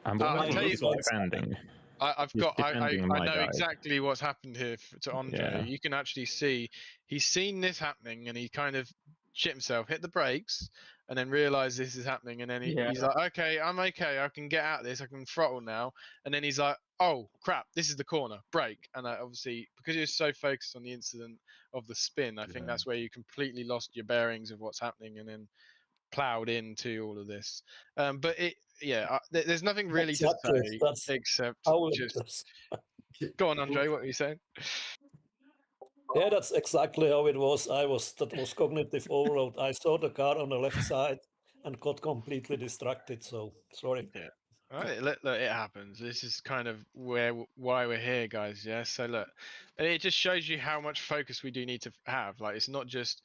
I'm defending. I know exactly what's happened here to Andre. Yeah. You can actually see he's seen this happening and he kind of shit himself, hit the brakes, and then realised this is happening. And then he's like, okay, I'm okay. I can get out of this. I can throttle now. And then he's like, oh, crap, this is the corner. Brake. And obviously, because he was so focused on the incident of the spin, I think that's where you completely lost your bearings of what's happening and then ploughed into all of this. But there's nothing really to say except just... Go on, Andre, what were you saying? Yeah, that's exactly how it was. That was cognitive overload. I saw the car on the left side and got completely distracted. So sorry. Yeah. All right, look, it happens. This is kind of why we're here, guys. Yeah. So look, it just shows you how much focus we do need to have. Like, it's not just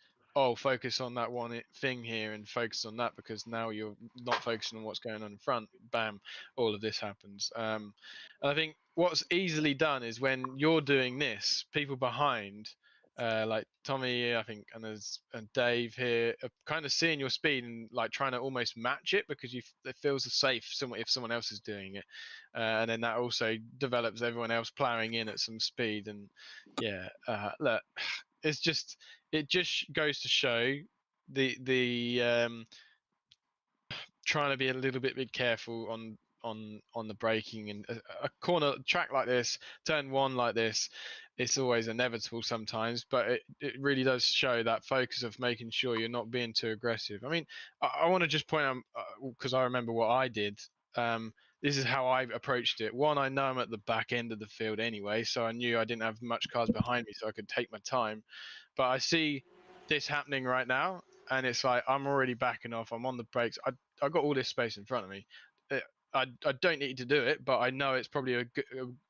focus on that one thing here and focus on that, because now you're not focusing on what's going on in front. Bam, all of this happens. And I think what's easily done is when you're doing this, people behind like Tommy, I think, and Dave here are kind of seeing your speed and like trying to almost match it because it feels safe if someone else is doing it, and then that also develops everyone else ploughing in at some speed. And yeah, look, it just goes to show the trying to be a little bit careful on the braking. And a corner track like this, turn one like this, it's always inevitable sometimes, but it really does show that focus of making sure you're not being too aggressive. I mean, I want to just point out, because I remember what I did. This is how I approached it. One, I know I'm at the back end of the field anyway, so I knew I didn't have much cars behind me, so I could take my time. But I see this happening right now, and it's like I'm already backing off. I'm on the brakes. I got all this space in front of me. I don't need to do it, but I know it's probably a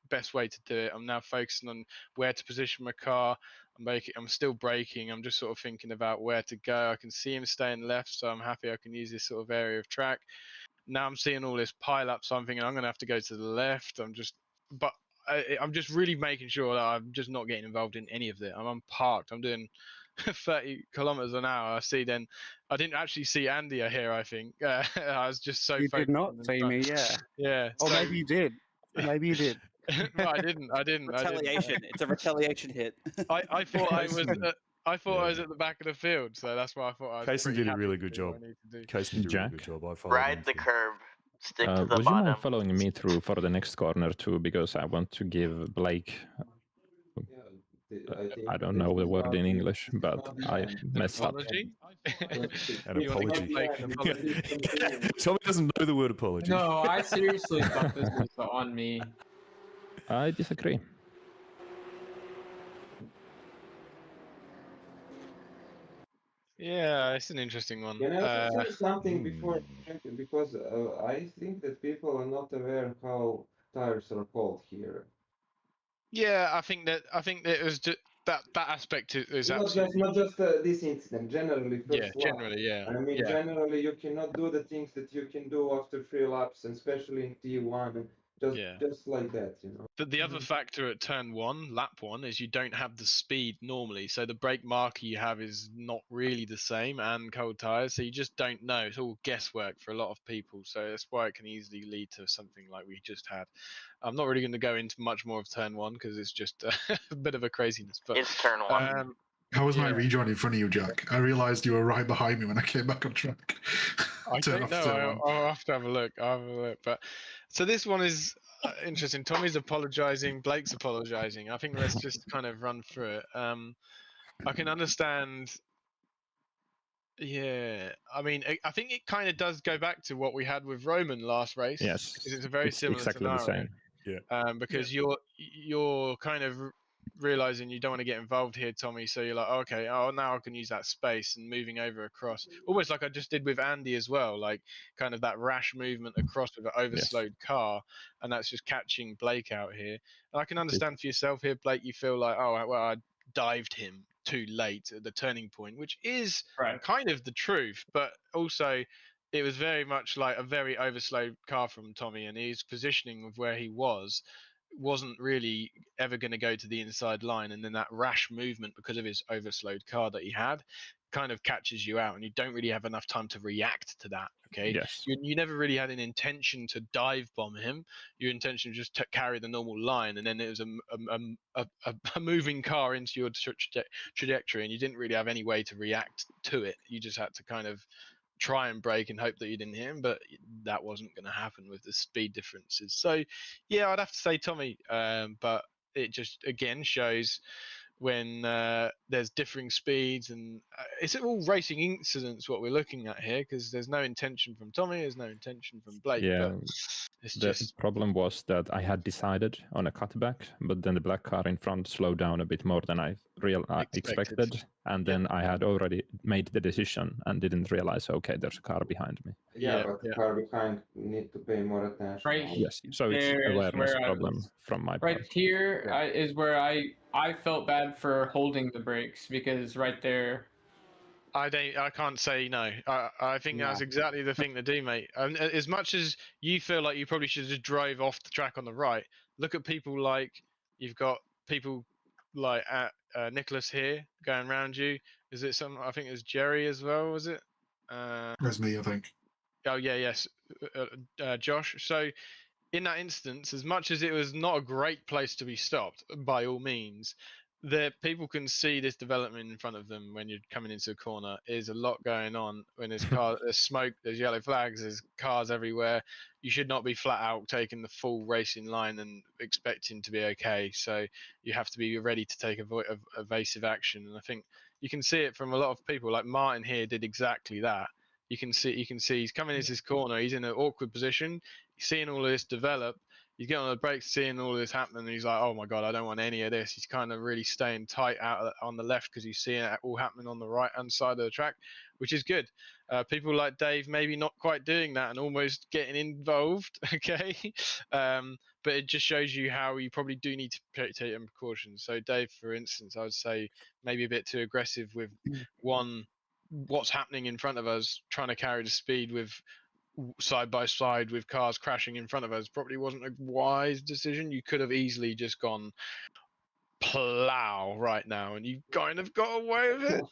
best way to do it. I'm now focusing on where to position my car. I'm still braking. I'm just sort of thinking about where to go. I can see him staying left, so I'm happy I can use this sort of area of track. Now I'm seeing all this pile up, so I'm thinking I'm going to have to go to the left. I'm just really making sure that I'm just not getting involved in any of it. I'm unparked. I'm doing 30 kilometers an hour. I didn't actually see Andy here, I think. I was just so You focused. did not see me, yeah. Yeah. Or maybe you did. Maybe you did. No, I didn't. Retaliation. It's a retaliation hit. I thought I was. I thought I was at the back of the field, so that's why I thought I was. Kaysen pretty did a happy really to good do what job. I need to do. Kaysen did a really good job. I followed Ride him the through. curb. Stick to the would bottom. you mind following me through for the next corner too? Because I want to give Blake. I don't know the word in English, but I messed up. An apology. Tommy doesn't know the word apology. No, I seriously thought this was on me. I disagree. Yeah, it's an interesting one. Can I also say something before? Because I think that people are not aware how tires are called here. Yeah, I think that it was just that aspect is absolutely not just this incident. Generally, first lap. generally, yeah. I mean, generally, you cannot do the things that you can do after 3 laps, and especially in T1, just like that, you know. The other factor at turn one, lap one, is you don't have the speed normally. So the brake marker you have is not really the same, and cold tires. So you just don't know. It's all guesswork for a lot of people. So that's why it can easily lead to something like we just had. I'm not really going to go into much more of turn one because it's just a bit of a craziness. But it's turn one. How was my rejoin in front of you, Jack? I realised you were right behind me when I came back on track. I don't know. I'll have to have a look. But so this one is interesting. Tommy's apologising. Blake's apologising. I think let's just kind of run through it. I can understand. Yeah, I mean, I think it kind of does go back to what we had with Roman last race. Yes, because it's a very similar exactly scenario. the same. Yeah. Because you're kind of realizing you don't want to get involved here, Tommy. So you're like, okay, now I can use that space and moving over across, almost like I just did with Andy as well, like kind of that rash movement across with an overslowed car, and that's just catching Blake out here. And I can understand for yourself here, Blake, you feel like, oh well, I dived him too late at the turning point, which is kind of the truth, but also it was very much like a very overslowed car from Tommy, and his positioning of where he wasn't really ever going to go to the inside line, and then that rash movement because of his overslowed car that he had kind of catches you out, and you don't really have enough time to react to that. Okay, yes. You never really had an intention to dive bomb him. Your intention was just to carry the normal line, and then it was a moving car into your trajectory, and you didn't really have any way to react to it. You just had to kind of try and brake and hope that you didn't hit him, but that wasn't going to happen with the speed differences. So yeah, I'd have to say Tommy, but it just again shows when there's differing speeds, and it's all racing incidents what we're looking at here, because there's no intention from Tommy, there's no intention from Blake. Yeah, but it's the just problem was that I had decided on a cutback, but then the black car in front slowed down a bit more than I expected, and then I had already made the decision and didn't realize, okay, there's a car behind me. But the car behind need to pay more attention. Right. Yes, so it's awareness problem from my part. Right here is where I felt bad for holding the brakes, because right there. I can't say no. I think that's exactly the thing to do, mate. And as much as you feel like you probably should have just drove off the track on the right, look at people like you've got people like at Nicholas here going around you. Is it some? I think it was Jerry as well. Was it? That's me, I think. Oh yeah, yes, Josh. So in that instance, as much as it was not a great place to be stopped, by all means, the people can see this development in front of them when you're coming into a corner. There's a lot going on. When there's there's smoke, there's yellow flags, there's cars everywhere. You should not be flat out taking the full racing line and expecting to be okay. So you have to be ready to take evasive action. And I think you can see it from a lot of people. Like Martin here did exactly that. You can see he's coming into this corner. He's in an awkward position. He's seeing all of this develop. He's getting on the brakes, seeing all of this happening, and he's like, "Oh my god, I don't want any of this." He's kind of really staying tight out on the left because he's seeing it all happening on the right-hand side of the track, which is good. People like Dave maybe not quite doing that and almost getting involved, okay? But it just shows you how you probably do need to take precautions. So Dave, for instance, I would say maybe a bit too aggressive with what's happening in front of us, trying to carry the speed with side by side with cars crashing in front of us probably wasn't a wise decision. You could have easily just gone plow right now and you kind of got away with it.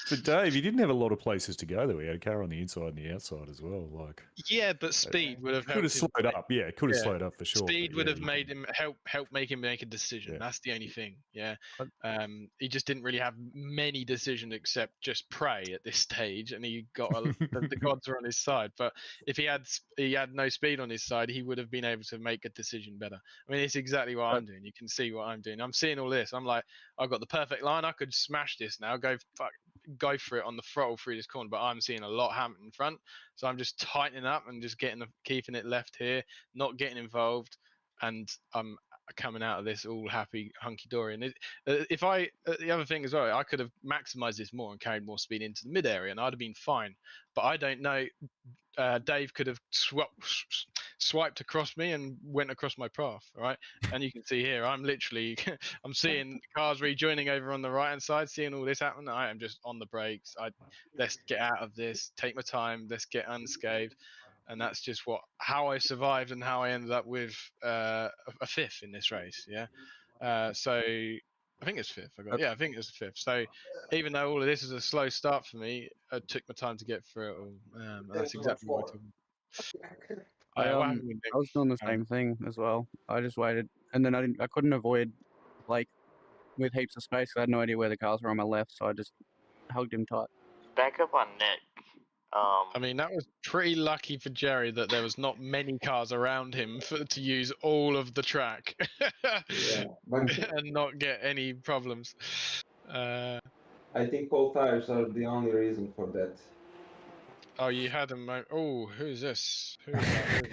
For Dave, he didn't have a lot of places to go though. He had a car on the inside and the outside as well. Like yeah, but speed would have could have slowed up. Yeah, it could have slowed up for sure. Speed would have made him help make him make a decision. That's the only thing. Yeah, he just didn't really have many decisions except just pray at this stage, and he got the gods are on his side. But if he had no speed on his side, he would have been able to make a decision better. I mean, it's exactly what I'm doing. You can see what I'm doing. I'm seeing all this. I'm like, I've got the perfect line. I could smash this now. Go for it on the throttle through this corner, but I'm seeing a lot happen in front, so I'm just tightening up and just keeping it left here, not getting involved, and I'm coming out of this all happy, hunky dory. And the other thing as well, I could have maximized this more and carried more speed into the mid area, and I'd have been fine. But I don't know. Dave could have swiped across me and went across my path, right? And you can see here, I'm literally, I'm seeing cars rejoining over on the right hand side, seeing all this happen. I am just on the brakes. Let's get out of this, take my time, let's get unscathed. And that's just how I survived and how I ended up with a fifth in this race. Yeah. So I think it's fifth. I think it's the fifth. So even though all of this is a slow start for me, I took my time to get through it all. And that's exactly what I took. I was doing the same thing as well. I just waited, and then I couldn't avoid Blake with heaps of space. I had no idea where the cars were on my left, so I just hugged him tight. Back up on Nick. I mean, that was pretty lucky for Jerry that there was not many cars around him to use all of the track and not get any problems. I think all tires are the only reason for that. Oh, you had him. Oh, who's this? Who is that?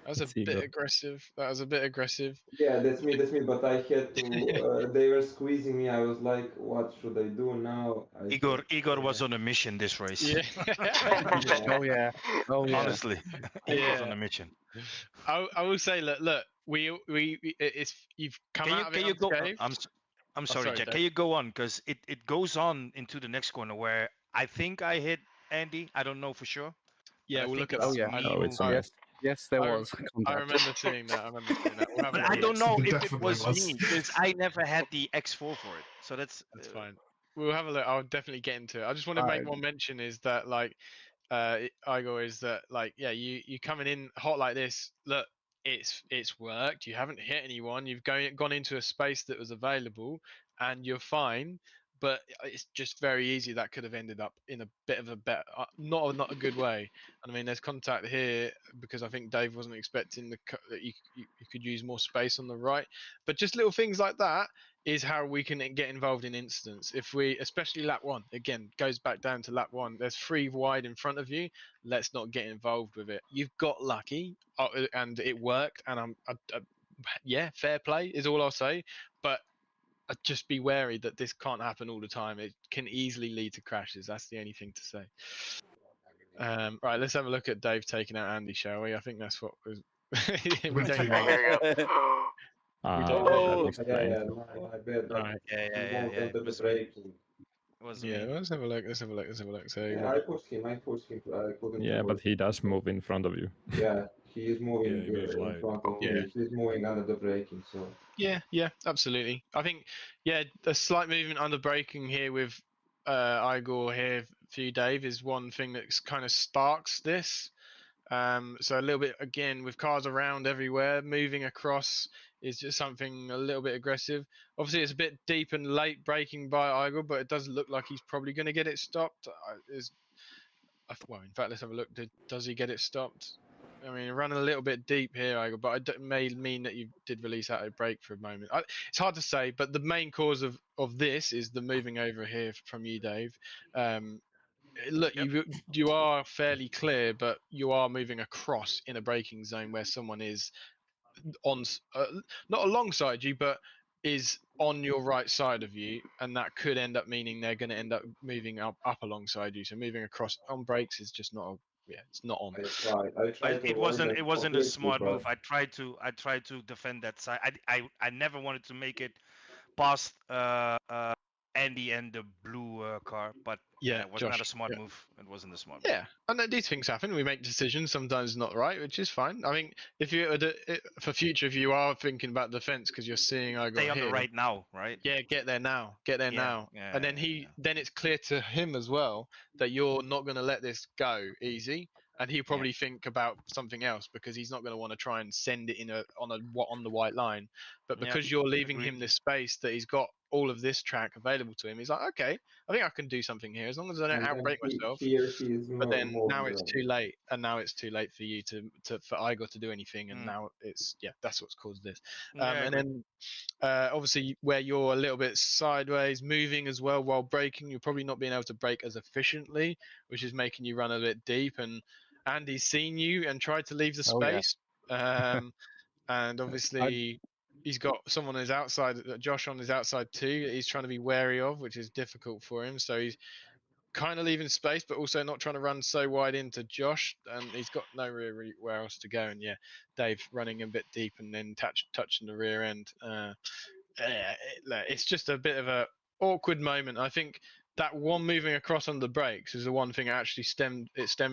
That was a bit aggressive. Yeah, that's me. But I had to. They were squeezing me. I was like, "What should I do now?" Igor was on a mission this race. Yeah. Oh yeah. Honestly, he was on a mission. I will say, look, you've come out of it unscathed. I'm sorry, Jack. Can you go on? Because it goes on into the next corner where I think I hit Andy. I don't know for sure. Yeah, we'll look at that. Yes, there was. I remember seeing that. But I don't know if it was me because I never had the X4 for it. So that's fine. We'll have a look. I'll definitely get into it. I just want to make one mention is that Igor is that you coming in hot like this. Look, it's worked. You haven't hit anyone. You've gone into a space that was available, and you're fine. But it's just very easy. That could have ended up in a bit of a not a good way. And I mean, there's contact here because I think Dave wasn't expecting that you could use more space on the right. But just little things like that is how we can get involved in incidents. If we, especially lap one, again, goes back down to lap one. There's 3 wide in front of you. Let's not get involved with it. You've got lucky, and it worked. And fair play is all I'll say. But just be wary that this can't happen all the time. It can easily lead to crashes. That's the only thing to say. Right, let's have a look at Dave taking out Andy, shall we? I think that's what was. We don't let's have a look. So I pushed him. I couldn't. Yeah, but he does move in front of you. Yeah, he is moving in front of me. He's moving under the braking, so. Yeah, absolutely. I think, a slight movement under braking here with Igor here for you, Dave, is one thing that kind of sparks this. So a little bit, again, with cars around everywhere, moving across is just something a little bit aggressive. Obviously, it's a bit deep and late braking by Igor, but it does look like he's probably going to get it stopped. Well, in fact, let's have a look. Does he get it stopped? I mean, running a little bit deep here, Igor, but it may mean that you did release out a brake for a moment. It's hard to say, but the main cause of this is the moving over here from you, Dave. Look, you are fairly clear, but you are moving across in a braking zone where someone is on, not alongside you, but is on your right side of you, and that could end up meaning they're going to end up moving up alongside you. So moving across on brakes is just not it's not on. It wasn't a smart move. I tried to defend that side. I never wanted to make it past Andy and the blue car, but it was not a smart move. It wasn't a smart move. Yeah, and these things happen. We make decisions, sometimes not right, which is fine. I think if you for future, if you are thinking about defense because you're seeing I got stay on the right now, right? Yeah, get there now, and then then it's clear to him as well that you're not going to let this go easy. And he'll probably think about something else because he's not going to want to try and send it on the white line. But because you're leaving him this space that he's got all of this track available to him, he's like, okay, I think I can do something here as long as I don't outbrake myself. But then now it's too late, and now it's too late for you for Igor to do anything, and now it's that's what's caused this. And then obviously where you're a little bit sideways, moving as well while braking, you're probably not being able to brake as efficiently, which is making you run a bit deep. And Andy's seen you and tried to leave the space. And obviously he's got someone on his outside, Josh on his outside too, he's trying to be wary of, which is difficult for him. So he's kind of leaving space, but also not trying to run so wide into Josh, and he's got no really where else to go. And Dave running a bit deep and then touching the rear end. It's just a bit of a awkward moment. I think that one moving across on the brakes is the one thing actually stemmed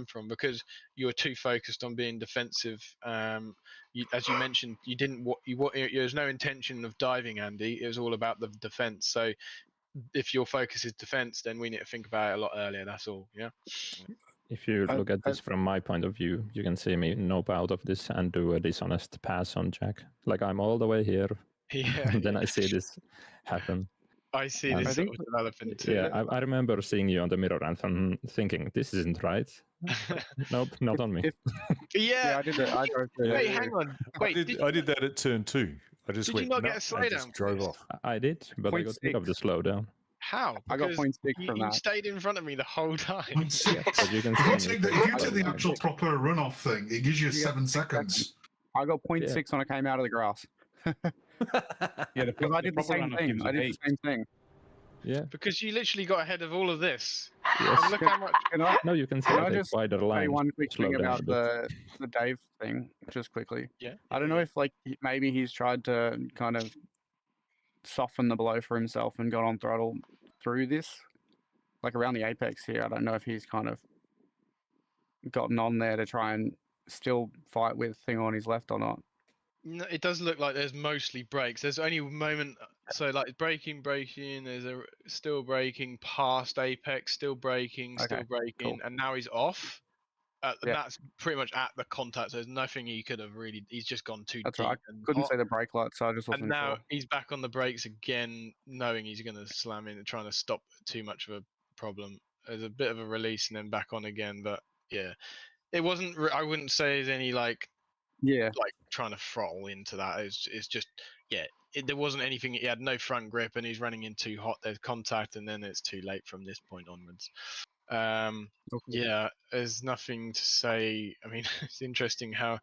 from, because you were too focused on being defensive. As you mentioned, there's no intention of diving, Andy. It was all about the defense. So if your focus is defense, then we need to think about it a lot earlier. That's all. Yeah. If you look at this from my point of view, you can see me nope out of this and do a dishonest pass on Jack. Like I'm all the way here, and then I see this happen. I see this sort of developing too. Yeah, I remember seeing you on the mirror and thinking, this isn't right. Nope, not on me. I did that. Wait, hang on. Wait, I did that at turn 2. I just did you not get a slowdown? Drove off. I did, but I got rid of the slowdown. How? I got 0.6 from that. You stayed in front of me the whole time. But you can if you take the actual proper runoff thing, it gives you 7 seconds. I got 0.6 when I came out of the grass. Because I did the same thing. I did the same thing. Yeah. Because you literally got ahead of all of this. Yes. And look how much. No, you can see I just wider line. say one quick thing about the Dave thing, just quickly. Yeah. I don't know if maybe he's tried to kind of soften the blow for himself and got on throttle through this, like around the apex here. I don't know if he's kind of gotten on there to try and still fight with thing on his left or not. No, it does look like there's mostly brakes. There's only a moment, so like braking. There's still braking past apex, still braking, cool. and now he's off. That's pretty much at the contact. So there's nothing he could have really. He's just gone too deep. Right. I couldn't see the brake light, so I just wasn't sure. And now sure. he's back on the brakes again, knowing he's going to slam in and trying to stop too much of a problem. There's a bit of a release and then back on again, but it wasn't. I wouldn't say there's any like trying to throttle into that. It's just there wasn't anything. He had no front grip and he's running in too hot. There's contact and then it's too late from this point onwards. There's nothing to say. I mean, it's interesting how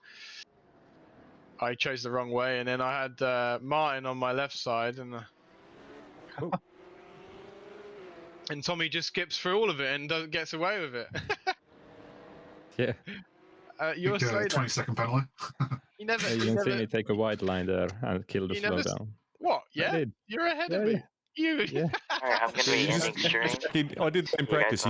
I chose the wrong way and then I had Martin on my left side and and Tommy just skips through all of it and gets away with it. Yeah. You're 20-second penalty. You never. You can see me take a wide line there and kill the slowdown. What? Yeah. You're ahead of me. You. Alright, I'm gonna be ending stream. I did that in practice.